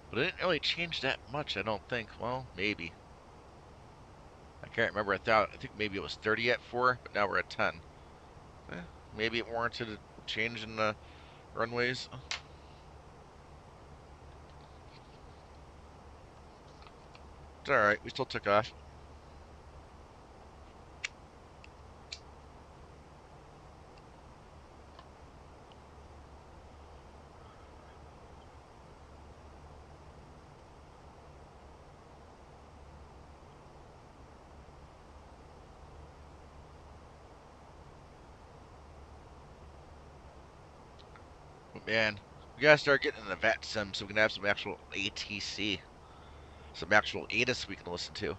But it didn't really change that much, I don't think. Well, maybe. I can't remember. I think maybe it was 30 at 4, but now we're at 10. Maybe it warranted a change in the runways. It's alright, we still took off. But man, we gotta start getting in the VAT sim so we can have some actual ATC. Some actual ATIS we can listen to.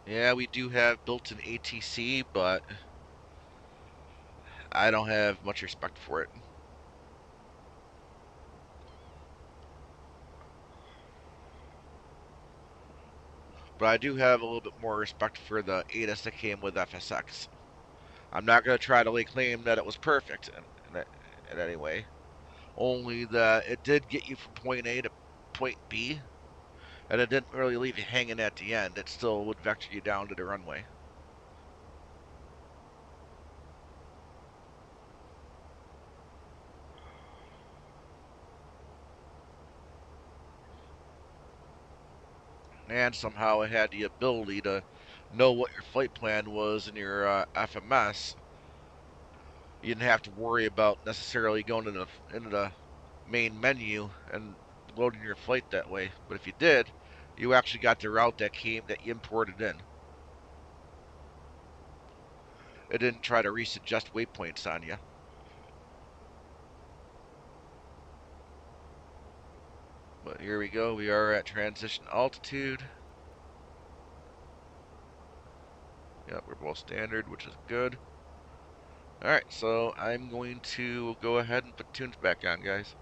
Yeah, we do have built-in ATC, but I don't have much respect for it. But I do have a little bit more respect for the ATIS that came with FSX. I'm not going to try to lay claim that it was perfect in any way. Only that it did get you from point A to point B, and it didn't really leave you hanging at the end. It still would vector you down to the runway. And somehow it had the ability to know what your flight plan was in your FMS. You didn't have to worry about necessarily going into the main menu and loading your flight that way. But if you did, you actually got the route that you imported in. It didn't try to resuggest waypoints on you. But here we go. We are at transition altitude. Yep, we're both standard, which is good. Alright, so I'm going to go ahead and put tunes back on, guys.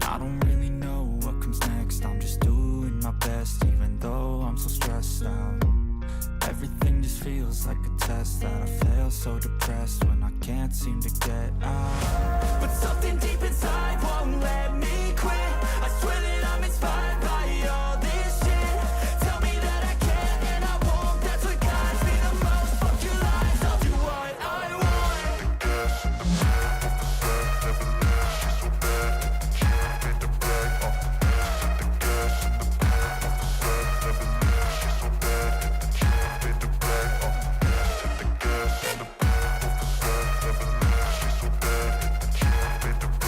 I don't really know what comes next. I'm just doing my best, even though I'm so stressed out. Everything just feels like a test that I fail, so depressed when I can't seem to get out. But something deep inside won't let me quit. I swear that I'm inspired by all this shit. Tell me that I can and I won't. That's what guides me the most. Fuck your lies, I'll do what I want. The gas in the middle of the set, never let she's so bad that the cheap in the bag. The gas in the middle of the set, never let she's so bad that the cheap in the bag. The gas in the middle of the set, never let she's so bad that the cheap in the bag.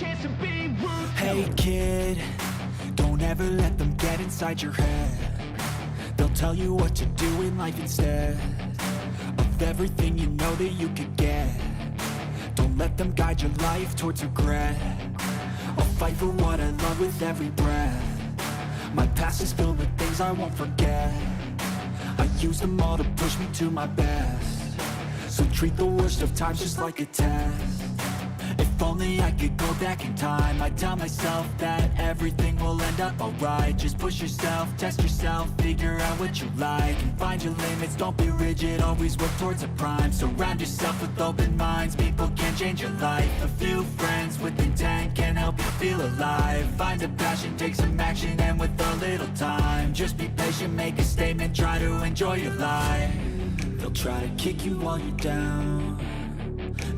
chance to be ruthless. Hey kid, don't ever let them get inside your head. They'll tell you what to do in life instead of everything you know that you could get. Don't let them guide your life towards regret. I'll fight for what I love with every breath. My past is filled with things I won't forget. I use them all to push me to my best. So treat the worst of times just like a test. If only I could go back in time, I'd tell myself that everything will end up alright. Just push yourself, test yourself, figure out what you like, and find your limits, don't be rigid, always work towards a prime. Surround yourself with open minds, people can change your life. A few friends with intent can help you feel alive. Find a passion, take some action, and with a little time, just be patient, make a statement, try to enjoy your life. They'll try to kick you while you're down.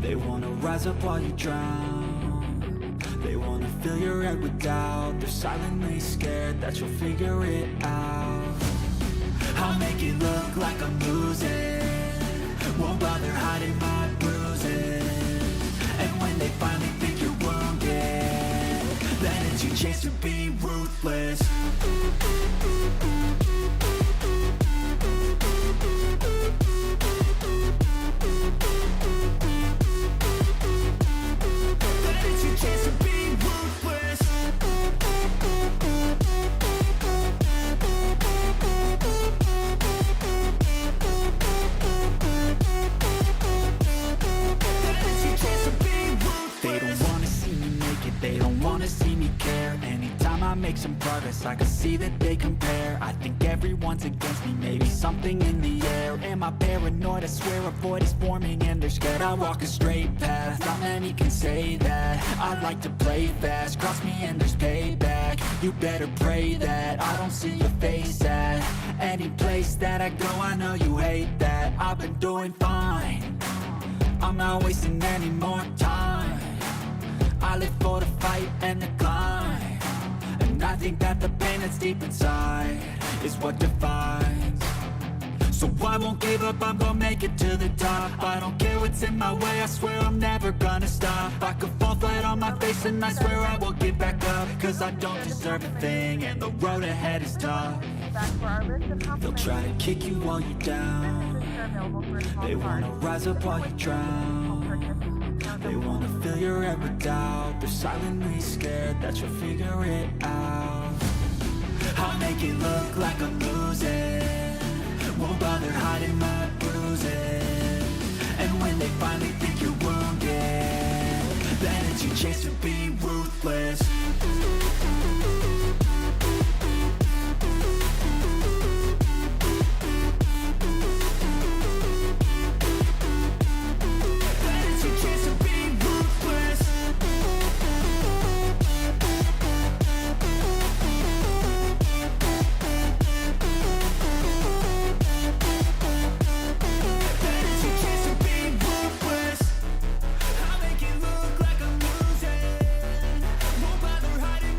They wanna rise up while you drown. They wanna fill your head with doubt. They're silently scared that you'll figure it out. I'll make it look like I'm losing, won't bother hiding my bruises. And when they finally think you're wounded, then it's your chance to be ruthless. Chance to be ruthless. They don't wanna see me make it, they don't wanna see me care. Anytime I make some progress, I can see that they compare. I think everyone's against me, maybe something in the air. Am I paranoid? I swear a void is forming and they're scared. I walk a straight path, not many can say that. I like to play fast, cross me and there's payback. You better pray that I don't see your face at any place that I go. I know you hate that. I've been doing fine, I'm not wasting any more time. I live for the fight and the climb, and I think that the pain that's deep inside is what defines. So I won't give up, I'm gonna make it to the top. I don't care what's in my way, I swear I'm never gonna stop. I could fall flat on my face and I swear I will get back up, cause I don't deserve a thing and the road ahead is tough. They'll try to kick you while you're down. They wanna rise up while you drown. They wanna fill your head with doubt. They're silently scared that you'll figure it out. I'll make it look like I'm losing, won't bother hiding my bruises. And when they finally think you're wounded, then it's your chance to be ruthless. I'll make it look like I'm losing, won't bother hiding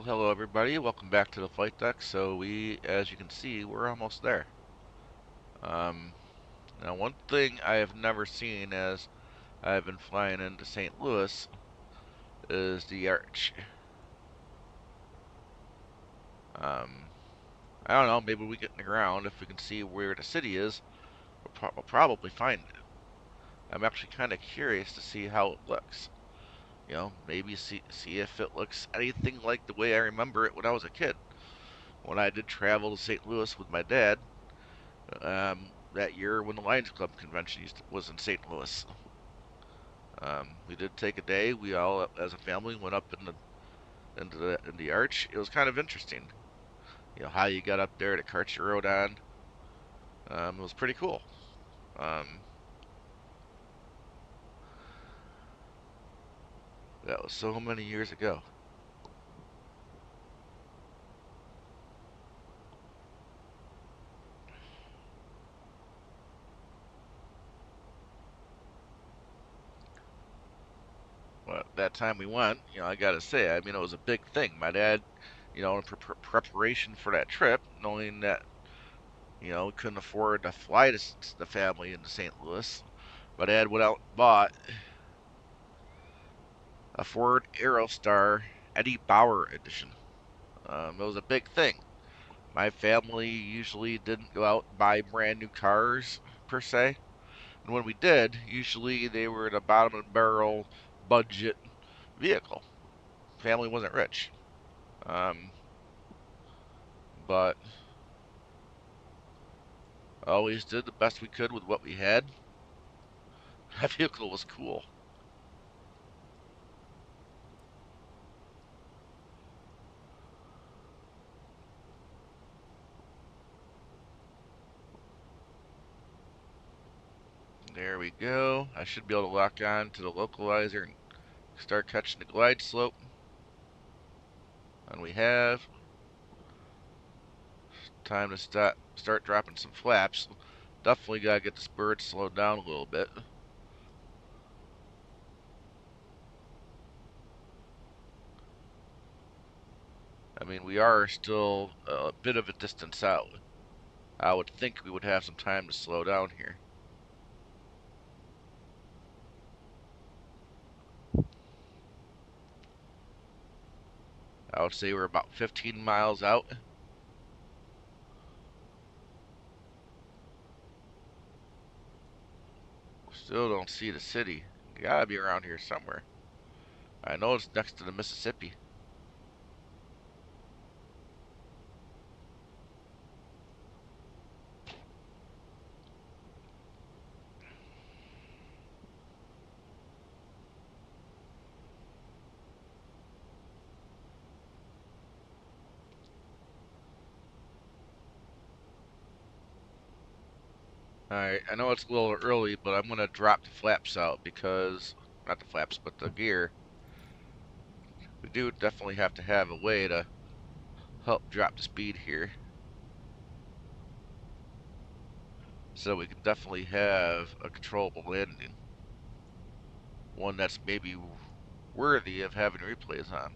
hello everybody. Welcome back to the flight deck. So as you can see, we're almost there. Now one thing I have never seen as I've been flying into St. Louis is the arch. I don't know, maybe we get in the ground, if we can see where the city is, we'll probably find it. I'm actually kind of curious to see how it looks. You know, maybe see if it looks anything like the way I remember it when I was a kid. When I did travel to St. Louis with my dad, that year when the Lions Club convention was in St. Louis. We did take a day. We all, as a family, went up in the arch. It was kind of interesting. You know how you got up there, the carts you rode on. It was pretty cool. That was so many years ago. Well, that time we went, you know, I gotta say, I mean, it was a big thing. My dad, you know, in preparation for that trip, knowing that, you know, we couldn't afford to fly the family into St. Louis, my dad went out and bought a Ford Aerostar Eddie Bauer edition. It was a big thing. My family usually didn't go out and buy brand new cars, per se. And when we did, usually they were the bottom of the barrel budget vehicle. Family wasn't rich. Um, but always did the best we could with what we had. That vehicle was cool. There we go. I should be able to lock on to the localizer and start catching the glide slope. And we have time to start dropping some flaps. Definitely gotta get this bird slowed down a little bit. I mean, we are still a bit of a distance out. I would think we would have some time to slow down here. I would say we're about 15 miles out. Still don't see the city. Gotta be around here somewhere. I know it's next to the Mississippi. Alright, I know it's a little early, but I'm gonna drop the flaps out because, not the flaps, but the gear. We do definitely have to have a way to help drop the speed here. So we can definitely have a controllable landing. One that's maybe worthy of having replays on.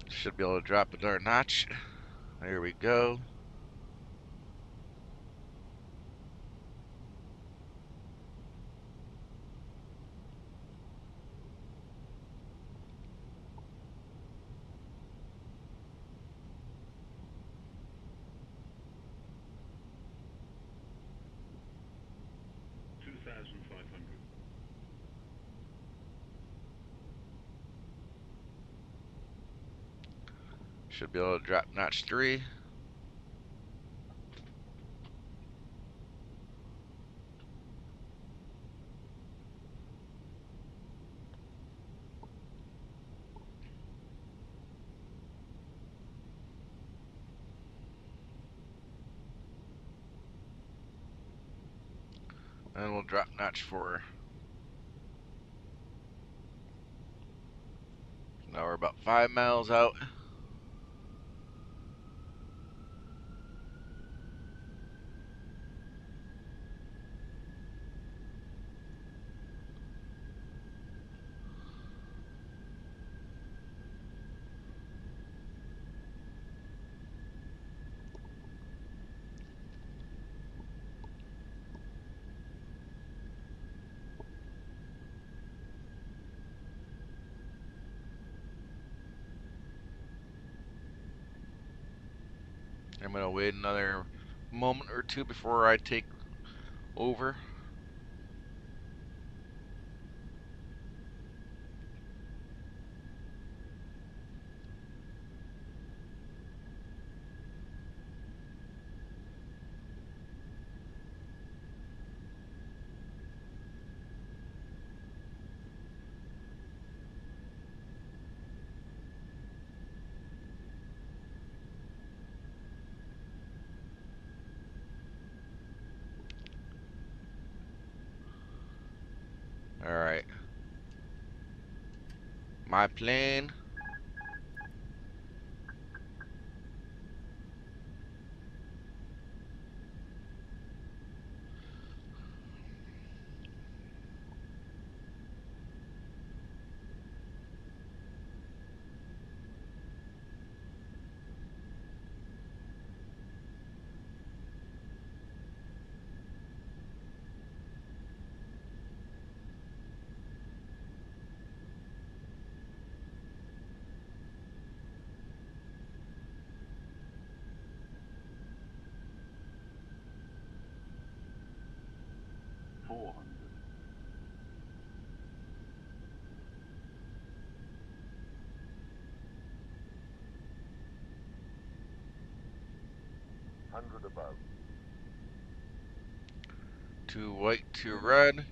Should be able to drop another notch. There we go. Should be able to drop notch 3. And we'll drop notch 4. Now we're about 5 miles out. I'm gonna wait another moment or two before I take over. Alright. My plane. Above. 2 white, 2 red.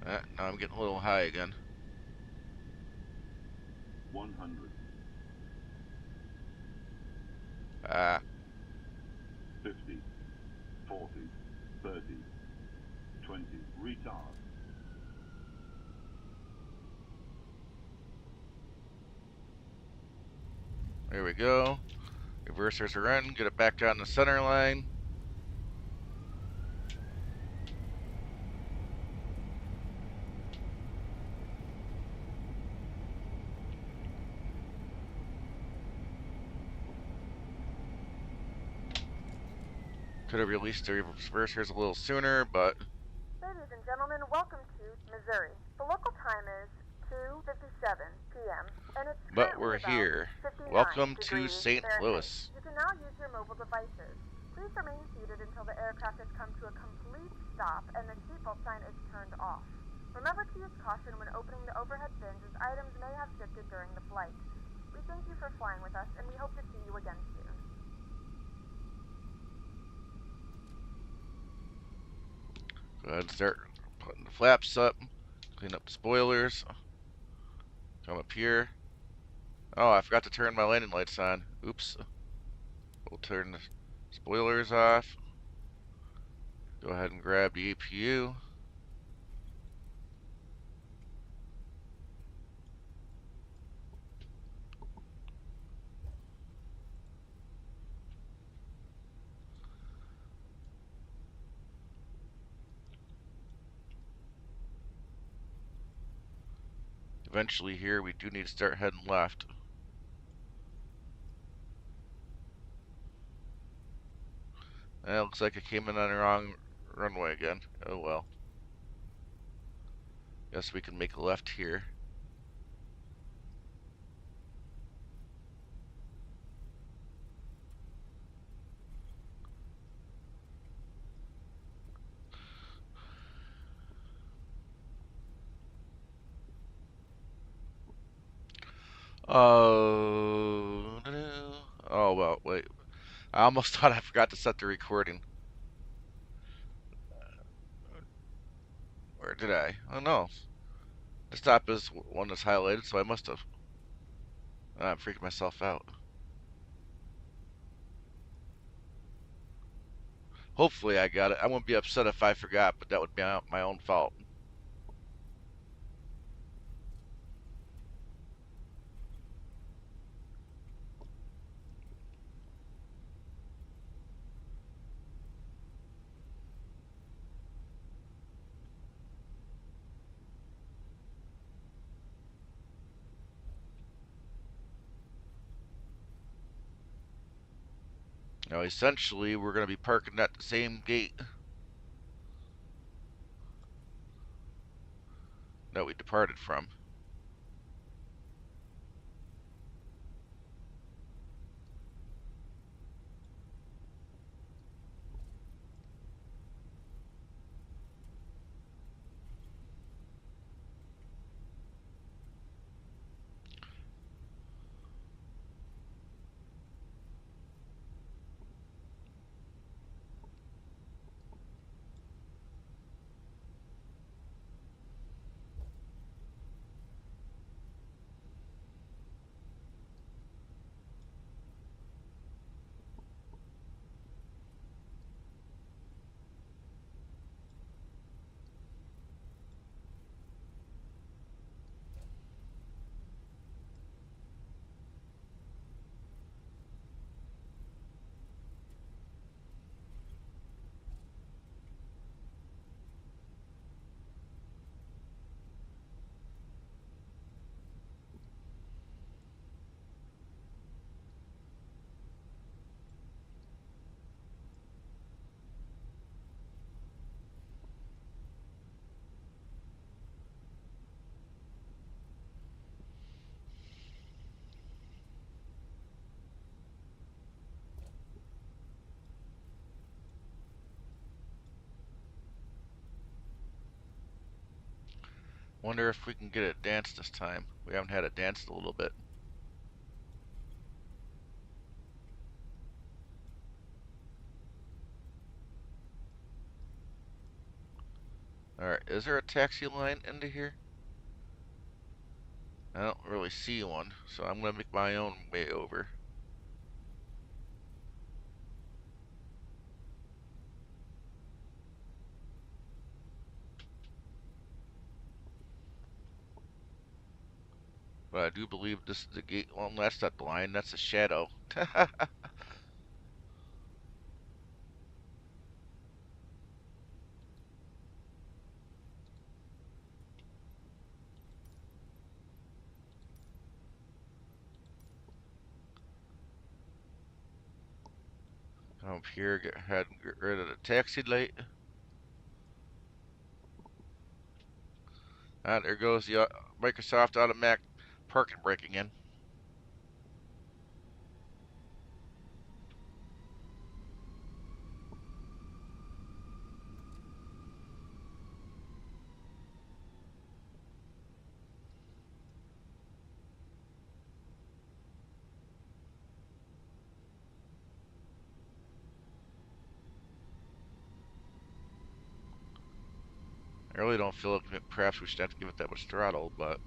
Now I'm getting a little high again. 100. 50. 40. 30. 20. Retard. There we go. Reversers are in. Get it back down the center line. Could have released the reversers a little sooner, but Ladies and gentlemen, welcome to Missouri. The local time is 2:57 p.m. and it's currently we're about here. 59 Welcome to degrees St. Fahrenheit. Louis. You can now use your mobile devices. Please remain seated until the aircraft has come to a complete stop and the seatbelt sign is turned off. Remember to use caution when opening the overhead bins as items may have shifted during the flight. We thank you for flying with us and we hope to see you again soon. Go ahead and start putting the flaps up. Clean up the spoilers. Come up here. Oh, I forgot to turn my landing lights on. Oops. We'll turn the spoilers off. Go ahead and grab the APU. Eventually here we do need to start heading left. And it looks like I came in on the wrong runway again. Oh well. Guess we can make a left here. Oh, well, wait. I almost thought I forgot to set the recording. Where did I? Oh no. The stop is one that's highlighted, so I must have. I'm freaking myself out. Hopefully I got it. I won't be upset if I forgot, but that would be my own fault. Now, essentially, we're going to be parking at the same gate that we departed from. Wonder if we can get it danced this time. We haven't had it danced in a little bit. Alright, is there a taxi line into here? I don't really see one, so I'm going to make my own way over. But I do believe this is the gate. Well, that's not the line, that's a shadow. Come up here, get rid of the taxi light. Ah, there goes the Microsoft automatic parking braking in. I really don't feel like perhaps we should have to give it that much throttle, but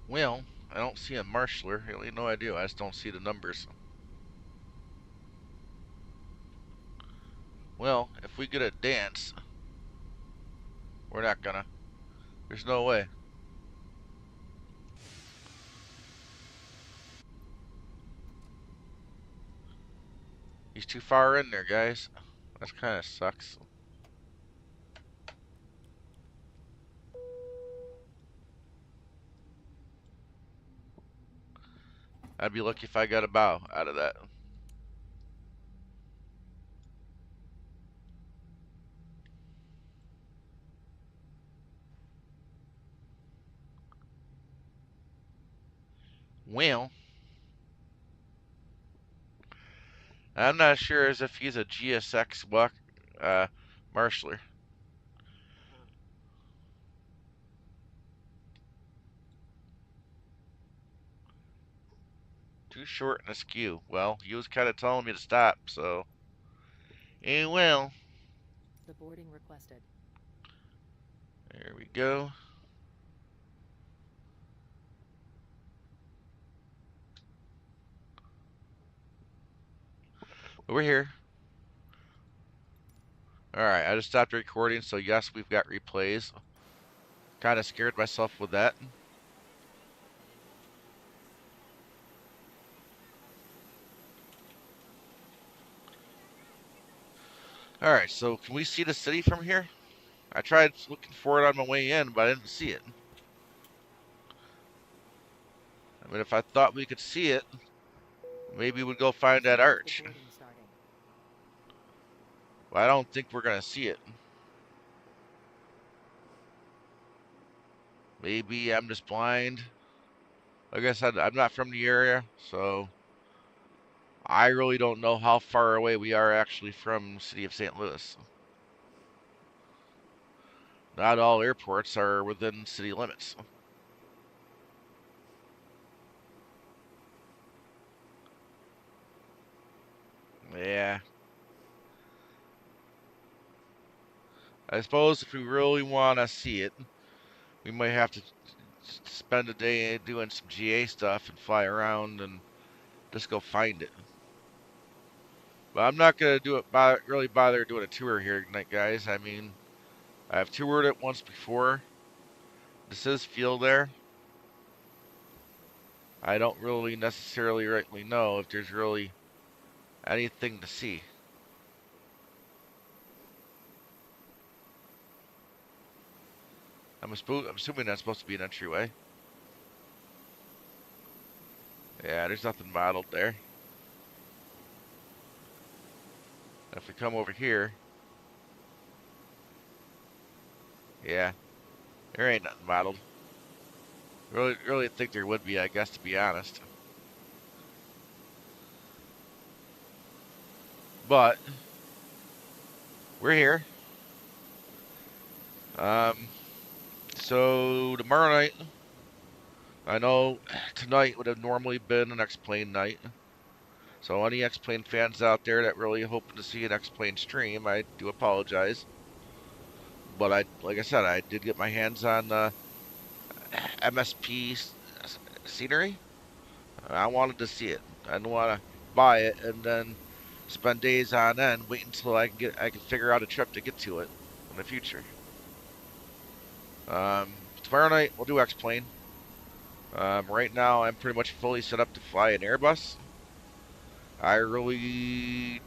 well, I don't see a marshaller. Really, no idea. I just don't see the numbers. Well, if we get a dance, we're not gonna. There's no way. He's too far in there, guys. That kind of sucks. I'd be lucky if I got a bow out of that. Well, I'm not sure as if he's a GSX marshaller. Too short and askew. Well, he was kind of telling me to stop, so. Well. The boarding requested. There we go. But we're here. Alright, I just stopped recording, so yes, we've got replays. Kind of scared myself with that. Alright, so can we see the city from here? I tried looking for it on my way in, but I didn't see it. I mean, if I thought we could see it, maybe we'd go find that arch. But I don't think we're going to see it. Maybe I'm just blind. Like I said, I'm not from the area, so I really don't know how far away we are actually from the city of St. Louis. Not all airports are within city limits. Yeah. I suppose if we really want to see it, we might have to spend a day doing some GA stuff and fly around and just go find it. But I'm not going to do it really bother doing a tour here tonight, guys. I mean, I've toured it once before. This is FEELTHERE. I don't really necessarily rightly know if there's really anything to see. I'm assuming that's supposed to be an entryway. Yeah, there's nothing modeled there. If we come over here, yeah, there ain't nothing modeled. Really think there would be, I guess, to be honest. But we're here. So tomorrow night, I know tonight would have normally been an X-Plane night. So any X-Plane fans out there that really hoping to see an X-Plane stream, I do apologize. But like I said, I did get my hands on MSP scenery. I wanted to see it. I didn't want to buy it and then spend days on end waiting until I can figure out a trip to get to it in the future. Tomorrow night we'll do X-Plane. Right now I'm pretty much fully set up to fly an Airbus. I really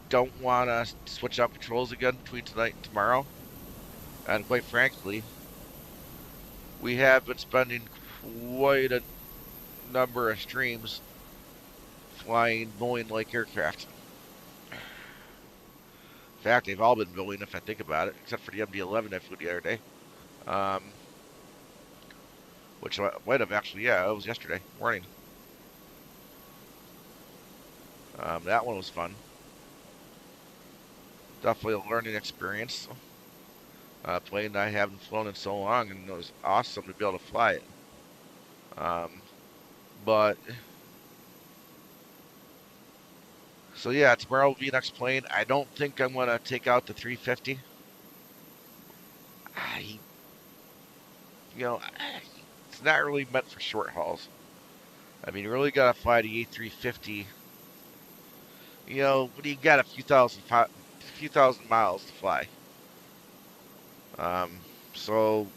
don't want to switch out controls again between tonight and tomorrow. And quite frankly, we have been spending quite a number of streams flying Boeing-like aircraft. In fact, they've all been Boeing if I think about it, except for the MD-11 I flew the other day. Which might have actually, yeah, it was yesterday morning. That one was fun. Definitely a learning experience. Plane I haven't flown in so long, and it was awesome to be able to fly it. But so yeah, tomorrow will be next plane. I don't think I'm gonna take out the 350. It's not really meant for short hauls. I mean, you really gotta fly the A350. When you got a few thousand miles to fly. So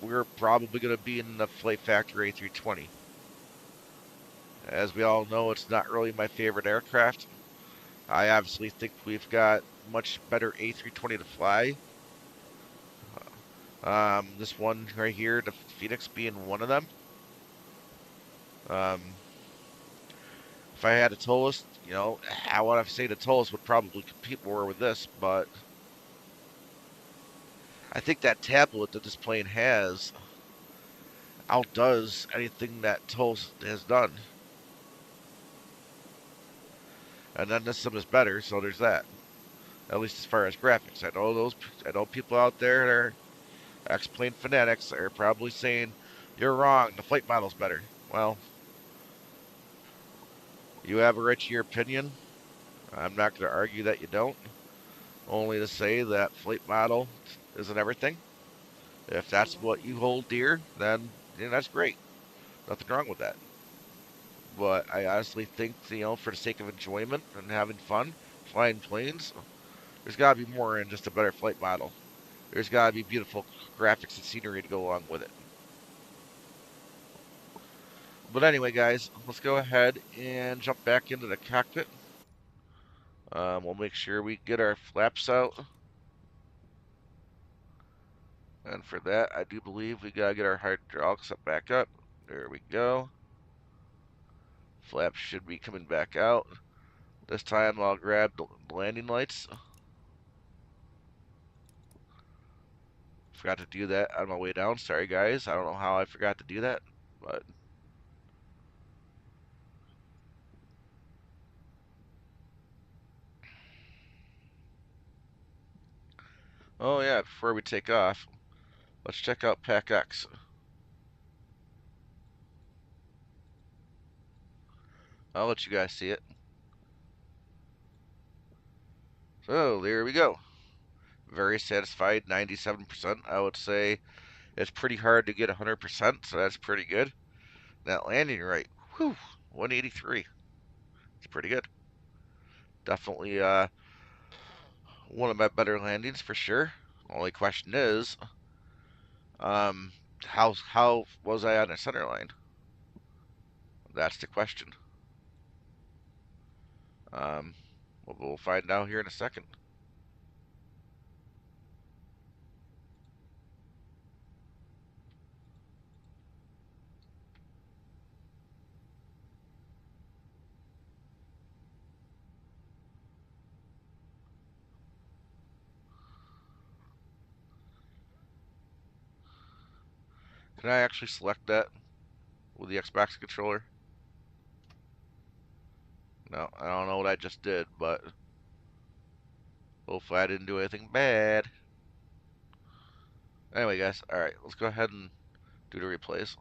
we're probably gonna be in the Flight Factory A320. As we all know, it's not really my favorite aircraft. I obviously think we've got much better A320 to fly. This one right here, the Fenix being one of them. If I had a Tolus, I want to say the Tolus would probably compete more with this, but I think that tablet that this plane has outdoes anything that Tolus has done. And then this one is better, so there's that. At least as far as graphics. I know people out there that are X-Plane fanatics are probably saying, you're wrong, the flight model's better. Well, you have a right to your opinion. I'm not going to argue that you don't. Only to say that flight model isn't everything. If that's what you hold dear, then that's great. Nothing wrong with that. But I honestly think, for the sake of enjoyment and having fun, flying planes, there's got to be more than just a better flight model. There's got to be beautiful graphics and scenery to go along with it. But anyway, guys, let's go ahead and jump back into the cockpit. We'll make sure we get our flaps out. And for that, I do believe we gotta get our hydraulics up back up. There we go. Flaps should be coming back out. This time I'll grab the landing lights. Forgot to do that on my way down. Sorry guys. I don't know how I forgot to do that, but oh yeah, before we take off, let's check out PACX. I'll let you guys see it. So there we go. Very satisfied, 97%. I would say it's pretty hard to get 100%, so that's pretty good. That landing rate, whew, 183. It's pretty good. Definitely one of my better landings for sure. Only question is, um, how was I on the center line? That's the question. Um, we'll find out here in a second. Can I actually select that with the Xbox controller? No, I don't know what I just did, but hopefully I didn't do anything bad. Anyway, guys, alright, let's go ahead and do the replays.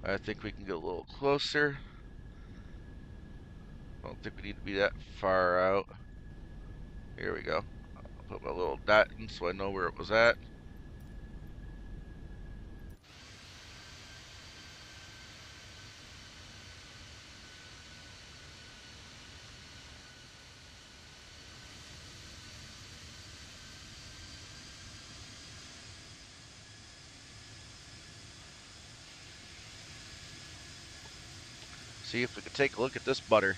I think we can get a little closer. I don't think we need to be that far out. Here we go. I'll put my little dot in so I know where it was at. See if we can take a look at this butter.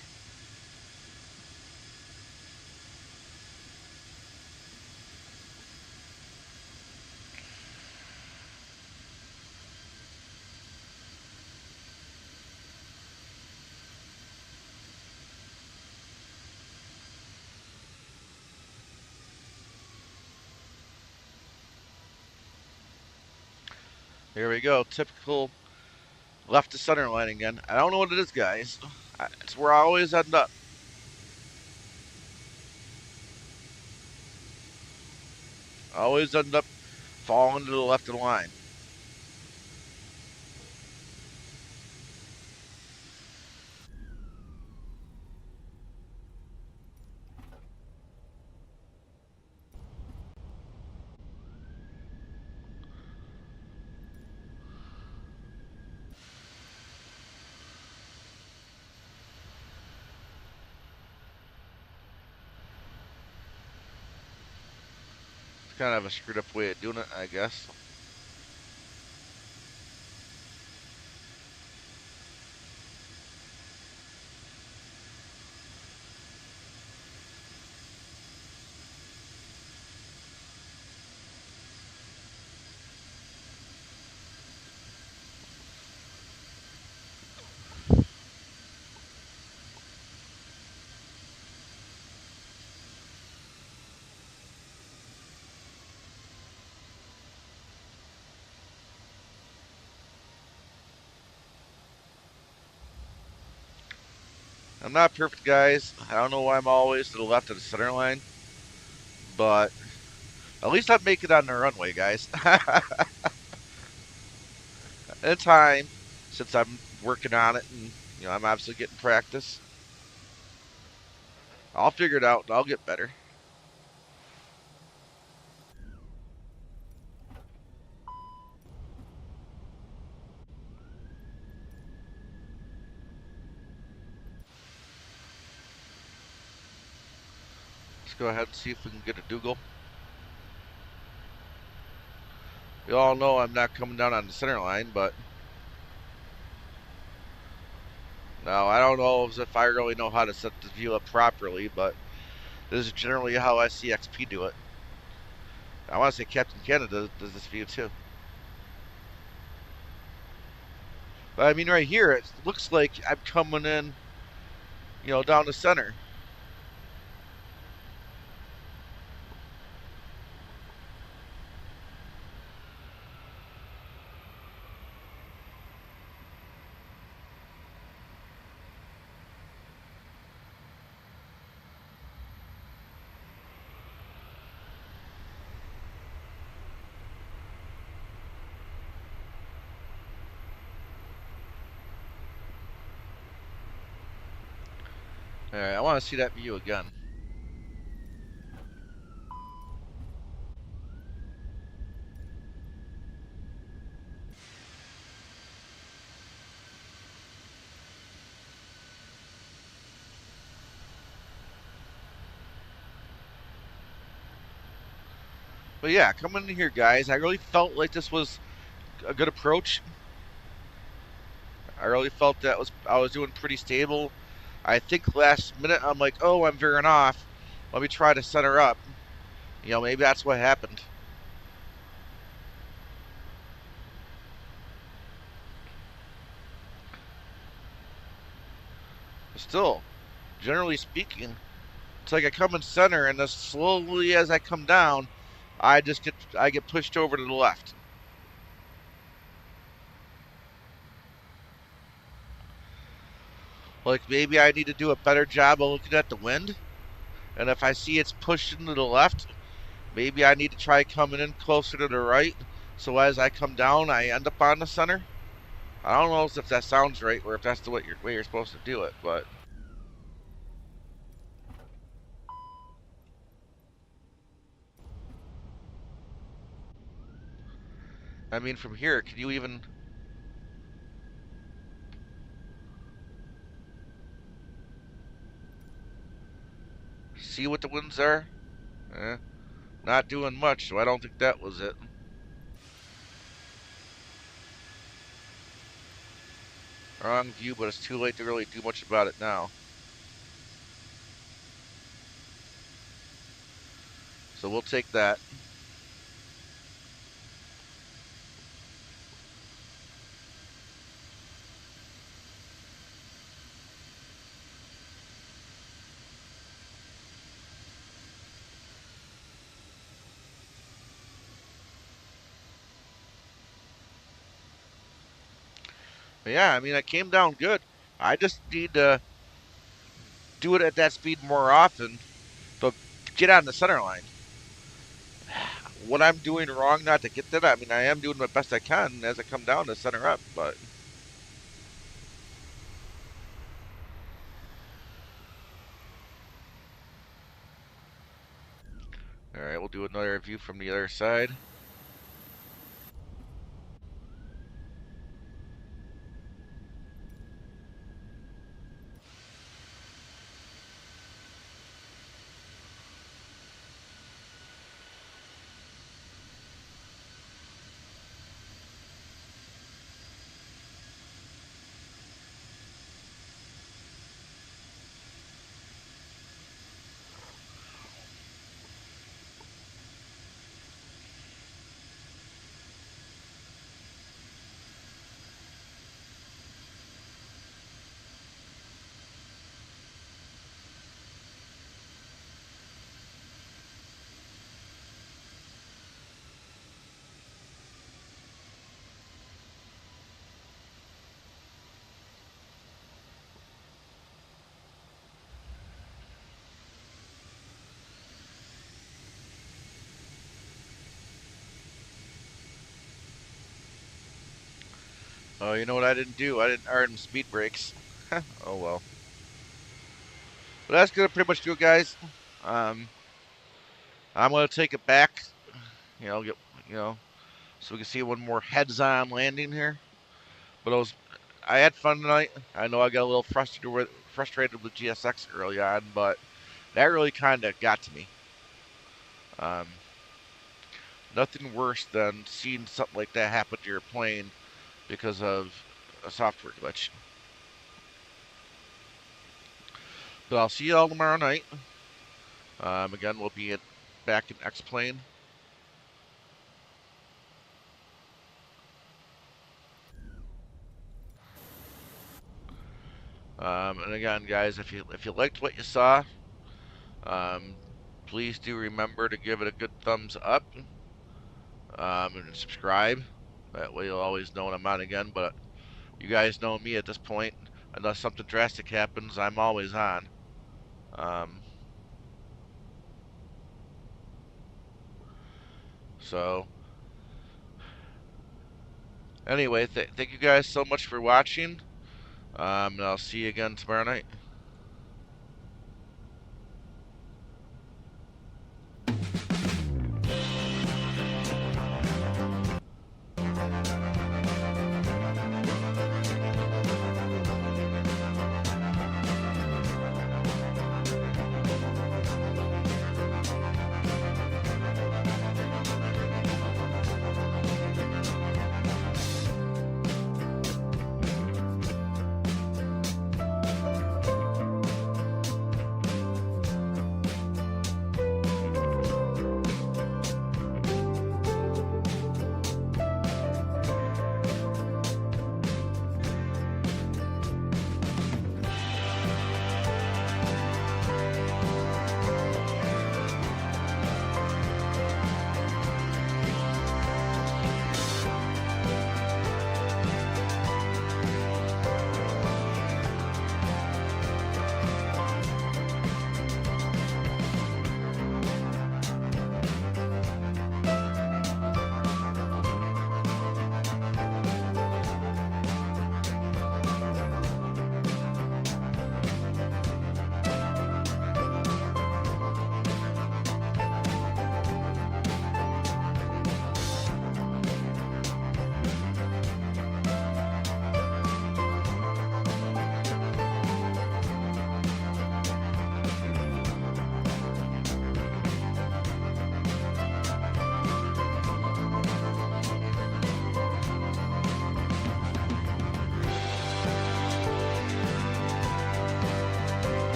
Here we go. Typical left to center line again. I don't know what it is, guys. It's where I always end up. I always end up falling to the left of the line. It's kind of a screwed up way of doing it, I guess. I'm not perfect, guys. I don't know why I'm always to the left of the center line, but at least I make it on the runway, guys. In time, since I'm working on it and I'm obviously getting practice, I'll figure it out and I'll get better. Let's go ahead and see if we can get a Dougal. You all know I'm not coming down on the center line, but no, I don't know if I really know how to set the view up properly, but this is generally how I see XP do it. I want to say Captain Canada does this view too. But I mean, right here, it looks like I'm coming in, down the center. Alright, I want to see that view again. But yeah, coming in here, guys, I really felt like this was a good approach. I really felt that I was doing pretty stable. I think last minute I'm like, oh, I'm veering off. Let me try to center up. Maybe that's what happened. But still, generally speaking, it's like I come in center, and as slowly as I come down, I get pushed over to the left. Like maybe I need to do a better job of looking at the wind, and if I see it's pushing to the left, maybe I need to try coming in closer to the right, so as I come down, I end up on the center. I don't know if that sounds right or if that's the way you're supposed to do it, but I mean, from here, can you even see what the winds are? Not doing much, so I don't think that was it. Wrong view, but it's too late to really do much about it now. So we'll take that. But yeah, I mean, I came down good. I just need to do it at that speed more often to get on the center line. What I'm doing wrong not to get that, I mean, I am doing the best I can as I come down to center up, but alright, we'll do another view from the other side. Oh, you know what I didn't do? I didn't earn speed brakes. Oh well. But that's gonna pretty much do it, guys. I'm gonna take it back. Get so we can see one more heads-on landing here. But I had fun tonight. I know I got a little frustrated with GSX early on, but That really kind of got to me. Nothing worse than seeing something like that happen to your plane because of a software glitch. But I'll see you all tomorrow night. Again, we'll be back in X-Plane. And again, guys, if you liked what you saw, please do remember to give it a good thumbs up and subscribe. That way you'll always know when I'm on again. But you guys know me at this point. Unless something drastic happens, I'm always on. So anyway, thank you guys so much for watching. And I'll see you again tomorrow night.